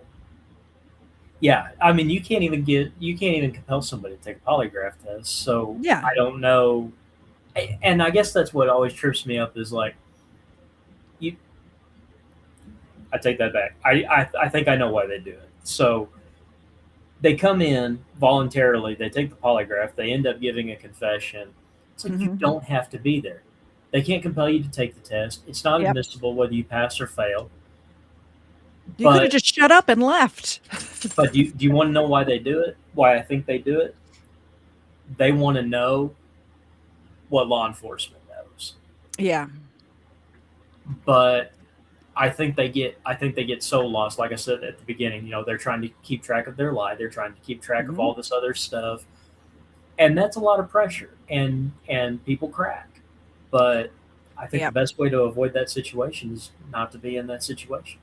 can't even compel somebody to take a polygraph test. So I don't know. And I guess that's what always trips me up is like, I take that back. I think I know why they do it. So they come in voluntarily, they take the polygraph, they end up giving a confession. It's like, you don't have to be there. They can't compel you to take the test. It's not admissible whether you pass or fail.
You could have just shut up and left.
But do you want to know why they do it? Why I think they do it? They want to know what law enforcement knows.
Yeah.
But I think they get so lost. Like I said at the beginning, they're trying to keep track of their lie. They're trying to keep track of all this other stuff. And that's a lot of pressure, and people crack. But I think the best way to avoid that situation is not to be in that situation.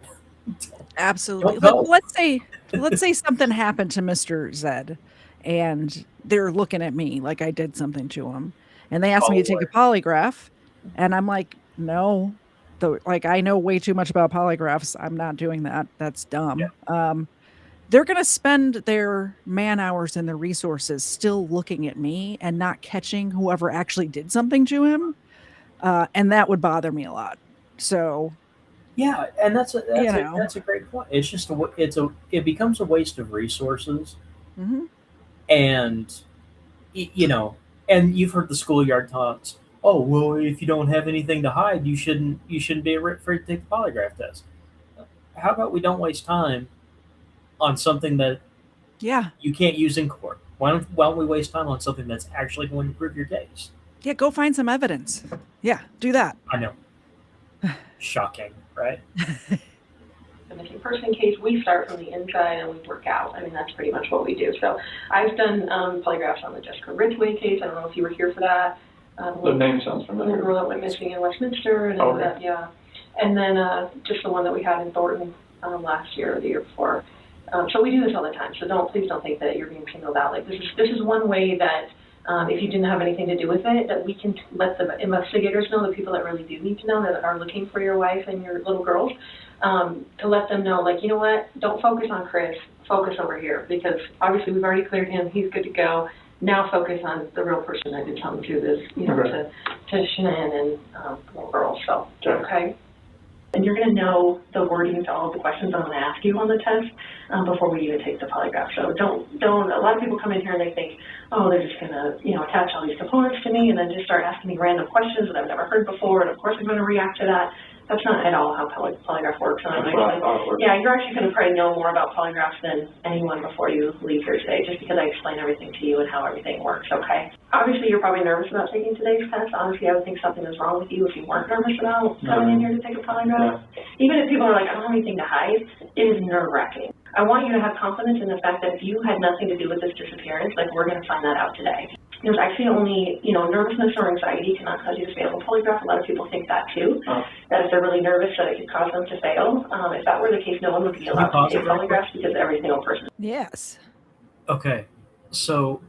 Absolutely. But let's say something happened to Mr. Zed, and they're looking at me like I did something to him, and they asked me to take a polygraph, and I'm like, no. I know way too much about polygraphs. I'm not doing that. That's dumb. Yeah. They're going to spend their man hours and their resources still looking at me and not catching whoever actually did something to him. And that would bother me a lot. So,
yeah, and that's a great point. It's just it becomes a waste of resources, and and you've heard the schoolyard taunts. Oh, well, if you don't have anything to hide, you shouldn't be afraid to take the polygraph test. How about we don't waste time on something that you can't use in court? Why don't we waste time on something that's actually going to prove your case?
Yeah, go find some evidence. Yeah, do that.
I know. Shocking, right?
The missing person case, we start from the inside and we work out. I mean, that's pretty much what we do. So I've done polygraphs on the Jessica Ridgway case. I don't know if you were here for that.
The name sounds familiar.
The girl that went missing in Westminster and all that, and then just the one that we had in Thornton last year or the year before. So we do this all the time. So please don't think that you're being singled out. Like this is one way that if you didn't have anything to do with it, that we can let the investigators know, the people that really do need to know, that are looking for your wife and your little girls, to let them know, like, you know what, don't focus on Chris, focus over here, because obviously we've already cleared him, he's good to go. now focus on the real person that did come through this, you know,
Okay.
to Shanann and the little girl. So, okay. And you're going to know the wording to all of the questions I'm going to ask you on the test before we even take the polygraph. So don't, a lot of people come in here and they think, oh, they're just going to, you know, attach all these components to me and then just start asking me random questions that I've never heard before, and of course I'm going to react to that. That's not at all how polygraph works. And yeah, you're actually going to probably know more about polygraphs than anyone before you leave here today, just because I explain everything to you and how everything works, okay? Obviously, you're probably nervous about taking today's test. Honestly, I would think something is wrong with you if you weren't nervous about coming in here to take a polygraph. Even if people are like, I don't have anything to hide, it is nerve-wracking. I want you to have confidence in the fact that if you had nothing to do with this disappearance, like, we're going to find that out today. There's actually only, you know, nervousness or anxiety cannot cause you to fail a polygraph. A lot of people think that too, that if they're really nervous that it could cause them to fail. If that were the case, no one would be allowed to take polygraphs because every single person.
Yes.
Okay, so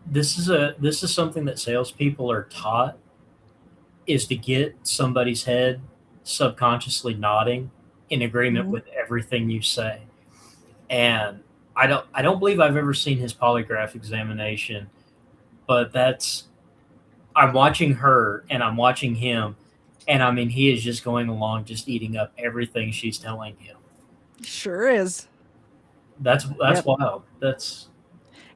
this is something that salespeople are taught, is to get somebody's head subconsciously nodding in agreement with everything you say. And I don't believe I've ever seen his polygraph examination, but I'm watching her and I'm watching him, and I mean, he is just going along, just eating up everything she's telling him.
Sure is.
That's wild.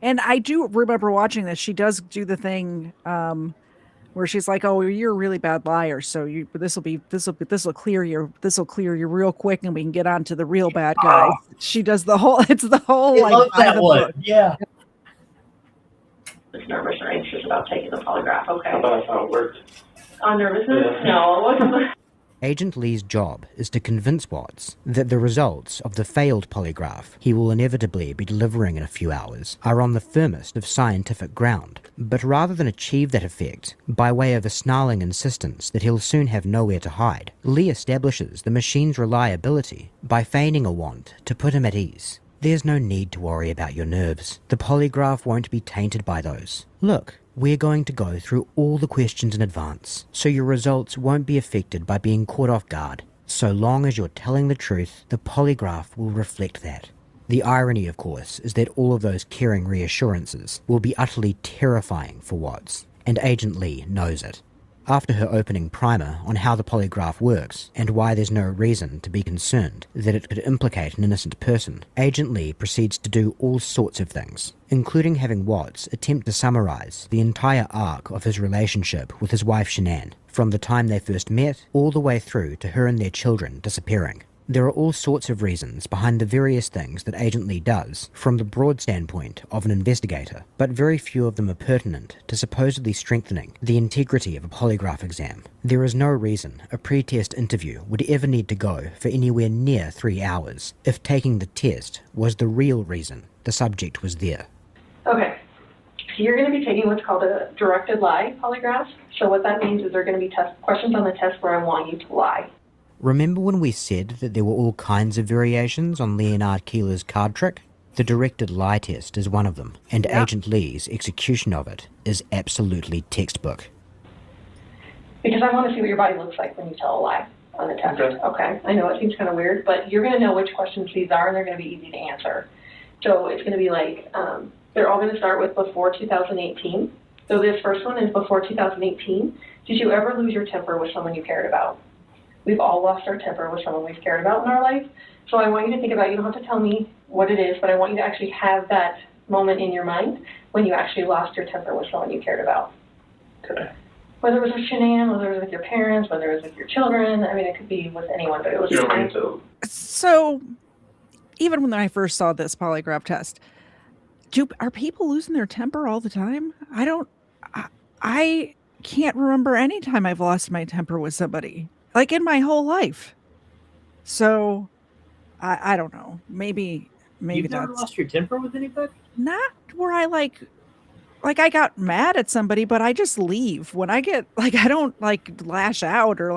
And I do remember watching this. She does do the thing where she's like, "Oh, you're a really bad liar, so this will clear you real quick, and we can get on to the real bad guy." She does the whole. It's the whole.
I love that one. Yeah.
Was nervous or anxious about taking the polygraph. Okay.
That's how it worked.
On nervousness? No.
Agent Lee's job is to convince Watts that the results of the failed polygraph he will inevitably be delivering in a few hours are on the firmest of scientific ground. But rather than achieve that effect by way of a snarling insistence that he'll soon have nowhere to hide, Lee establishes the machine's reliability by feigning a want to put him at ease. There's no need to worry about your nerves. The polygraph won't be tainted by those. Look, we're going to go through all the questions in advance, so your results won't be affected by being caught off guard. So long as you're telling the truth, the polygraph will reflect that. The irony, of course, is that all of those caring reassurances will be utterly terrifying for Watts, and Agent Lee knows it. After her opening primer on how the polygraph works and why there's no reason to be concerned that it could implicate an innocent person, Agent Lee proceeds to do all sorts of things, including having Watts attempt to summarize the entire arc of his relationship with his wife Shanann, from the time they first met all the way through to her and their children disappearing. There are all sorts of reasons behind the various things that Agent Lee does from the broad standpoint of an investigator, but very few of them are pertinent to supposedly strengthening the integrity of a polygraph exam. There is no reason a pre-test interview would ever need to go for anywhere near 3 hours if taking the test was the real reason the subject was there.
Okay. So you're going to be taking what's called a directed lie polygraph. So what that means is there are going to be questions on the test where I want you to lie.
Remember when we said that there were all kinds of variations on Leonard Keeler's card trick? The directed lie test is one of them, and Agent Lee's execution of it is absolutely textbook.
Because I want to see what your body looks like when you tell a lie on the test. Okay. I know it seems kind of weird, but you're going to know which questions these are, and they're going to be easy to answer. So it's going to be like, they're all going to start with before 2018. So this first one is before 2018. Did you ever lose your temper with someone you cared about? We've all lost our temper with someone we've cared about in our life. So I want you to think about, you don't have to tell me what it is, but I want you to actually have that moment in your mind when you actually lost your temper with someone you cared about.
Okay.
Whether it was with Shanann, whether it was with your parents, whether it was with your children. I mean, it could be with anyone, but it was Shanann.
So even when I first saw this polygraph test, are people losing their temper all the time? I can't remember any time I've lost my temper with somebody. Like in my whole life. So, I don't know. Maybe
You've never lost your temper with anybody?
Not where I like I got mad at somebody, but I just leave. When I get, I don't, lash out or,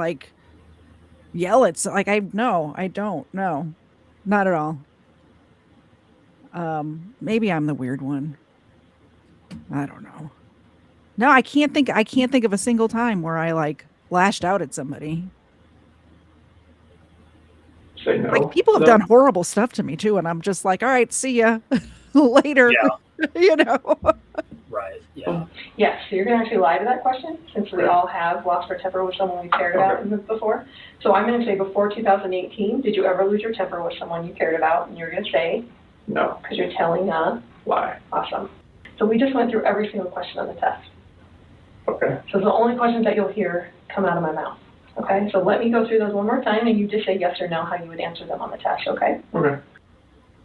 yell at, I don't. No. Not at all. Maybe I'm the weird one. I don't know. No, I can't think of a single time where I, lashed out at somebody.
Say no.
People have done horrible stuff to me too, and I'm just like, all right, see ya later.
Yeah.
You know?
Right. Yeah.
Yes, so you're going to actually lie to that question, since we all have lost our temper with someone we cared about before. So I'm going to say before 2018, did you ever lose your temper with someone you cared about? And you're going to say no, because you're telling a lie. Awesome. So we just went through every single question on the test.
Okay.
So the only questions that you'll hear come out of my mouth. Okay, so let me go through those one more time, and you just say yes or no how you would answer them on the test, okay?
Okay.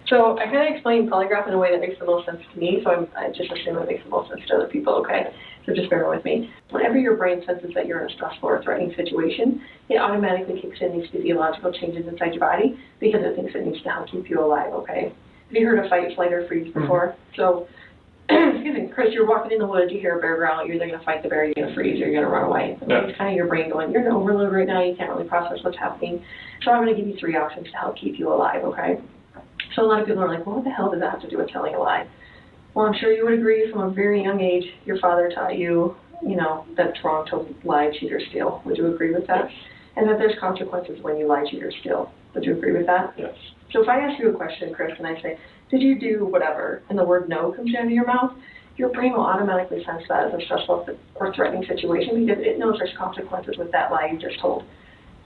So I kind of explained polygraph in a way that makes the most sense to me, so I just assume it makes the most sense to other people, okay? So just bear with me. Whenever your brain senses that you're in a stressful or threatening situation, it automatically kicks in these physiological changes inside your body because it thinks it needs to help keep you alive, okay? Have you heard of fight, flight, or freeze before? So, excuse me, Chris, you're walking in the woods, you hear a bear growl, you're either going to fight the bear, you're going to freeze, or you're going to run away. Okay? It's kind of your brain going, you're in overload right now, you can't really process what's happening. So I'm going to give you 3 options to help keep you alive, okay? So a lot of people are like, well, what the hell does that have to do with telling a lie? Well, I'm sure you would agree from a very young age, your father taught you, that it's wrong to lie, cheat, or steal. Would you agree with that? Yes. And that there's consequences when you lie, cheat, or steal. Would you agree with that?
Yes.
So if I ask you a question, Chris, and I say, did you do whatever, and the word no comes out of your mouth, your brain will automatically sense that as a stressful or threatening situation because it knows there's consequences with that lie you just told.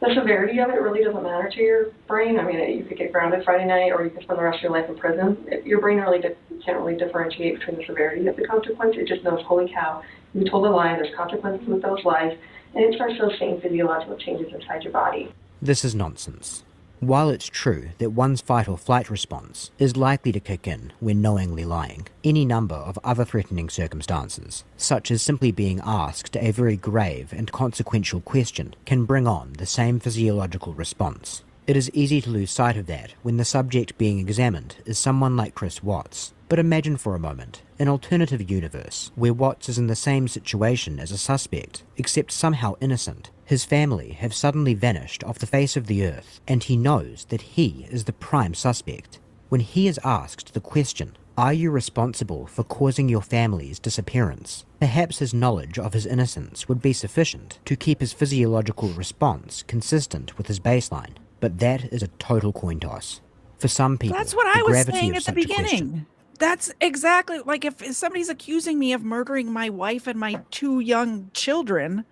The severity of it really doesn't matter to your brain. I mean, you could get grounded Friday night or you could spend the rest of your life in prison. Your brain really can't really differentiate between the severity of the consequence. It just knows, holy cow, you told a lie, there's consequences with those lies, and it starts those same physiological changes inside your body.
This is nonsense. While it's true that one's fight or flight response is likely to kick in when knowingly lying, any number of other threatening circumstances, such as simply being asked a very grave and consequential question, can bring on the same physiological response. It is easy to lose sight of that when the subject being examined is someone like Chris Watts. But imagine for a moment an alternative universe where Watts is in the same situation as a suspect, except somehow innocent. His family have suddenly vanished off the face of the earth, and he knows that he is the prime suspect. When he is asked the question, are you responsible for causing your family's disappearance? Perhaps his knowledge of his innocence would be sufficient to keep his physiological response consistent with his baseline, but that is a total coin toss. For some people,
that's what I was saying at the beginning. That's exactly, like if somebody's accusing me of murdering my wife and my 2 young children,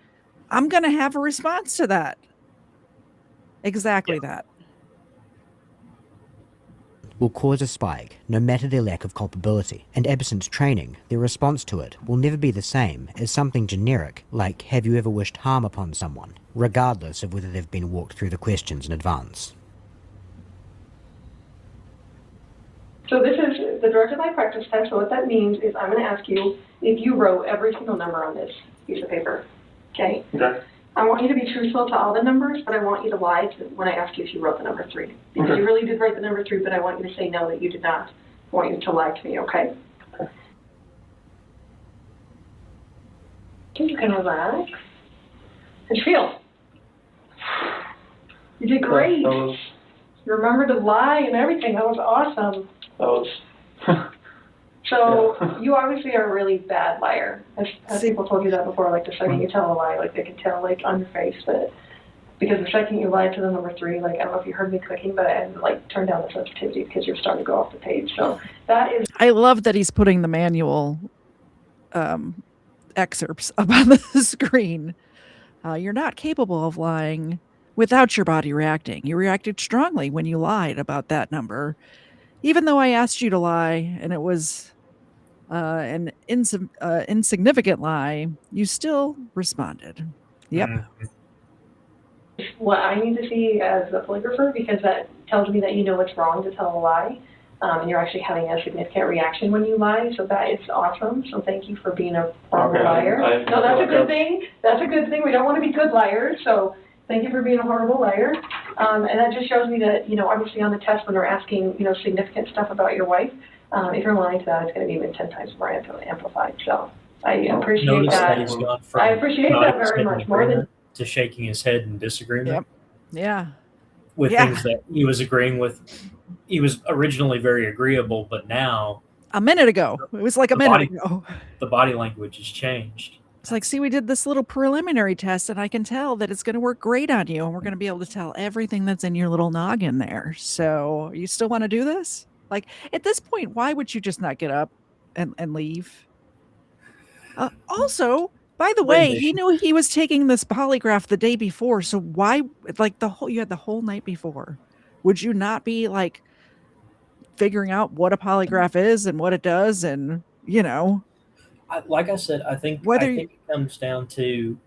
I'm going to have a response to that. Exactly that.
Will cause a spike, no matter their lack of culpability, and absent training, their response to it will never be the same as something generic, like have you ever wished harm upon someone, regardless of whether they've been walked through the questions in advance.
So this is the directed lie practice test. So what that means is I'm going to ask you if you wrote every single number on this piece of paper. Okay?
Okay.
I want you to be truthful to all the numbers, but I want you to lie when I ask you if you wrote the number 3. Because you really did write the number 3, but I want you to say no, that you did not. I want you to lie to me, okay? You can relax. How'd you feel? You did great. You remembered to lie and everything. That was awesome. So you obviously are a really bad liar. As people told you that before, like the second you tell a lie, like they can tell like on your face. But because the second you lie to the number 3, like I don't know if you heard me clicking, but I had to like turn down the sensitivity because you're starting to go off the page. So that is.
I love that he's putting the manual excerpts up on the screen. You're not capable of lying without your body reacting. You reacted strongly when you lied about that number. Even though I asked you to lie and it was an insignificant lie, you still responded. Yep.
What I need to see as a polygrapher, because that tells me that you know it's wrong to tell a lie, and you're actually having a significant reaction when you lie, so that is awesome. So thank you for being a horrible liar. No, that's a good thing. That's a good thing. We don't want to be good liars, so thank you for being a horrible liar. And that just shows me that, obviously on the test when they're asking, significant stuff about your wife, if you're lying to that, it's going to be even 10 times more amplified. So I appreciate that. I appreciate that very much more than
to shaking his head in disagreement.
Yep. Yeah.
With things that he was agreeing with. He was originally very agreeable, but now
a minute ago, it was like a minute ago.
The body language has changed.
It's like, see, we did this little preliminary test and I can tell that it's going to work great on you and we're going to be able to tell everything that's in your little noggin there. So you still want to do this? Like at this point, why would you just not get up and leave. Also, by the way, he
Rendition.
knew he was taking this polygraph the day before. So why, like you had the whole night before? Would you not be like figuring out what a polygraph is and what it does, and
Like I said, I think
whether
it comes down to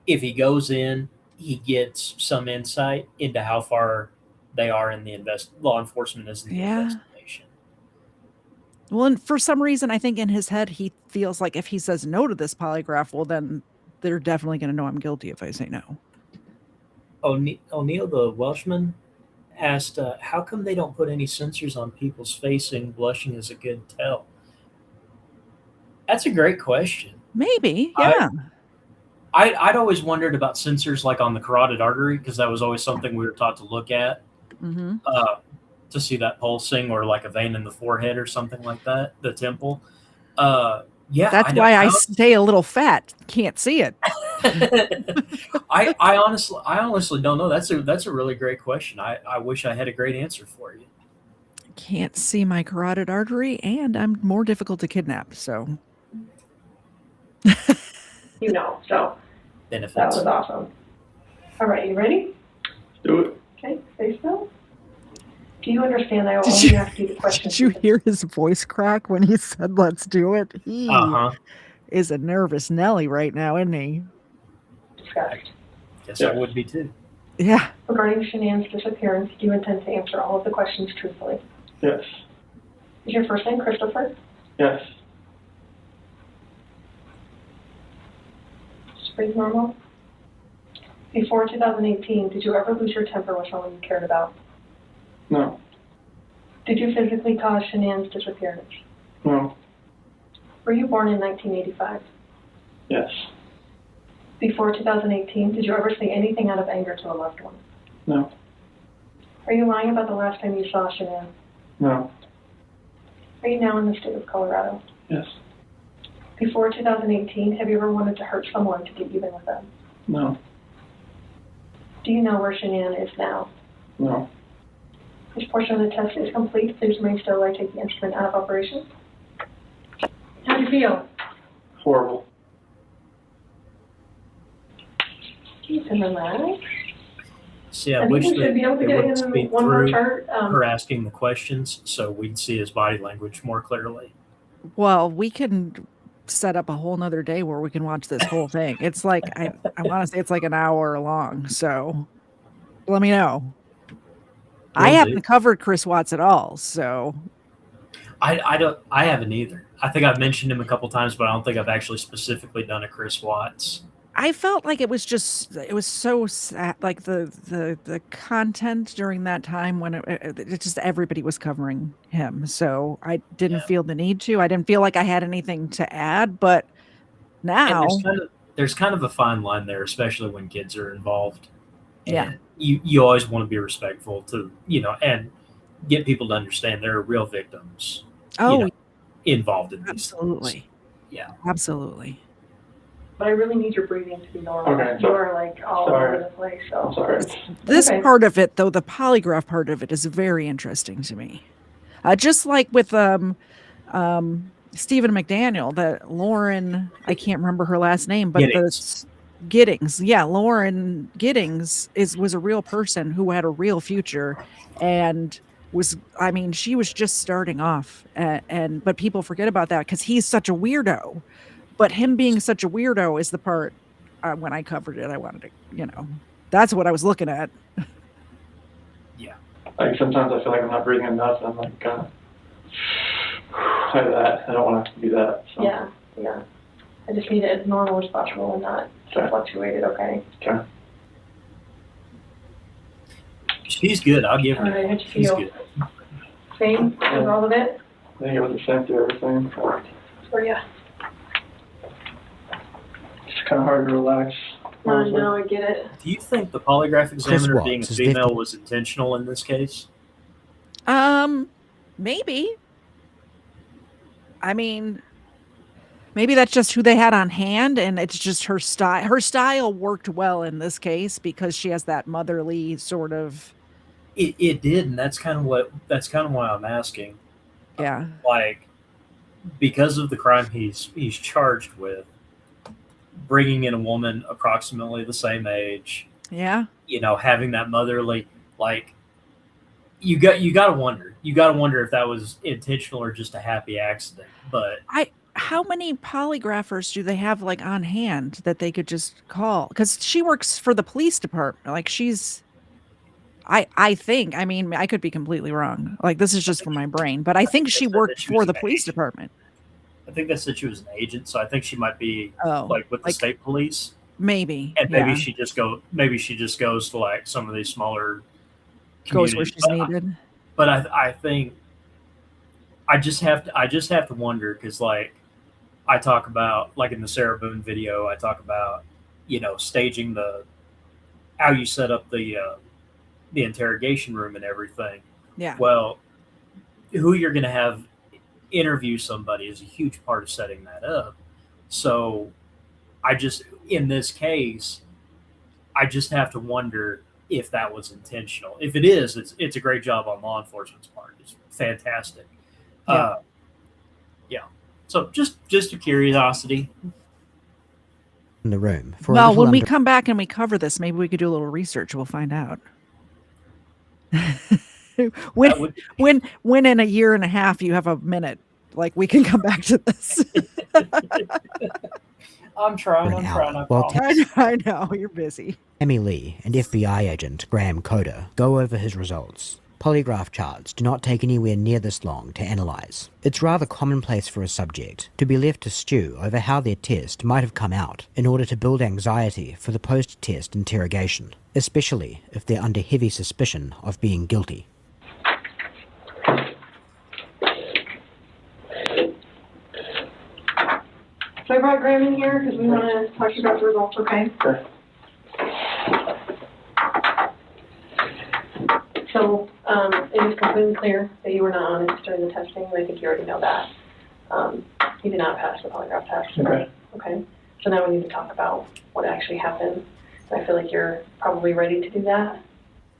if he goes in, he gets some insight into how far they are in the law enforcement is in the investigation.
Well, and for some reason, I think in his head, he feels like if he says no to this polygraph, well, then they're definitely going to know I'm guilty if I say no.
O'Neill, the Welshman, asked, how come they don't put any sensors on people's face saying blushing is a good tell? That's a great question.
Maybe, yeah.
I'd always wondered about sensors like on the carotid artery, because that was always something we were taught to look at to see that pulsing, or like a vein in the forehead or something like that, the temple.
That's why I stay a little fat. Can't see it.
I honestly don't know. That's a really great question. I wish I had a great answer for you.
Can't see my carotid artery, and I'm more difficult to kidnap. So,
so
benefits.
That was awesome. All right, you ready?
Do it.
Okay, stay still. Do you understand I will only ask you the question?
Did you hear his voice crack when he said, let's do it? He is a nervous Nelly right now, isn't he?
Discussed.
Yes, I would be too.
Yeah.
Regarding Shanann's disappearance, do you intend to answer all of the questions truthfully?
Yes.
Is your first name Christopher?
Yes.
Breathe normal. Before 2018, did you ever lose your temper with someone you cared about?
No.
Did you physically cause Shanann's disappearance?
No.
Were you born in 1985?
Yes.
Before 2018, did you ever say anything out of anger to a loved one?
No.
Are you lying about the last time you saw Shanann?
No.
Are you now in the state of Colorado?
Yes.
Before 2018, have you ever wanted to hurt someone to get even with them?
No.
Do you know where Shanann is now?
No.
This portion of the test is complete. Please remain still while I take the instrument out of operation. How do you feel?
Horrible.
You can relax.
See, I wish
we should be able to get
would
in
speak
one more
through
chart.
her asking the questions, so we'd see his body language more clearly.
Well, we can set up a whole nother day where we can watch this whole thing. It's like, I want to say it's like an hour long. So let me know. I haven't covered Chris Watts at all. So
I haven't either. I think I've mentioned him a couple times, but I don't think I've actually specifically done a Chris Watts.
I felt like it was so sad, like the content during that time when it just everybody was covering him. So I didn't feel the need to. I didn't feel like I had anything to add, but now
there's kind of a fine line there, especially when kids are involved.
And
you always want to be respectful to, and get people to understand there are real victims involved in these
absolutely
things. Yeah,
absolutely.
But I really need your breathing to be normal.
Okay,
you are like all over the place. So
I'm sorry.
This part of it, though, the polygraph part of it is very interesting to me. Just like with Stephen McDaniel, that Lauren, I can't remember her last name, but Giddings. Yeah, Lauren Giddings was a real person who had a real future and she was just starting off but people forget about that because he's such a weirdo. But him being such a weirdo is the part when I covered it, I wanted to, that's what I was looking at.
Yeah.
Like sometimes I feel like I'm not breathing enough and I'm like, like that. I don't want to do that. So.
Yeah. I just need it as normal as possible and not so fluctuated, okay?
Okay.
She's good. I'll give her.
All right, how'd you
She's
feel?
good.
Same as all of it?
I think it was the same through everything.
For you?
It's kind of hard to relax.
No, I get it.
Do you think the polygraph examiner being a female was intentional in this case?
Maybe. I mean, maybe that's just who they had on hand, and it's just her style. Her style worked well in this case because she has that motherly sort of.
It did, and that's kind of why I'm asking.
Yeah.
Like, because of the crime he's charged with, bringing in a woman approximately the same age,
Yeah.
having that motherly, like, you got to wonder if that was intentional or just a happy accident. But
how many polygraphers do they have like on hand that they could just call? Because she works for the police department. Like I think, I mean, I could be completely wrong. Like this is just from my brain, but I think
they
she
said that
worked
she was
for the
an
police
agent.
department.
I think they said she was an agent, so I think she might be
Oh,
with the state police.
Maybe.
And
Yeah.
maybe she just goes to like some of these smaller
Goes where
communities.
she's needed.
But I think I just have to wonder, because like I talk about, like in the Sarah Boone video, I talk about staging how you set up the interrogation room and everything.
Yeah.
Well, who you're going to have interview somebody is a huge part of setting that up. So in this case, I just have to wonder if that was intentional. If it is, it's a great job on law enforcement's part. It's fantastic.
Yeah.
Yeah. So just a curiosity.
In the room for
Well, when we come back and we cover this, maybe we could do a little research. We'll find out. when in a year and a half you have a minute, like we can come back to this.
I'm trying.
I know you're busy.
Tammy Lee and FBI agent Graham Coder go over his results. Polygraph charts do not take anywhere near this long to analyze. It's rather commonplace for a subject to be left to stew over how their test might have come out in order to build anxiety for the post-test interrogation, especially if they're under heavy suspicion of being guilty.
So I brought Graham in here because we want to talk to you about the results, okay?
Sure.
So it is completely clear that you were not honest during the testing, and I think you already know that. You did not pass the polygraph test.
Okay.
Okay. So now we need to talk about what actually happened. And I feel like you're probably ready to do that.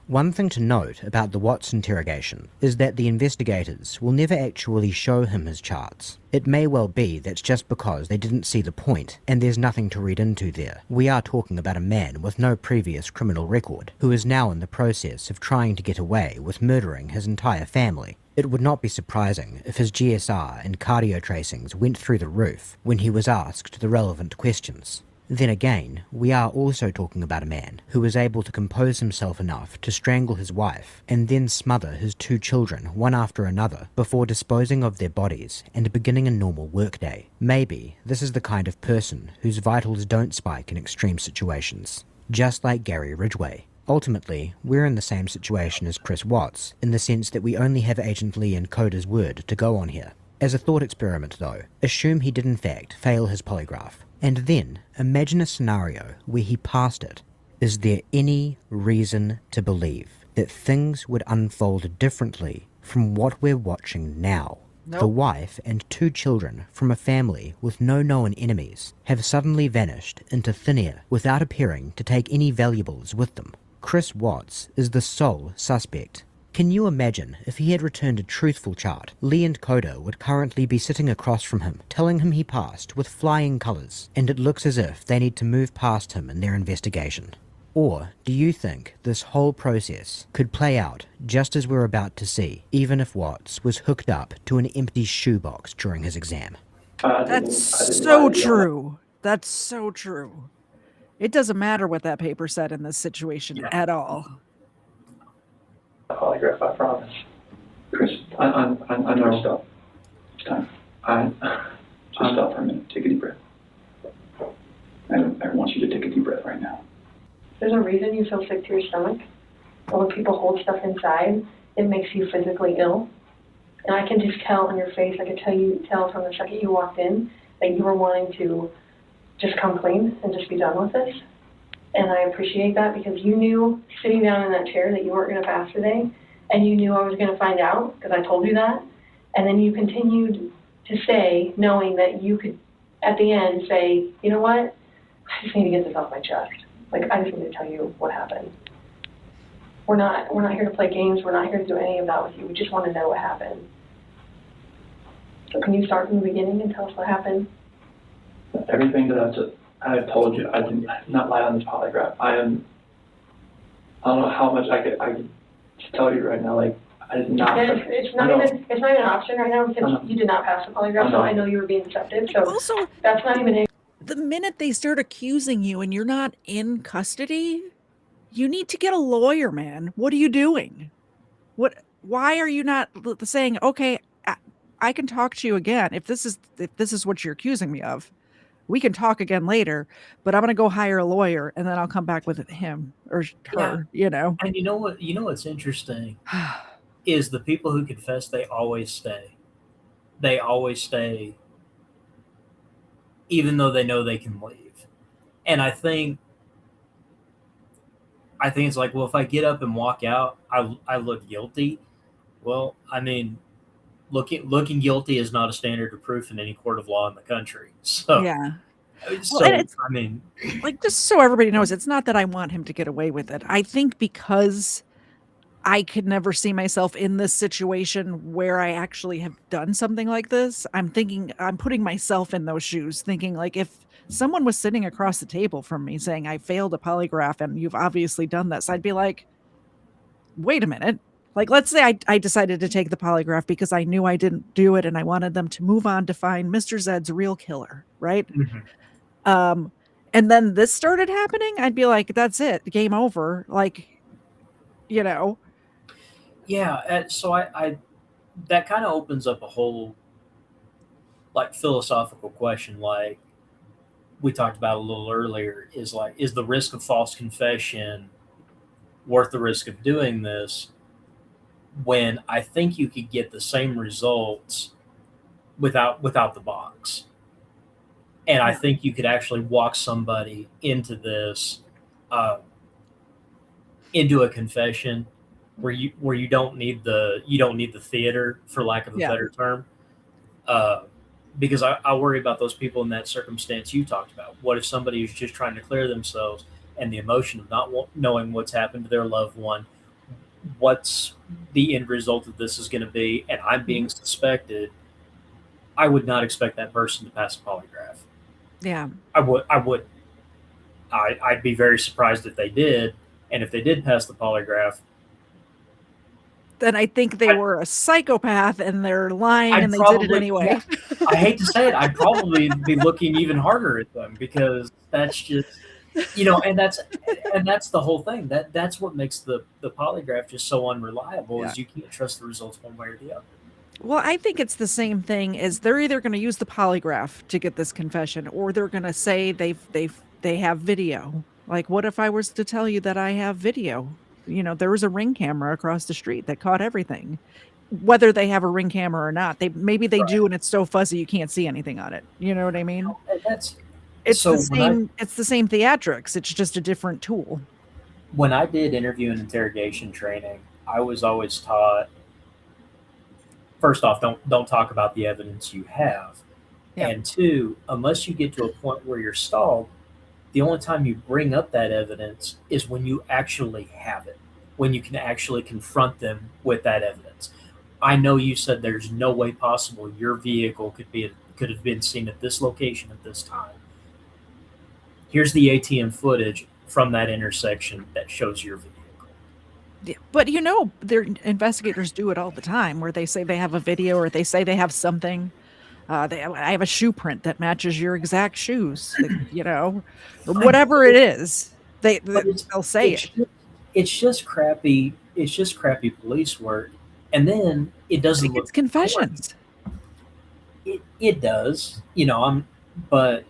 One thing to note about the Watts interrogation is that the investigators will never actually show him his charts. It may well be that's just because they didn't see the point, and there's nothing to read into there. We are talking about a man with no previous criminal record, who is now in the process of trying to get away with murdering his entire family. It would not be surprising if his GSR and cardio tracings went through the roof when he was asked the relevant questions. Then again, we are also talking about a man who was able to compose himself enough to strangle his wife and then smother his 2 children one after another before disposing of their bodies and beginning a normal workday. Maybe this is the kind of person whose vitals don't spike in extreme situations, just like Gary Ridgway. Ultimately, we're in the same situation as Chris Watts, in the sense that we only have Agent Lee and Coder's word to go on here. As a thought experiment though, assume he did in fact fail his polygraph. And then, imagine a scenario where he passed it. Is there any reason to believe that things would unfold differently from what we're watching now?
Nope.
The wife and 2 children from a family with no known enemies have suddenly vanished into thin air without appearing to take any valuables with them. Chris Watts is the sole suspect. Can you imagine if he had returned a truthful chart? Lee and Coder would currently be sitting across from him, telling him he passed with flying colours, and it looks as if they need to move past him in their investigation. Or do you think this whole process could play out just as we're about to see, even if Watts was hooked up to an empty shoebox during his exam?
That's so true. That's so true. It doesn't matter what that paper said in this situation at all.
Polygraph, I promise. Chris, I know. Stop. It's time. Just stop for a minute. Take a deep breath. I want you to take a deep breath right now.
There's a reason you feel sick to your stomach. And when people hold stuff inside, it makes you physically ill. And I can just tell on your face, I could tell from the second you walked in that you were wanting to just come clean and just be done with this. And I appreciate that because you knew sitting down in that chair that you weren't going to pass today, and you knew I was going to find out because I told you that. And then you continued to say, knowing that you could, at the end, say, you know what, I just need to get this off my chest. Like, I just need to tell you what happened. We're not here to play games. We're not here to do any of that with you. We just want to know what happened. So can you start from the beginning and tell us what happened?
Everything that I have told you, I did not lie on this polygraph. I don't know how much I could tell you right now. Like, I did not.
It's not even an option right now because you did not pass the polygraph, so I know you were being deceptive. So
also,
that's not even
the minute they start accusing you and you're not in custody, you need to get a lawyer, man. What are you doing? Why are you not saying, okay, I can talk to you again if this is what you're accusing me of? We can talk again later, but I'm going to go hire a lawyer and then I'll come back with him or her, you know.
And you know what's interesting is the people who confess, they always stay. They always stay even though they know they can leave. And I think it's like, well, if I get up and walk out, I look guilty. Well, I mean, looking guilty is not a standard of proof in any court of law in the country. So
yeah.
So
well,
I mean,
like, just so everybody knows, it's not that I want him to get away with it. I think because I could never see myself in this situation where I actually have done something like this. I'm putting myself in those shoes, thinking like, if someone was sitting across the table from me saying I failed a polygraph and you've obviously done this, I'd be like, wait a minute. Like, let's say I decided to take the polygraph because I knew I didn't do it and I wanted them to move on to find Mr. Zed's real killer, right?
Mm-hmm.
And then this started happening, I'd be like, that's it, game over. Like, you know.
Yeah, so I that kind of opens up a whole like philosophical question, like we talked about a little earlier, is the risk of false confession worth the risk of doing this, when I think you could get the same results without the box. And I think you could actually walk somebody into this, into a confession where you don't need the theater, for lack of a better term. Because I worry about those people in that circumstance you talked about. What if somebody is just trying to clear themselves, and the emotion of not knowing what's happened to their loved one, what's the end result of this is going to be, and I'm being suspected? I would not expect that person to pass a polygraph.
Yeah.
I would. I'd be very surprised if they did, and if they did pass the polygraph,
then I think they were a psychopath and they're lying and they did it anyway.
Yeah, I hate to say it, I'd probably be looking even harder at them, because that's just, and that's the whole thing. That's what makes the polygraph just so unreliable, is you can't trust the results one way or the other.
Well, I think it's the same thing as they're either going to use the polygraph to get this confession, or they're going to say they have video. Like, what if I was to tell you that I have video? There was a Ring camera across the street that caught everything. Whether they have a Ring camera or not, maybe they do, and it's so fuzzy you can't see anything on it. You know what I mean? It's the same theatrics. It's just a different tool.
When I did interview and interrogation training, I was always taught, first off, don't talk about the evidence you have. Yep. And two, unless you get to a point where you're stalled, the only time you bring up that evidence is when you actually have it, when you can actually confront them with that evidence. I know you said there's no way possible your vehicle could have been seen at this location at this time. Here's the ATM footage from that intersection that shows your vehicle.
Yeah, but their investigators do it all the time, where they say they have a video, or they say they have something. I have a shoe print that matches your exact shoes, or whatever it is. They'll say it.
It's just crappy. It's just crappy police work, and then it doesn't look.
It's confessions.
It does, but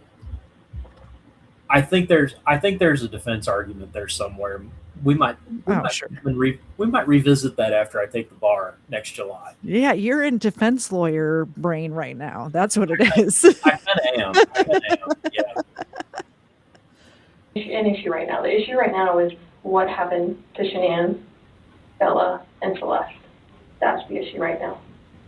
I think there's a defense argument there somewhere. We might revisit that after I take the bar next July.
Yeah, you're in defense lawyer brain right now. That's what it is.
I kind of am. Yeah.
An issue right now. The issue right now is what happened to Shanann, Bella, and Celeste. That's the issue right now.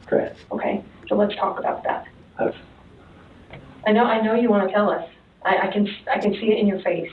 Correct.
Okay, so let's talk about that. I know you want to tell us. I can see it in your face.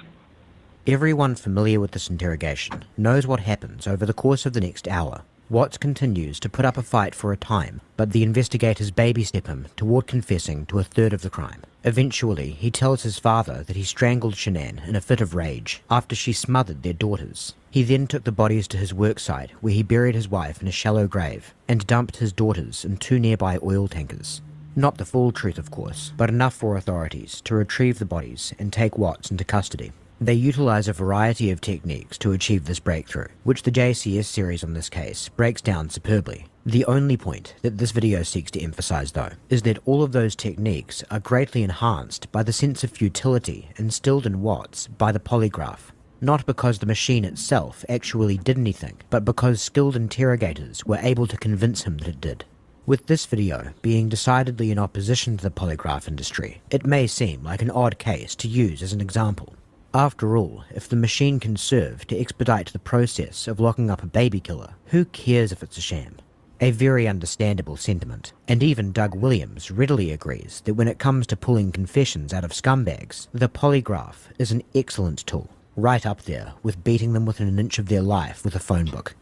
Everyone familiar with this interrogation knows what happens over the course of the next hour. Watts continues to put up a fight for a time, but the investigators baby-step him toward confessing to a third of the crime. Eventually, he tells his father that he strangled Shanann in a fit of rage after she smothered their daughters. He then took the bodies to his worksite, where he buried his wife in a shallow grave, and dumped his daughters in 2 nearby oil tankers. Not the full truth, of course, but enough for authorities to retrieve the bodies and take Watts into custody. They utilize a variety of techniques to achieve this breakthrough, which the JCS series on this case breaks down superbly. The only point that this video seeks to emphasize, though, is that all of those techniques are greatly enhanced by the sense of futility instilled in Watts by the polygraph. Not because the machine itself actually did anything, but because skilled interrogators were able to convince him that it did. With this video being decidedly in opposition to the polygraph industry, it may seem like an odd case to use as an example. After all, if the machine can serve to expedite the process of locking up a baby killer, who cares if it's a sham? A very understandable sentiment, and even Doug Williams readily agrees that when it comes to pulling confessions out of scumbags, the polygraph is an excellent tool, right up there with beating them within an inch of their life with a phone book.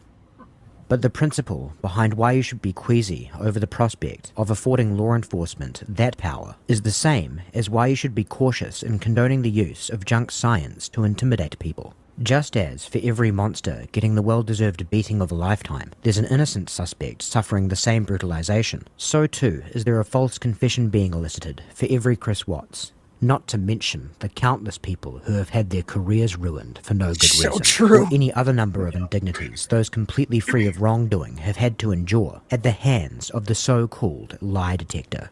But the principle behind why you should be queasy over the prospect of affording law enforcement that power is the same as why you should be cautious in condoning the use of junk science to intimidate people. Just as for every monster getting the well-deserved beating of a lifetime, there's an innocent suspect suffering the same brutalization, so too is there a false confession being elicited for every Chris Watts. Not to mention the countless people who have had their careers ruined for no good reason, or any other number of indignities those completely free of wrongdoing have had to endure at the hands of the so-called lie detector.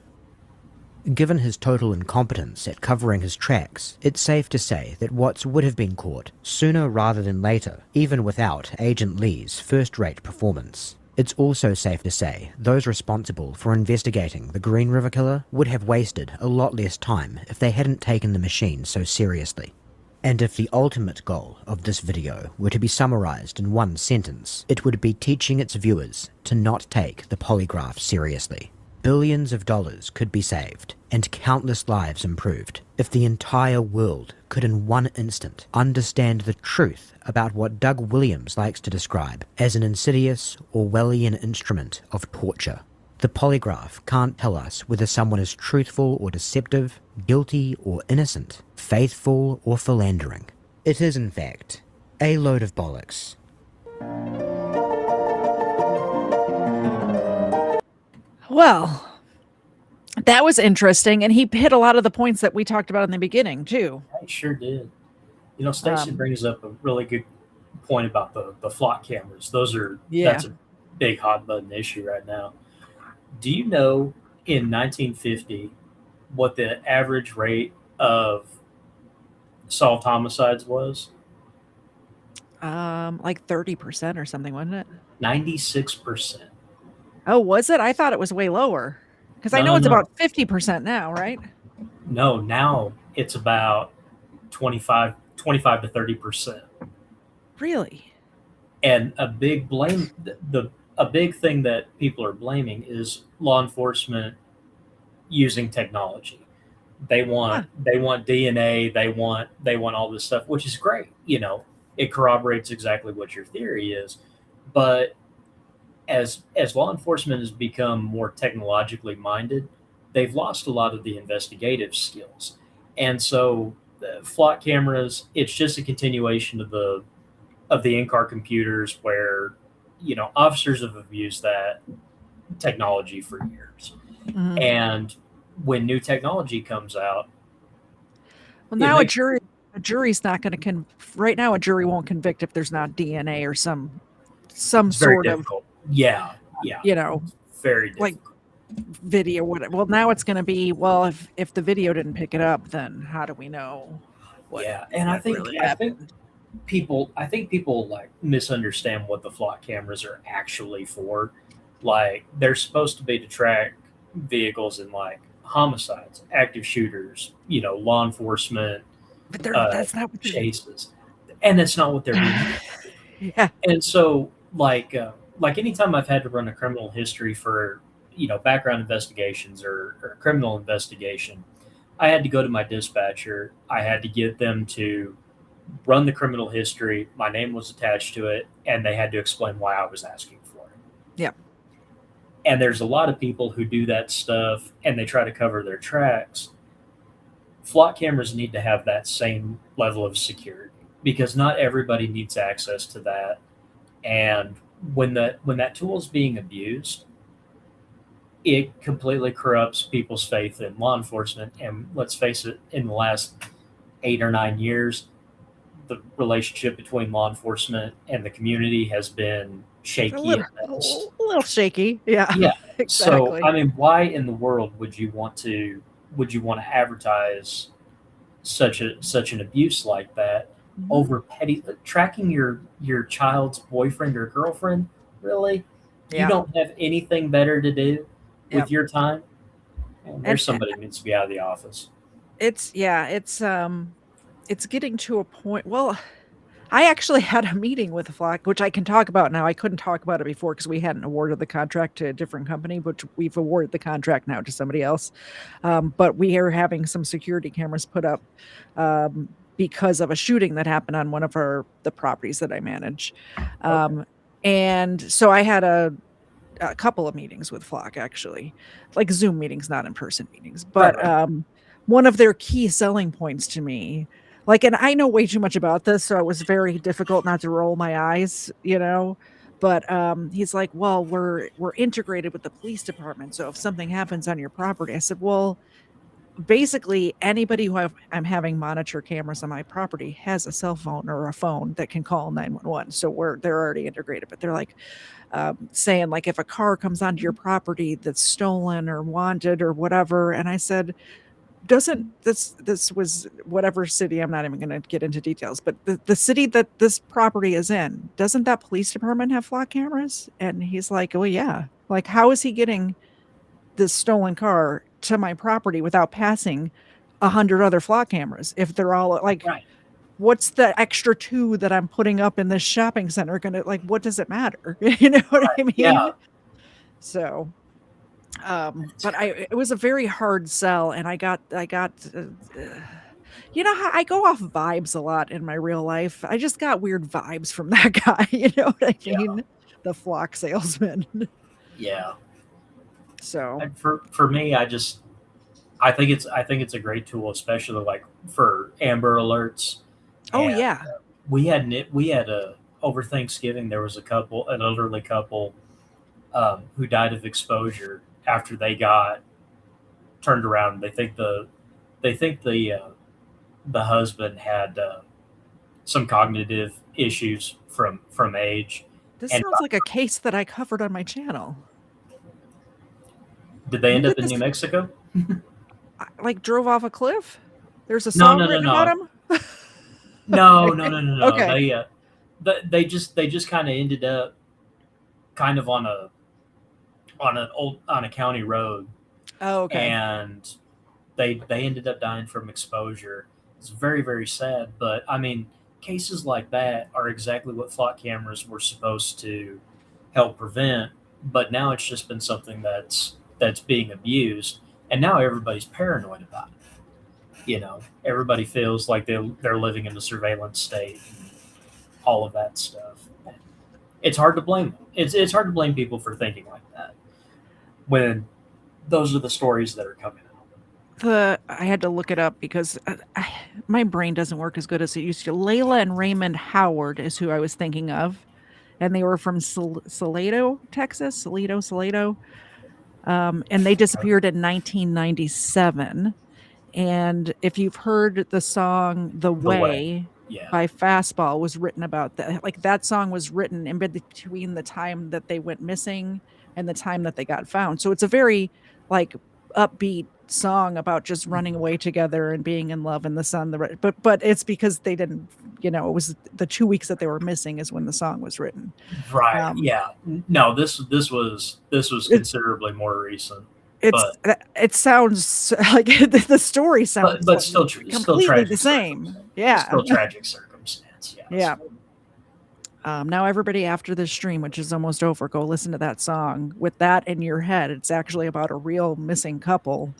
Given his total incompetence at covering his tracks, it's safe to say that Watts would have been caught sooner rather than later, even without Agent Lee's first-rate performance. It's also safe to say those responsible for investigating the Green River Killer would have wasted a lot less time if they hadn't taken the machine so seriously. And if the ultimate goal of this video were to be summarized in one sentence, it would be teaching its viewers to not take the polygraph seriously. Billions of dollars could be saved, and countless lives improved, if the entire world could in one instant understand the truth about what Doug Williams likes to describe as an insidious Orwellian instrument of torture. The polygraph can't tell us whether someone is truthful or deceptive, guilty or innocent, faithful or philandering. It is, in fact, a load of bollocks.
Well, that was interesting, and he hit a lot of the points that we talked about in the beginning, too.
I sure did. You know, Stacey brings up a really good point about the flock cameras. That's a big hot button issue right now. Do you know in 1950 what the average rate of solved homicides was?
Like 30% or something, wasn't it?
96%.
Oh, was it? I thought it was way lower. Because I know it's about 50% now, right?
No, now it's about 25 to 30%.
Really?
And a big thing that people are blaming is law enforcement using technology. They want DNA, they want all this stuff, which is great. You know, it corroborates exactly what your theory is. But as law enforcement has become more technologically minded, they've lost a lot of the investigative skills. And so the flock cameras, it's just a continuation of the in-car computers where, you know, officers have abused that technology for years. Mm-hmm. And when new technology comes out,
well, now a jury's not going to right now a jury won't convict if there's not DNA or some sort of
yeah,
you know,
very difficult.
Like video. Well, now it's going to be, well, if the video didn't pick it up, then how do we know?
And I think people like misunderstand what the flock cameras are actually for. Like, they're supposed to be to track vehicles in like homicides, active shooters, you know, law enforcement,
but that's not what
chases, and that's not what they're doing.
Yeah.
And so like anytime I've had to run a criminal history for, you know, background investigations or criminal investigation, I had to go to my dispatcher. I had to get them to run the criminal history. My name was attached to it, and they had to explain why I was asking for it.
Yep.
And there's a lot of people who do that stuff and they try to cover their tracks. Flock cameras need to have that same level of security because not everybody needs access to that. And when that tool is being abused, it completely corrupts people's faith in law enforcement. And let's face it, in the last 8 or 9 years, the relationship between law enforcement and the community has been shaky at best.
A little shaky. Yeah.
Yeah.
Exactly.
So, I mean, why in the world would you want to advertise such an abuse like that over petty tracking your child's boyfriend or girlfriend? Really? You
Yeah.
don't have anything better to do with
Yep.
your time? And there's
And
somebody who needs to be out of the office.
it's getting to a point. Well, I actually had a meeting with Flock, which I can talk about now. I couldn't talk about it before because we hadn't awarded the contract to a different company, but we've awarded the contract now to somebody else. But we are having some security cameras put up because of a shooting that happened on one of the properties that I manage. And so I had a couple of meetings with Flock, actually, like Zoom meetings, not in-person meetings. But one of their key selling points to me, like, and I know way too much about this, so it was very difficult not to roll my eyes, but he's like, well, we're integrated with the police department, so if something happens on your property, I said, well, basically anybody who I'm having monitor cameras on my property has a cell phone or a phone that can call 911, so they're already integrated. But they're like saying, like, if a car comes onto your property that's stolen or wanted or whatever, and I said, doesn't this was whatever city, I'm not even going to get into details, but the city that this property is in, doesn't that police department have flock cameras? And he's like, well, yeah. Like, how is he getting this stolen car to my property without passing 100 other flock cameras if they're all like, what's the extra 2 that I'm putting up in this shopping center gonna, like, what does it matter? You know what I mean?
Yeah.
So but it was a very hard sell, and I got you know how I go off vibes a lot in my real life. I just got weird vibes from that guy, you know what I mean? The flock salesman.
Yeah.
So
and for me, I think it's a great tool, especially like for Amber Alerts.
Oh,
And,
yeah.
We had over Thanksgiving, there was an elderly couple who died of exposure after they got turned around. They think the husband had some cognitive issues from age.
This
And
sounds like a case that I covered on my channel.
did they end up in New Mexico?
Like, drove off a cliff? There's a
No,
song
no, no,
written
no.
about him?
No.
Okay.
They just kind of ended up kind of on a county road.
Oh, okay.
And they ended up dying from exposure. It's very, very sad, but I mean, cases like that are exactly what flock cameras were supposed to help prevent. But now it's just been something that's being abused, and now everybody's paranoid about it. Everybody feels like they're living in a surveillance state, and all of that stuff. It's hard to blame them. It's hard to blame people for thinking like that when those are the stories that are coming out.
I had to look it up because my brain doesn't work as good as it used to. Layla and Raymond Howard is who I was thinking of, and they were from Salado, Texas. Salado. And they disappeared in 1997. And if you've heard the song The Way by Fastball, was written about that. Like, that song was written in between the time that they went missing and the time that they got found. So it's a very, like, upbeat song about just running away together and being in love in the sun. But it's because they didn't, it was the 2 weeks that they were missing is when the song was written.
Right. Yeah. No, this was considerably more recent.
It sounds like the story sounds,
but still
completely
tragic
the same. Yeah.
Still tragic circumstance.
Yeah. Now everybody, after this stream, which is almost over, go listen to that song with that in your head. It's actually about a real missing couple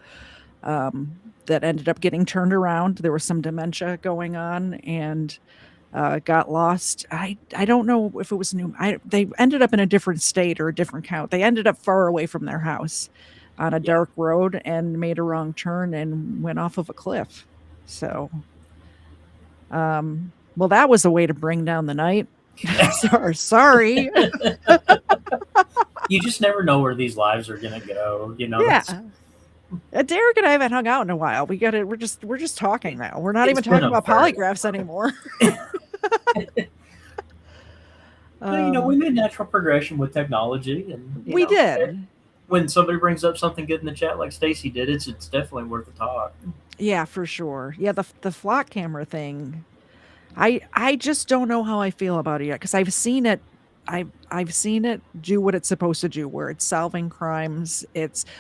that ended up getting turned around. There was some dementia going on, and got lost. I don't know if it was New. They ended up in a different state or a different count. They ended up far away from their house on a dark road and made a wrong turn and went off of a cliff. So, well, that was a way to bring down the night. Sorry.
You just never know where these lives are gonna go. You know.
Yeah. Derek and I haven't hung out in a while. We're just talking now. We're not
It's
even talking
been a
about
very
polygraphs anymore.
Well, we made natural progression with technology, and
we did.
When somebody brings up something good in the chat, like Stacy did, it's definitely worth a talk.
Yeah, for sure. Yeah, the flock camera thing. I just don't know how I feel about it yet because I've seen it. I've seen it do what it's supposed to do, where it's solving crimes.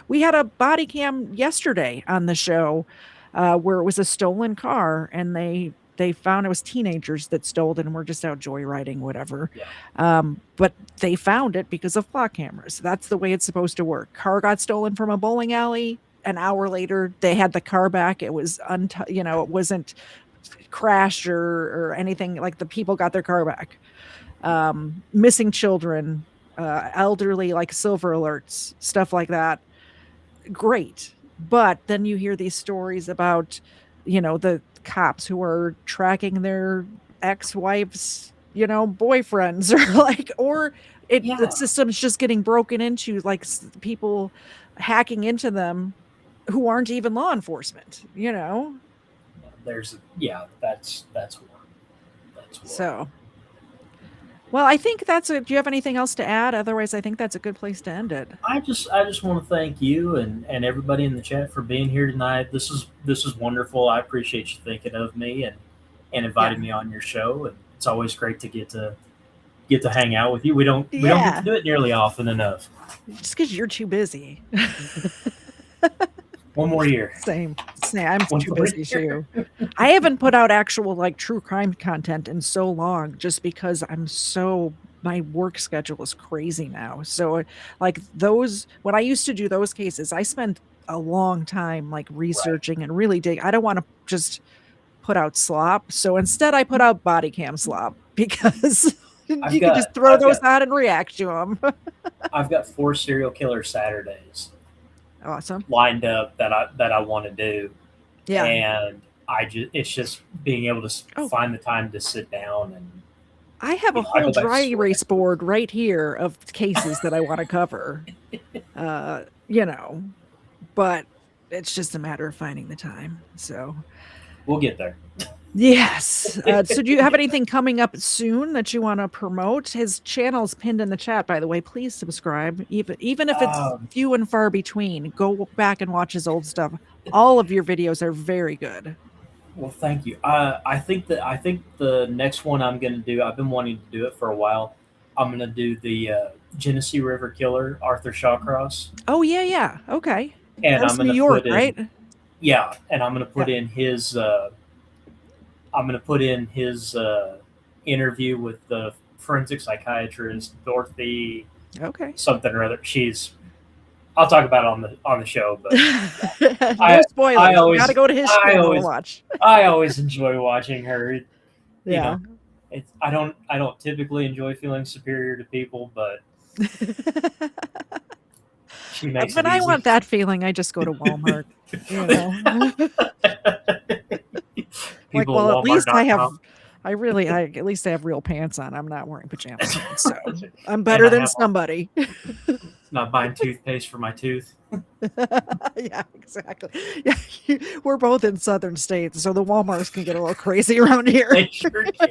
We had a body cam yesterday on the show where it was a stolen car, and they found it was teenagers that stole it and were just out joyriding, whatever.
Yeah.
But they found it because of flock cameras. That's the way it's supposed to work. Car got stolen from a bowling alley. An hour later, they had the car back. It was it wasn't crashed or anything. Like, the people got their car back. Missing children, elderly, like silver alerts, stuff like that. Great. But then you hear these stories about, the cops who are tracking their ex-wives, boyfriends, the system's just getting broken into, like people hacking into them who aren't even law enforcement,
That's one.
So, well, I think that's it. Do you have anything else to add? Otherwise, I think that's a good place to end it.
I just want to thank you and everybody in the chat for being here tonight. This is wonderful. I appreciate you thinking of me and inviting me on your show. And it's always great to get to hang out with you. We don't get to do it nearly often enough.
Just because you're too busy.
One more year.
Same. I'm too busy too. I haven't put out actual true crime content in so long, just because my work schedule is crazy now. So when I used to do those cases, I spent a long time researching and really dig. I don't want to just put out slop. So instead I put out body cam slop because you can just throw those out and react to them.
I've got 4 serial killer Saturdays.
Awesome.
Lined up that I want to do.
Yeah.
And it's just being able to find the time to sit down and
I have a whole dry erase board right here of cases that I want to cover. But it's just a matter of finding the time. So
we'll get there.
Yes. So do you have anything coming up soon that you want to promote? His channel's pinned in the chat, by the way. Please subscribe. Even if it's few and far between, go back and watch his old stuff. All of your videos are very good.
Well, thank you. I think the next one I'm going to do, I've been wanting to do it for a while. I'm going to do the Genesee River Killer, Arthur Shawcross.
Oh, yeah. Okay.
And
that's
I'm going
New York, right?
Yeah, and I'm going to put in his... I'm going to put in his interview with the forensic psychiatrist Dorothy.
Okay.
Something or other. I'll talk about it on the show, but
no spoilers. You gotta go to his channel and watch.
I always enjoy watching her.
Yeah.
I don't typically enjoy feeling superior to people, but she makes
when
it
I
easy.
want that feeling, I just go to Walmart.
People
at least I at least I have real pants on. I'm not wearing pajamas, so I'm better than somebody.
Not buying toothpaste for my tooth.
Yeah, exactly. Yeah, we're both in southern states, so the Walmarts can get a little crazy around here.
They sure can.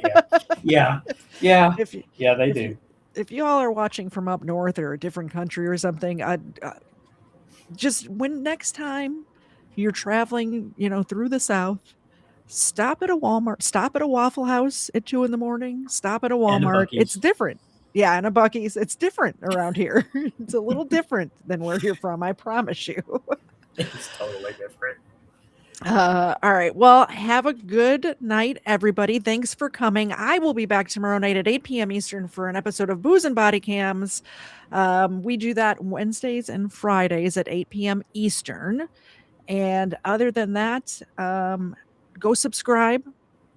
Yeah. They do.
If you all are watching from up north or a different country or something, just when next time you're traveling, through the South, stop at a Walmart, stop at a Waffle House at 2 a.m, stop at a Walmart. It's different. Yeah, and a Buc-ee's. It's different around here. It's a little different than where you're from, I promise you.
It's totally different.
All right. Well, have a good night, everybody. Thanks for coming. I will be back tomorrow night at 8 p.m. Eastern for an episode of Booze and Body Cams. We do that Wednesdays and Fridays at 8 p.m. Eastern. And other than that, go subscribe,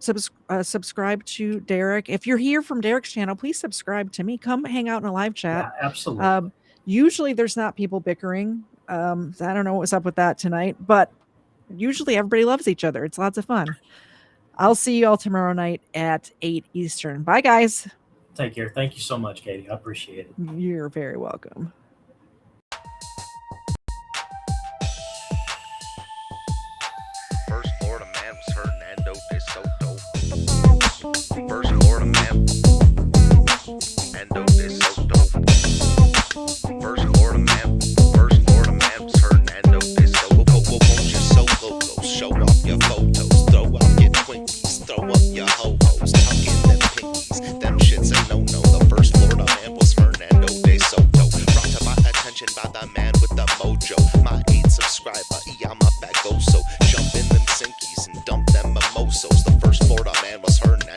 subscribe to Derek. If you're here from Derek's channel, please subscribe to me. Come hang out in a live chat.
Yeah, absolutely.
Usually there's not people bickering. I don't know what's up with that tonight, but usually everybody loves each other. It's lots of fun. I'll see you all tomorrow night at 8 Eastern. Bye, guys.
Take care. Thank you so much, Katie. I appreciate it.
You're very welcome.
First Florida man was Hernando de Soto. First Florida man, Hernando de Soto. First Florida man was Hernando de Soto. Won't you so loco? Show off your photos, throw out your Twinkies, throw up your ho-hos, tuck in them pinkies. Them shits a no-no. The first Florida man was Hernando de Soto. Brought to my attention by the man with the mojo. My 8th subscriber, I'm up at Goso. Jump in them Sinkies and dump them mimosos. The first Florida man was Hernando.